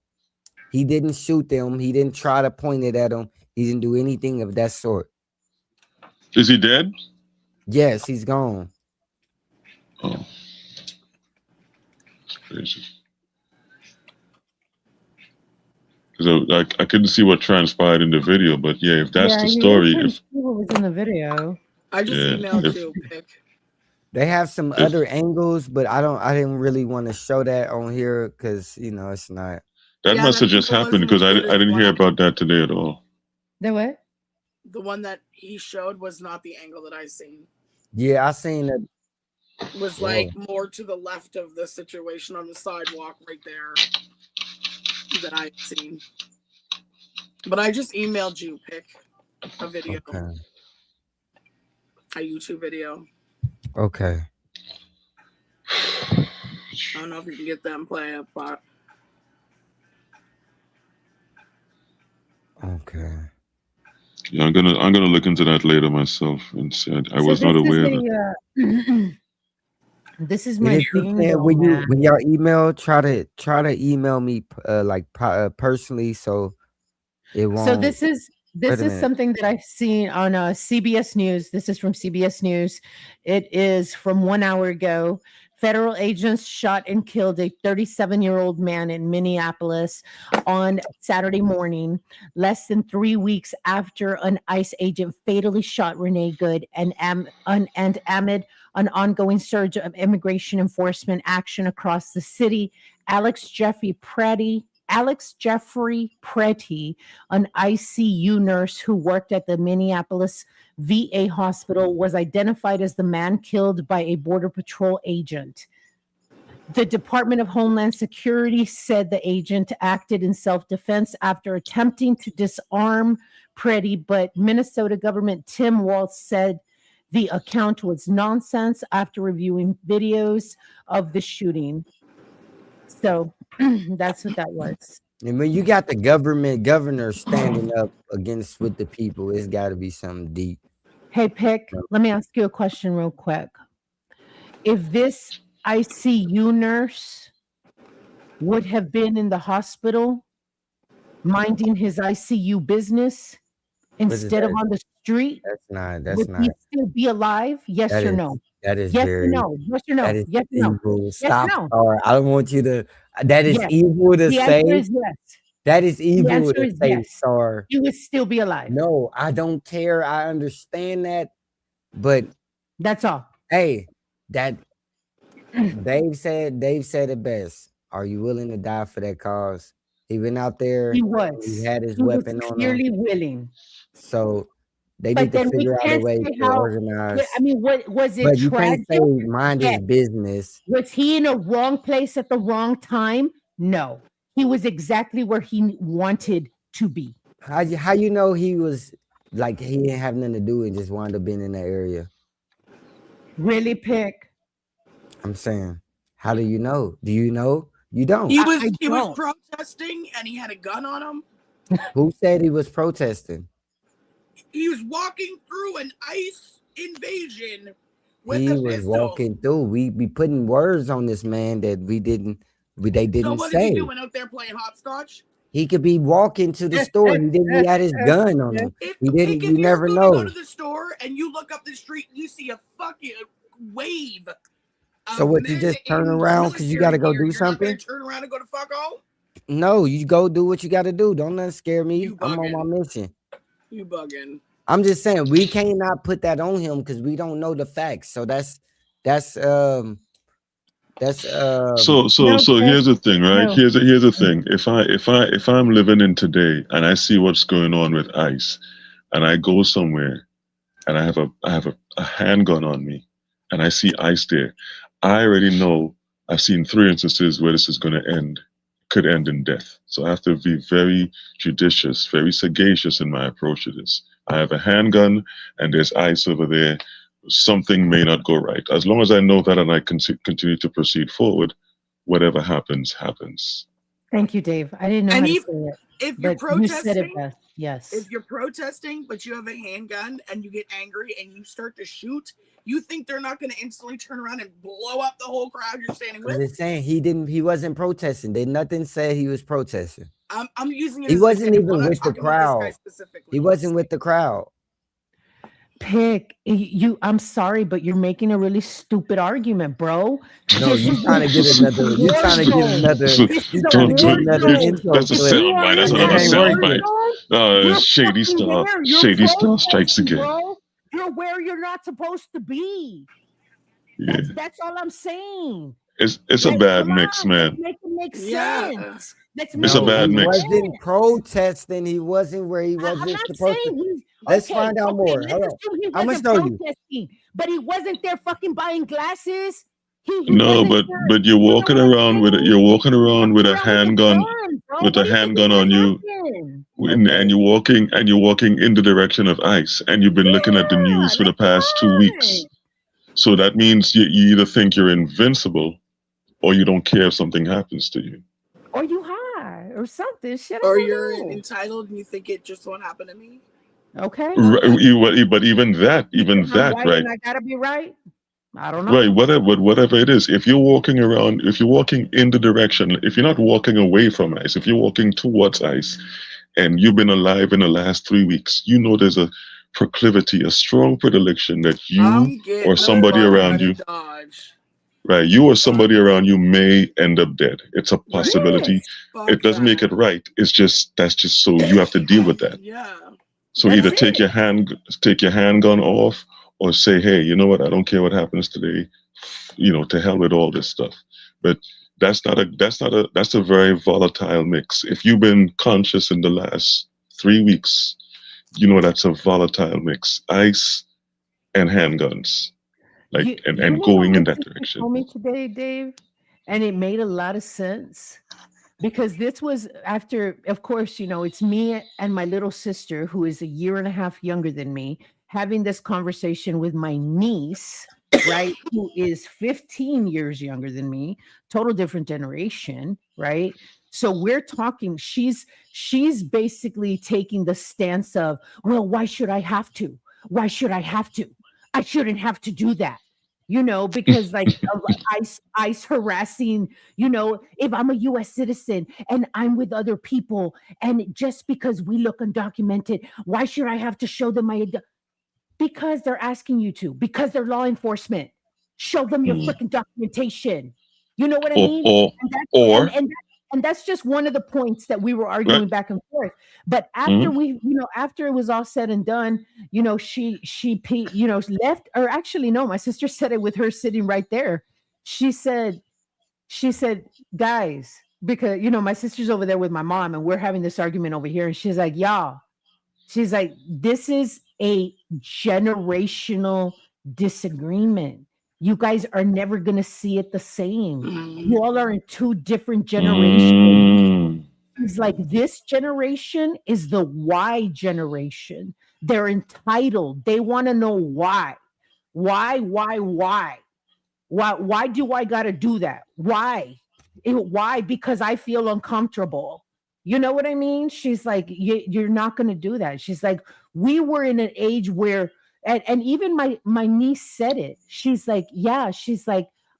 Speaker 1: He didn't shoot them. He didn't try to point it at him. He didn't do anything of that sort.
Speaker 3: Is he dead?
Speaker 1: Yes, he's gone.
Speaker 3: Oh, that's crazy. Because I couldn't see what transpired in the video, but yeah, if that's the story,
Speaker 6: what was in the video?
Speaker 11: I just emailed you a pic.
Speaker 1: They have some other angles, but I didn't really want to show that on here because it's not.
Speaker 3: That must have just happened because I didn't hear about that today at all.
Speaker 6: The what?
Speaker 11: The one that he showed was not the angle that I seen.
Speaker 1: Yeah, I seen it.
Speaker 11: It was like more to the left of the situation on the sidewalk right there that I'd seen. But I just emailed you a video.
Speaker 1: Okay.
Speaker 11: A YouTube video.
Speaker 1: Okay.
Speaker 11: I don't know if you can get that and play it, but
Speaker 1: okay.
Speaker 3: Yeah, I'm gonna look into that later myself and said I was not aware of it.
Speaker 6: This is my thing.
Speaker 1: When y'all email, try to email me personally so it won't.
Speaker 6: So this is something that I've seen on CBS News. This is from CBS News. It is from 1 hour ago. Federal agents shot and killed a 37-year-old man in Minneapolis on Saturday morning, less than 3 weeks after an ICE agent fatally shot Renee Good and amid an ongoing surge of immigration enforcement action across the city. Alex Jeffrey Pretty, an ICU nurse who worked at the Minneapolis VA hospital, was identified as the man killed by a Border Patrol agent. The Department of Homeland Security said the agent acted in self-defense after attempting to disarm Preddy, but Minnesota government Tim Walz said the account was nonsense after reviewing videos of the shooting. So that's what that was.
Speaker 1: And when you got the governor standing up against with the people, it's got to be something deep.
Speaker 6: Hey, Pick, let me ask you a question real quick. If this ICU nurse would have been in the hospital minding his ICU business instead of on the street, would he still be alive? Yes or no?
Speaker 1: That is
Speaker 6: yes
Speaker 1: very,
Speaker 6: or no? Yes or no?
Speaker 1: that is
Speaker 6: Yes or no?
Speaker 1: evil.
Speaker 6: Yes
Speaker 1: Stop,
Speaker 6: or no?
Speaker 1: Star. I don't want you to. That is evil to
Speaker 6: the
Speaker 1: say.
Speaker 6: Answer is yes.
Speaker 1: That is evil
Speaker 6: the answer
Speaker 1: to
Speaker 6: is
Speaker 1: say,
Speaker 6: yes.
Speaker 1: Star.
Speaker 6: You would still be alive.
Speaker 1: No, I don't care. I understand that, but
Speaker 6: that's all.
Speaker 1: Hey, that Dave said it best. Are you willing to die for that cause? He went out there.
Speaker 6: He was.
Speaker 1: He had his
Speaker 6: he
Speaker 1: weapon
Speaker 6: was
Speaker 1: on
Speaker 6: clearly
Speaker 1: him.
Speaker 6: willing.
Speaker 1: So they
Speaker 6: But
Speaker 1: need to
Speaker 6: then we
Speaker 1: figure out a
Speaker 6: can't
Speaker 1: way
Speaker 6: say
Speaker 1: to
Speaker 6: how.
Speaker 1: organize.
Speaker 6: I mean, what was it?
Speaker 1: But you can't
Speaker 6: tragic?
Speaker 1: say mind his
Speaker 6: Yes.
Speaker 1: business.
Speaker 6: Was he in a wrong place at the wrong time? No, he was exactly where he wanted to be.
Speaker 1: How you know he was like he didn't have nothing to do and just wound up being in that area?
Speaker 6: Really, Pick?
Speaker 1: I'm saying, how do you know? Do you know? You don't.
Speaker 11: He was protesting and he had a gun on him.
Speaker 1: Who said he was protesting?
Speaker 11: He was walking through an ICE invasion with
Speaker 1: He
Speaker 11: a
Speaker 1: was
Speaker 11: pistol.
Speaker 1: walking through. We be putting words on this man that they didn't
Speaker 11: So what is
Speaker 1: say.
Speaker 11: he doing out there playing hopscotch?
Speaker 1: He could be walking to the store. He had his gun on him. He didn't. You never
Speaker 11: Go
Speaker 1: know.
Speaker 11: to the store and you look up the street and you see a fucking wave.
Speaker 1: So what? You just turn around because you got to go do something?
Speaker 11: Turn around and go to fuck home?
Speaker 1: No, you go do what you got to do. Don't let it scare me. I'm on my mission.
Speaker 11: You bugging.
Speaker 1: I'm just saying we cannot put that on him because we don't know the facts. So that's
Speaker 3: So here's the thing, right?
Speaker 6: No.
Speaker 3: Here's the thing. If I'm living in today and I see what's going on with ICE, and I go somewhere and I have a handgun on me, and I see ICE there, I already know. I've seen 3 instances where this is going to end, could end in death. So I have to be very judicious, very sagacious in my approach to this. I have a handgun and there's ICE over there. Something may not go right. As long as I know that and I continue to proceed forward, whatever happens, happens.
Speaker 6: Thank you, Dave. I didn't know how to say it.
Speaker 11: If you're
Speaker 6: but you said it
Speaker 11: protesting,
Speaker 6: best. Yes.
Speaker 11: if you're protesting but you have a handgun and you get angry and you start to shoot, you think they're not going to instantly turn around and blow up the whole crowd you're standing
Speaker 1: I'm
Speaker 11: with?
Speaker 1: just saying he wasn't protesting. They nothing said he was protesting.
Speaker 11: I'm using it.
Speaker 1: He
Speaker 11: as an
Speaker 1: wasn't
Speaker 11: example.
Speaker 1: even
Speaker 11: I'm not
Speaker 1: with the
Speaker 11: talking about this guy
Speaker 1: crowd.
Speaker 11: specifically.
Speaker 1: He wasn't with the crowd.
Speaker 6: Pick you. I'm sorry, but you're making a really stupid argument, bro.
Speaker 1: No, you trying to get another. You trying to get another. You trying to get another intro.
Speaker 3: That's a soundbite. That's another soundbite. Shady Star strikes again.
Speaker 6: Bro. You're where you're not supposed to be.
Speaker 3: Yeah,
Speaker 6: That's all I'm saying.
Speaker 3: it's a bad mix, man.
Speaker 6: Make it make sense.
Speaker 3: It's a bad
Speaker 1: He
Speaker 3: mix.
Speaker 1: wasn't protesting. He wasn't where he
Speaker 6: I'm
Speaker 1: wasn't
Speaker 6: not
Speaker 1: supposed
Speaker 6: saying
Speaker 1: to.
Speaker 6: he's.
Speaker 1: Let's find out more.
Speaker 6: Let's
Speaker 1: Hold on.
Speaker 6: assume he
Speaker 1: I'm gonna
Speaker 6: wasn't
Speaker 1: show you.
Speaker 6: protesting, but he wasn't there fucking buying glasses.
Speaker 3: No, but you're walking around with a handgun on you, and you're walking in the direction of ICE, and you've been looking at the news for the past 2 weeks. So that means you either think you're invincible, or you don't care if something happens to you.
Speaker 6: Or you high or something. Shit.
Speaker 11: Or you're entitled and you think it just won't happen to me.
Speaker 6: Okay.
Speaker 3: But even that, right?
Speaker 6: I gotta be right. I don't know.
Speaker 3: Right, whatever it is, if you're walking in the direction, if you're not walking away from ICE, if you're walking towards ICE, and you've been alive in the last 3 weeks, you know there's a proclivity, a strong predilection that you or somebody around you, right, you or somebody around you may end up dead. It's a possibility. It doesn't make it right. It's just that's just so you have to deal with that.
Speaker 11: Yeah.
Speaker 3: So either take your handgun off, or say, hey, you know what? I don't care what happens today. To hell with all this stuff. But that's a very volatile mix. If you've been conscious in the last 3 weeks, you know that's a volatile mix. ICE and handguns, and going in that direction.
Speaker 6: Told me today, Dave. And it made a lot of sense because this was after, of course, it's me and my little sister, who is a year and a half younger than me, having this conversation with my niece, right, who is 15 years younger than me, total different generation, right? So we're talking, she's basically taking the stance of, well, why should I have to? Why should I have to? I shouldn't have to do that. Because like ICE harassing, if I'm a US citizen and I'm with other people, and just because we look undocumented, why should I have to show them because they're asking you to, because they're law enforcement. Show them your freaking documentation. You know what I mean? And that's just one of the points that we were arguing back and forth. But after after it was all said and done, she left, or actually, no, my sister said it with her sitting right there. She said, guys, because, my sister's over there with my mom and we're having this argument over here. And she's like, y'all, this is a generational disagreement. You guys are never going to see it the same. You all are in two different generations. It's like this generation is the Y generation. They're entitled. They want to know why. Why do I got to do that? Why? Because I feel uncomfortable. You know what I mean? She's like, you're not going to do that. She's like, we were in an age where, and even my niece said it. She's like,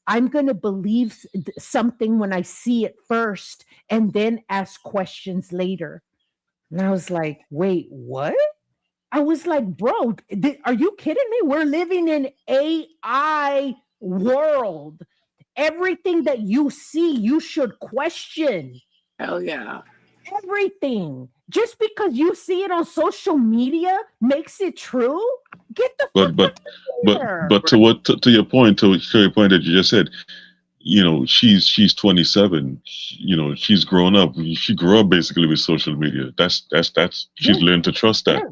Speaker 6: I'm going to believe something when I see it first and then ask questions later. And I was like, wait, what? I was like, bro, are you kidding me? We're living in AI world. Everything that you see, you should question.
Speaker 11: Hell yeah.
Speaker 6: Everything. Just because you see it on social media makes it true? Get the
Speaker 3: but to your point that you just said, she's 27. She's grown up. She grew up basically with social media. That's she's learned to trust that. Yeah.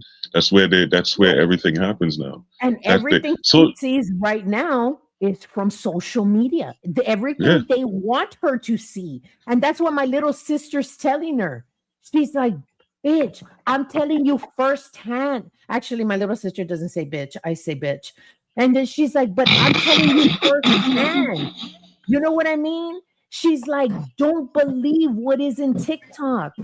Speaker 3: That's where everything happens now.
Speaker 6: And everything she sees right now is from social media. Everything they want her to see. And that's what my little sister's telling her. She's like, bitch, I'm telling you firsthand. Actually, my little sister doesn't say bitch. I say bitch. And then she's like, but I'm telling you firsthand. You know what I mean? She's like, don't believe what is in TikTok.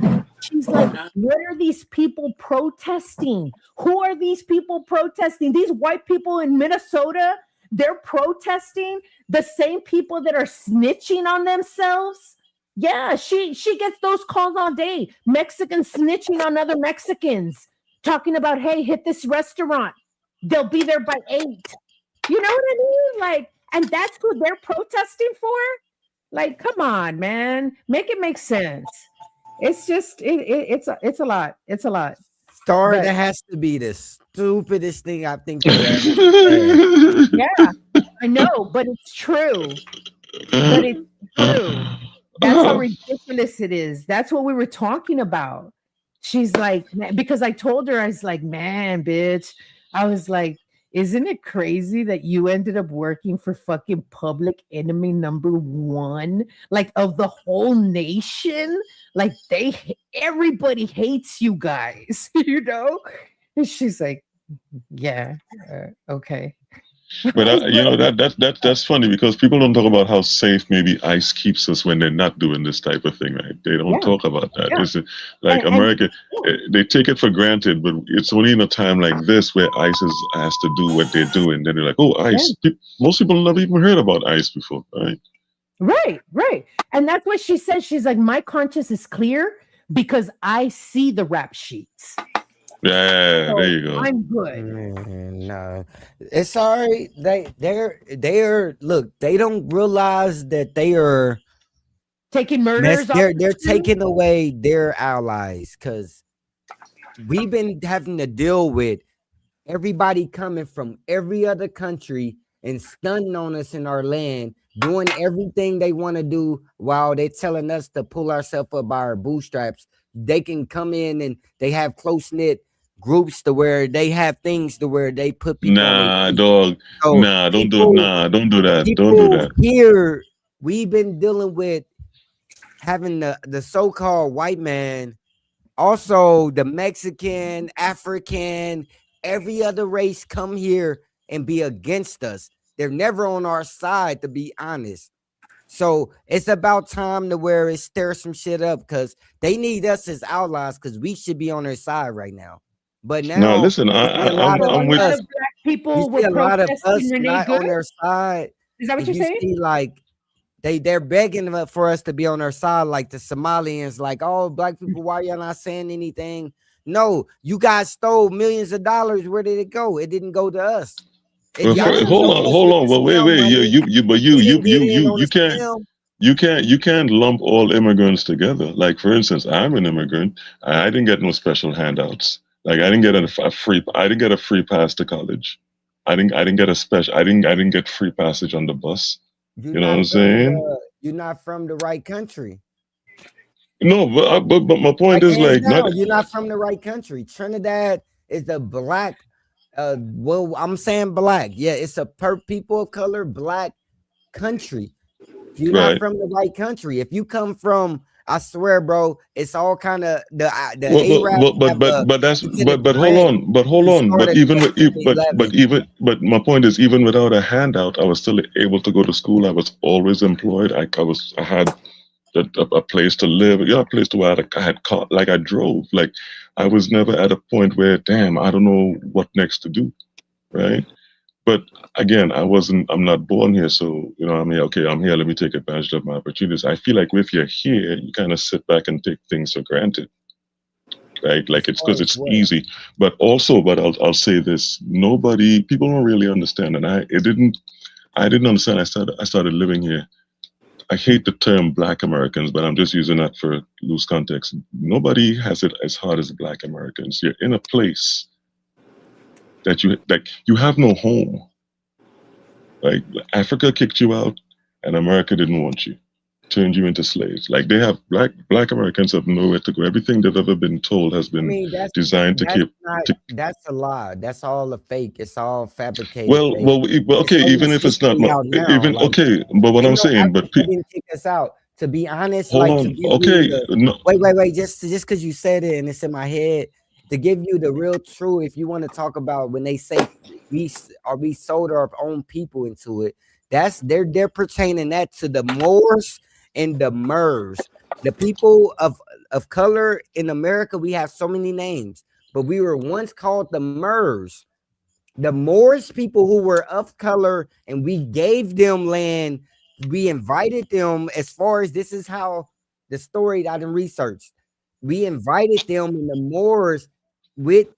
Speaker 6: She's like, what are these people protesting? Who are these people protesting? These white people in Minnesota, they're protesting the same people that are snitching on themselves. Yeah, she gets those calls all day. Mexicans snitching on other Mexicans, talking about, hey, hit this restaurant. They'll be there by 8. You know what I mean? Like, and that's who they're protesting for? Like, come on, man. Make it make sense. It's just, it's a lot. It's a lot.
Speaker 1: Star, that has to be the stupidest thing I think you ever said.
Speaker 6: Yeah, I know, but it's true. But it's true. That's how ridiculous it is. That's what we were talking about. She's like, because I told her, I was like, man, bitch. I was like, isn't it crazy that you ended up working for fucking public enemy number 1, like of the whole nation? Like everybody hates you guys, And she's like, yeah, okay.
Speaker 3: But that's funny because people don't talk about how safe maybe ICE keeps us when they're not doing this type of thing, right? They don't talk about that. Yeah. It's like America, they take it for granted, but it's only in a time like this where ICE is asked to do what they're doing. Then they're like, oh, ICE. Yeah. Most people never even heard about ICE before, right?
Speaker 6: Right. And that's what she says. She's like, my conscience is clear because I see the rap sheets.
Speaker 3: Yeah, so there you go.
Speaker 6: I'm good.
Speaker 1: No, it's all right. They're look. They don't realize that they are
Speaker 6: taking murders.
Speaker 1: They're taking away their allies because we've been having to deal with everybody coming from every other country and stunning on us in our land, doing everything they want to do while they're telling us to pull ourselves up by our bootstraps. They can come in and they have close-knit groups to where they have things to where they put people.
Speaker 3: Nah, dog. So don't do that. Don't do that.
Speaker 1: Here we've been dealing with having the so-called white man, also the Mexican, African, every other race come here and be against us. They're never on our side, to be honest. So it's about time to where it stirs some shit up, because they need us as allies, because we should be on their side right now. But now,
Speaker 3: Now, listen,
Speaker 1: you see a lot of
Speaker 3: I'm with.
Speaker 1: us.
Speaker 6: Black
Speaker 1: You
Speaker 6: people
Speaker 1: see
Speaker 6: were
Speaker 1: a lot of us
Speaker 6: protesting Renee
Speaker 1: not on
Speaker 6: Good.
Speaker 1: their side.
Speaker 6: Is that what
Speaker 1: And
Speaker 6: you're
Speaker 1: you
Speaker 6: saying?
Speaker 1: see, like, they're begging for us to be on their side, like the Somalians, like, oh, black people, why y'all not saying anything? No, you guys stole millions of dollars. Where did it go? It didn't go to us.
Speaker 3: Well,
Speaker 1: Y'all didn't
Speaker 3: hold
Speaker 1: help
Speaker 3: on,
Speaker 1: us
Speaker 3: hold
Speaker 1: with
Speaker 3: on.
Speaker 1: the
Speaker 3: Well, wait,
Speaker 1: scam
Speaker 3: wait.
Speaker 1: money.
Speaker 3: But
Speaker 1: We didn't get in on the scam.
Speaker 3: you can't lump all immigrants together. Like, for instance, I'm an immigrant. I didn't get no special handouts. Like, I didn't get I didn't get a free pass to college. I didn't get a special. I didn't get free passage on the bus. You know what I'm saying?
Speaker 1: You're not from the right country.
Speaker 3: No, but my point is,
Speaker 1: hands
Speaker 3: like, not.
Speaker 1: down, you're not from the right country. Trinidad is the black. Well, I'm saying black. Yeah, it's a people of color black country. You're not
Speaker 3: Right.
Speaker 1: from the right country. If you come from, I swear, bro, it's all kind of the
Speaker 3: But hold on. But my point is, even without a handout, I was still able to go to school. I was always employed. I had a place to live. Yeah, a place to where I had car, like I drove. Like, I was never at a point where, damn, I don't know what next to do, right? But again, I'm not born here, so, you know, I mean, okay, I'm here, let me take advantage of my opportunities. I feel like if you're here, you kind of sit back and take things for granted, right? Like, it's because it's easy. But I'll say this: people don't really understand, and I didn't understand. I started living here. I hate the term Black Americans, but I'm just using that for loose context. Nobody has it as hard as Black Americans. You're in a place that you have no home. Like, Africa kicked you out, and America didn't want you, turned you into slaves. Like, they have black Americans have nowhere to go. Everything they've ever been told has been designed to keep.
Speaker 1: That's a lie. That's all a fake. It's all fabricated.
Speaker 3: Well, okay. Even if it's not, But what I'm saying, but
Speaker 1: people didn't kick us out. To be honest,
Speaker 3: hold
Speaker 1: like,
Speaker 3: on.
Speaker 1: to give
Speaker 3: Okay,
Speaker 1: wait. Just because you said it and it's in my head, to give you the real truth, if you want to talk about when they say we sold our own people into it, they're pertaining that to the Moors and the Mers, the people of color in America. We have so many names, but we were once called the Mers, the Moorish people who were of color, and we gave them land. We invited them. As far as this is how the story I done researched, we invited them, and the Moors with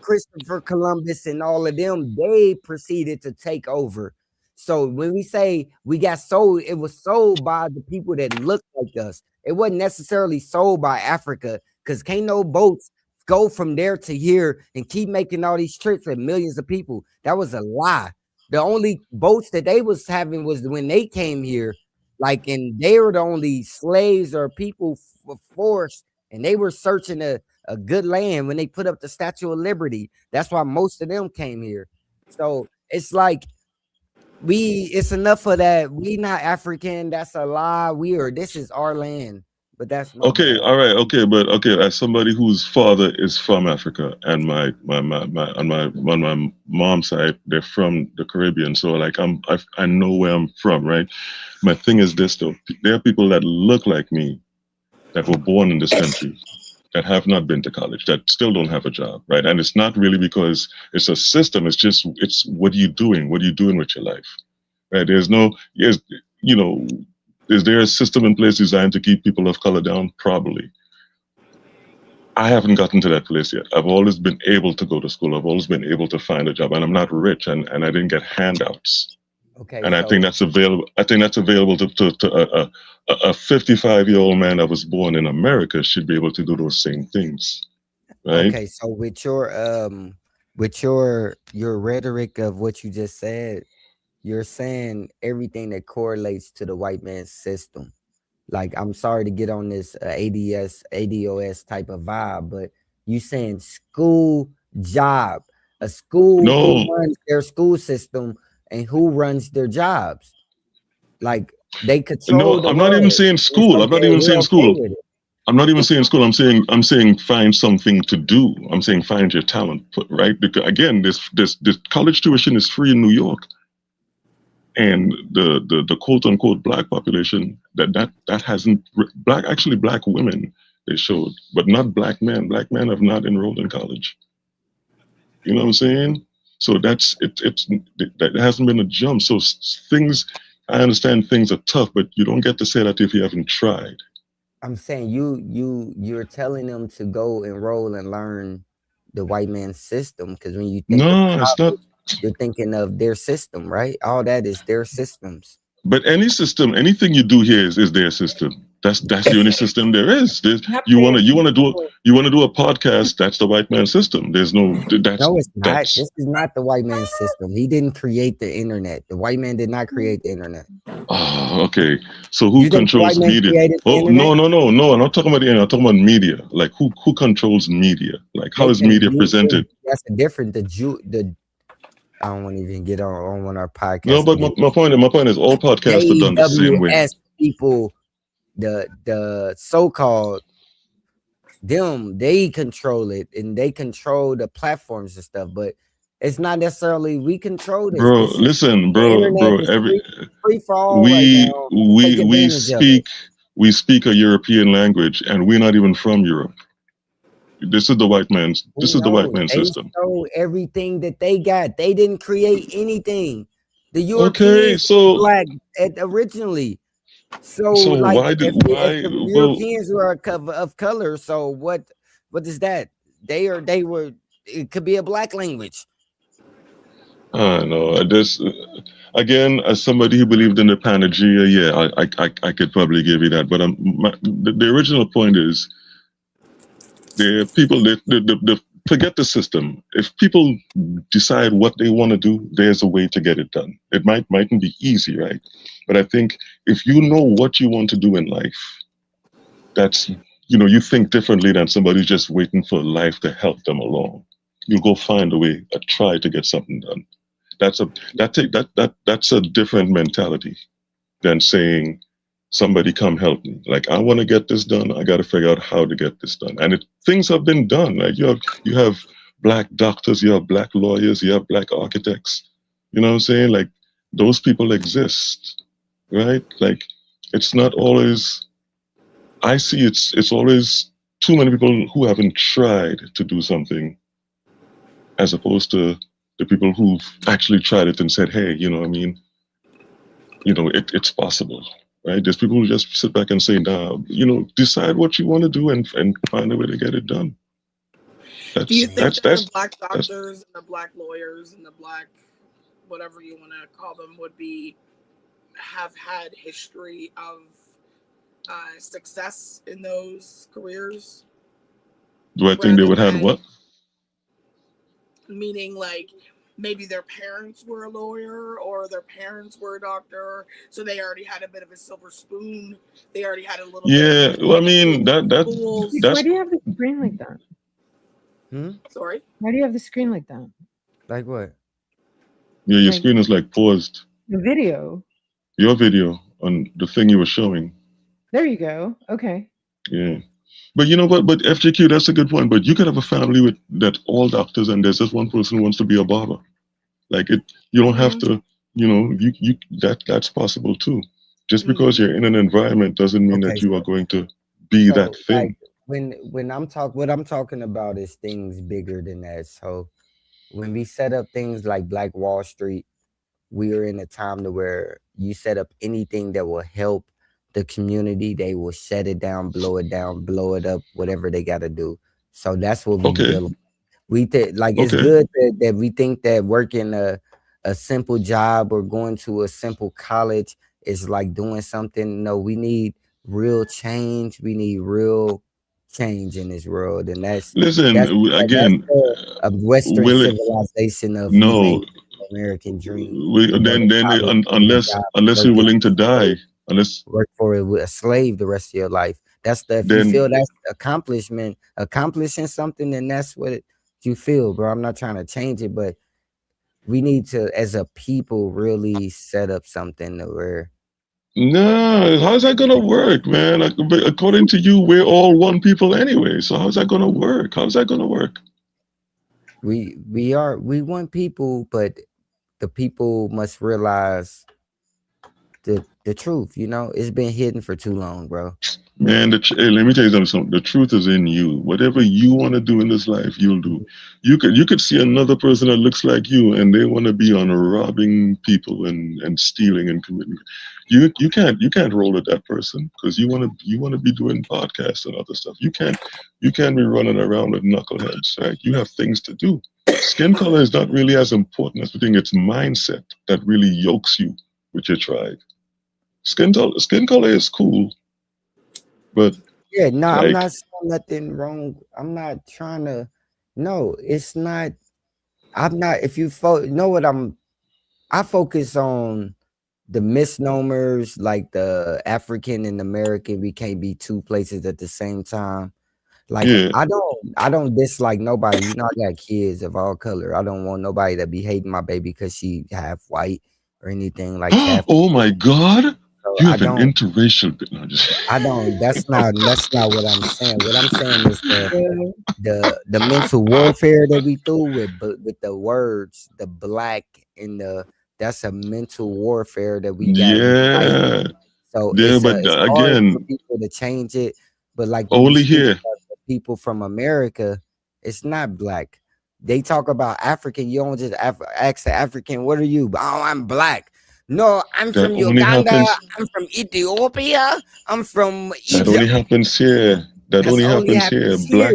Speaker 1: Christopher Columbus and all of them, they proceeded to take over. So when we say we got sold, it was sold by the people that looked like us. It wasn't necessarily sold by Africa, because can't no boats go from there to here and keep making all these trips with millions of people. That was a lie. The only boats that they was having was when they came here, like, and they were the only slaves or people forced, and they were searching a good land when they put up the Statue of Liberty. That's why most of them came here. So it's like it's enough of that. We not African. That's a lie. This is our land. But that's
Speaker 3: okay, all right, okay, but okay, as somebody whose father is from Africa, and my on my mom's side, they're from the Caribbean, so like I know where I'm from, right? My thing is this though: there are people that look like me that were born in this country that have not been to college, that still don't have a job, right? And it's not really because it's a system. It's what are you doing? What are you doing with your life, right? Is there a system in place designed to keep people of color down? Probably. I haven't gotten to that place yet. I've always been able to go to school. I've always been able to find a job, and I'm not rich, and I didn't get handouts.
Speaker 1: Okay.
Speaker 3: And I think that's available. I think that's available to a 55-year-old man that was born in America should be able to do those same things, right?
Speaker 1: Okay. So with your rhetoric of what you just said, you're saying everything that correlates to the white man's system. Like, I'm sorry to get on this ADOS type of vibe, but you saying school, job, a school who runs their school system and who runs their jobs. Like,
Speaker 6: They control
Speaker 3: No,
Speaker 6: the
Speaker 3: I'm not even
Speaker 6: world.
Speaker 3: saying
Speaker 6: It's
Speaker 3: school. I'm not
Speaker 6: okay.
Speaker 3: even
Speaker 6: We're
Speaker 3: saying
Speaker 6: okay
Speaker 3: school.
Speaker 6: with it.
Speaker 3: I'm not even saying school. I'm saying find something to do. I'm saying find your talent, right? Because again, this college tuition is free in New York, and the quote unquote black population that hasn't black women they showed, but not black men. Black men have not enrolled in college. You know what I'm saying? So that's it. That hasn't been a jump. So things. I understand things are tough, but you don't get to say that if you haven't tried.
Speaker 1: I'm saying you're telling them to go enroll and learn the white man's system, because when you think of
Speaker 3: No, it's not.
Speaker 1: college, you're thinking of their system, right? All that is their systems.
Speaker 3: But any system, anything you do here is their system. That's the only system there is. You wanna do a podcast. That's the white man's system. There's no.
Speaker 1: No, it's not. This is not the white man's system. He didn't create the internet. The white man did not create the internet.
Speaker 3: Oh, okay. So who
Speaker 1: You think the
Speaker 3: controls
Speaker 1: white man
Speaker 3: media?
Speaker 1: created the
Speaker 3: Oh,
Speaker 1: internet?
Speaker 3: no. I'm not talking about the internet. I'm talking about media. Like who controls media? Like how is media presented?
Speaker 1: That's a different. I don't want to even get on our podcast.
Speaker 3: No, but my point is all podcasts are done the same way.
Speaker 1: JWS people, the so-called them, they control it and they control the platforms and stuff, but it's not necessarily we control this.
Speaker 3: Bro, listen, bro.
Speaker 1: Free for all right now.
Speaker 3: We speak a European language, and we're not even from Europe. This is the white man's. This is the white man's system.
Speaker 1: They stole everything that they got. They didn't create anything. The Europeans were black originally. So like,
Speaker 3: why
Speaker 1: if the Europeans were of color, so what is that? They were. It could be a black language.
Speaker 3: I know. Again, as somebody who believed in the Panagea, yeah, I could probably give you that. But the original point is, the people forget the system. If people decide what they want to do, there's a way to get it done. It mightn't be easy, right? But I think if you know what you want to do in life, that's you think differently than somebody just waiting for life to help them along. You'll go find a way, try to get something done. That's a different mentality than saying, somebody come help me. Like, I want to get this done. I got to figure out how to get this done. And things have been done. Like you have black doctors, you have black lawyers, you have black architects. You know what I'm saying? Like those people exist, right? Like it's not always. I see it's always too many people who haven't tried to do something, as opposed to the people who've actually tried it and said, hey, you know what I mean? It's possible. Right? There's people who just sit back and say, nah, decide what you want to do and find a way to get it done.
Speaker 11: Do you think that the black doctors and the black lawyers and the black, whatever you want to call them, have had history of success in those careers?
Speaker 3: Do I think they would have what?
Speaker 11: Meaning like, maybe their parents were a lawyer or their parents were a doctor, so they already had a bit of a silver spoon. They already had a little bit of,
Speaker 3: well, I mean, that's...
Speaker 6: Why do you have the screen like that?
Speaker 11: Sorry?
Speaker 6: Why do you have the screen like that?
Speaker 1: Like what?
Speaker 3: Yeah, your screen is like paused.
Speaker 6: The video.
Speaker 3: Your video on the thing you were showing.
Speaker 6: There you go. Okay.
Speaker 3: Yeah. But you know what? But FJQ, that's a good point. But you could have a family that all doctors, and there's just one person who wants to be a barber. Like you don't have to. That's possible too. Just because you're in an environment doesn't mean that you are going to be that thing.
Speaker 1: Like, what I'm talking about is things bigger than that. So when we set up things like Black Wall Street, we are in a time to where you set up anything that will help the community, they will shut it down, blow it up, whatever they got to do. So that's what we deal with. It's good that we think that working a simple job or going to a simple college is like doing something. No, we need real change. We need real change in this world, and that's again a Western civilization of American dream.
Speaker 3: Unless you're willing to die. Unless
Speaker 1: work for a slave the rest of your life. If you feel that's accomplishing something, then that's what you feel, bro. I'm not trying to change it, but we need to, as a people, really set up something where
Speaker 3: No, how's that gonna work, man? But according to you, we're all one people anyway. So how's that gonna work? How's that gonna work?
Speaker 1: We want people, but the people must realize the truth. You know, it's been hidden for too long, bro.
Speaker 3: Man, hey, let me tell you something. The truth is in you. Whatever you want to do in this life, you'll do. You could see another person that looks like you, and they want to be on robbing people and stealing and committing. You can't roll with that person because you want to be doing podcasts and other stuff. You can't be running around with knuckleheads, right? You have things to do. Skin color is not really as important as the thing. It's mindset that really yokes you with your tribe. Skin color is cool. But
Speaker 1: yeah, no, like, I'm not saying nothing wrong. I'm not trying to. No, it's not. I'm not. If you know what I focus on the misnomers, like the African and American. We can't be two places at the same time. Like I don't dislike nobody. You know, I got kids of all color. I don't want nobody to be hating my baby because she half white or anything like that.
Speaker 3: Oh my God. So you have an interracial bit. No,
Speaker 1: I don't. That's not what I'm saying. What I'm saying is the mental warfare that we do with the words, the black and that's a mental warfare that we got.
Speaker 3: Yeah.
Speaker 1: So
Speaker 3: yeah,
Speaker 1: it's,
Speaker 3: but
Speaker 1: it's
Speaker 3: again,
Speaker 1: hard for people to change it. But like
Speaker 3: only here,
Speaker 1: people from America, it's not black. They talk about African. You don't just ask the African, "What are you?" Oh, I'm black. No, I'm from Uganda. I'm from Ethiopia. I'm from Egypt.
Speaker 3: That only happens here. That only happens here. Black.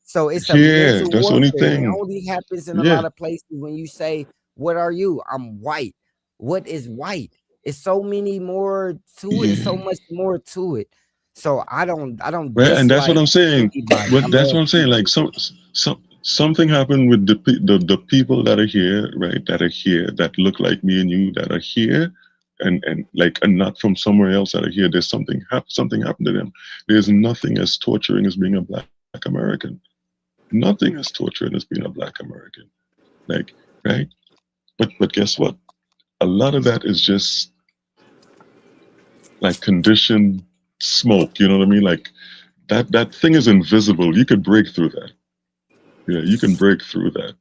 Speaker 1: So it's a mental
Speaker 3: that's the only thing.
Speaker 1: It only happens in a lot of places when you say, "What are you?" I'm white. What is white? It's so many more to it. So much more to it. So I don't.
Speaker 3: Right, and that's what I'm saying. But that's what I'm saying. Like something happened with the people that are here, right? That are here, that look like me and you, that are here, and not from somewhere else that are here. There's something happened to them. There's nothing as torturing as being a Black American. Nothing as torturing as being a Black American. Like, right? But guess what? A lot of that is just like conditioned smoke. You know what I mean? Like that thing is invisible. You could break through that. Yeah, you can break through that.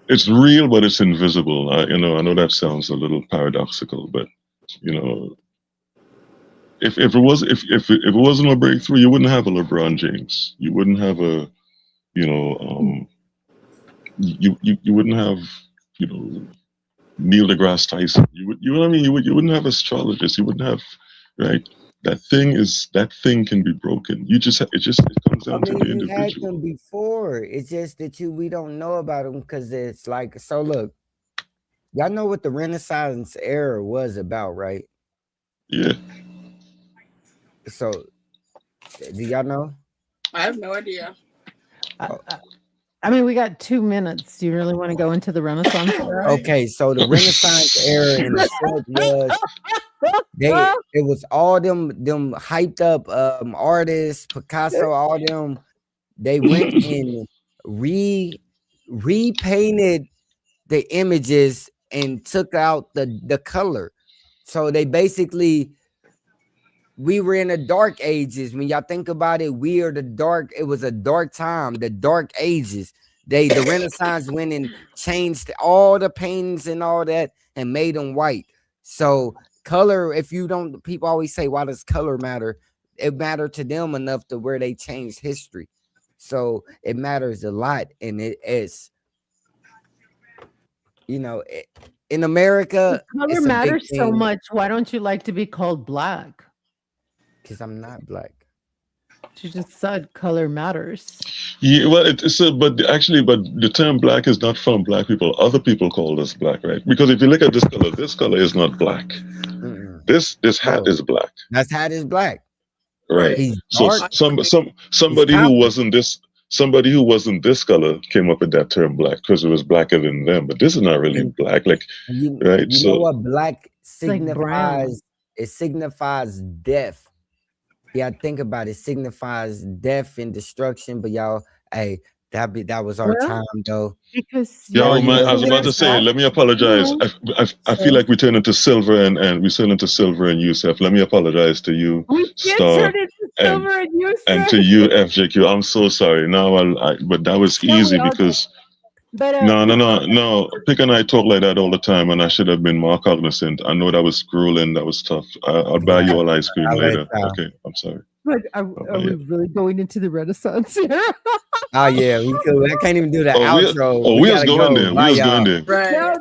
Speaker 3: It's real, but it's invisible. I know that sounds a little paradoxical, but if it wasn't a breakthrough, you wouldn't have a LeBron James. You wouldn't have a you wouldn't have Neil deGrasse Tyson. You know what I mean? You wouldn't have astrologists. You wouldn't have, right? That thing can be broken. It comes down to the individual.
Speaker 1: You had them before. It's just that we don't know about them because it's like, so look, y'all know what the Renaissance era was about, right?
Speaker 3: Yeah.
Speaker 1: So, do y'all know?
Speaker 11: I have no idea.
Speaker 6: I mean, we got 2 minutes. Do you really want to go into the Renaissance era?
Speaker 1: Okay, so the Renaissance era in the sense was it was all them hyped up artists, Picasso, all them. They went and repainted the images and took out the color. So they basically, we were in the dark ages. When y'all think about it, it was a dark time, the dark ages. The Renaissance went and changed all the paintings and all that and made them white. So color, people always say, why does color matter? It mattered to them enough to where they changed history. So it matters a lot. And it is, in America,
Speaker 6: color matters so much. Why don't you like to be called black?
Speaker 1: Because I'm not black.
Speaker 6: You just said color matters.
Speaker 3: Yeah, well, but the term black is not from Black people. Other people call us black, right? Because if you look at this color is not black. Mm-mm. This hat is black.
Speaker 1: That hat is black.
Speaker 3: Right. So somebody who wasn't this color came up with that term black because it was blacker than them. But this is not really black. Like, right?
Speaker 1: You know what black signifies? It signifies death. Yeah, think about it. Signifies death and destruction. But y'all, hey, That was our time though.
Speaker 6: Because
Speaker 3: I was about to say, let me apologize. I feel like we turned into Silver and we turned into Silver and Yusef. Let me apologize to you, Star, and to you, FJQ. I'm so sorry. Now, but that was easy because. No. Pick and I talk like that all the time, and I should have been more cognizant. I know that was grueling. That was tough. I'll buy you all ice cream later. Okay, I'm sorry.
Speaker 13: But are we really going into the Renaissance here?
Speaker 1: Oh yeah, we could. I can't even do the outro.
Speaker 3: We was going there. We was going there.
Speaker 11: Right.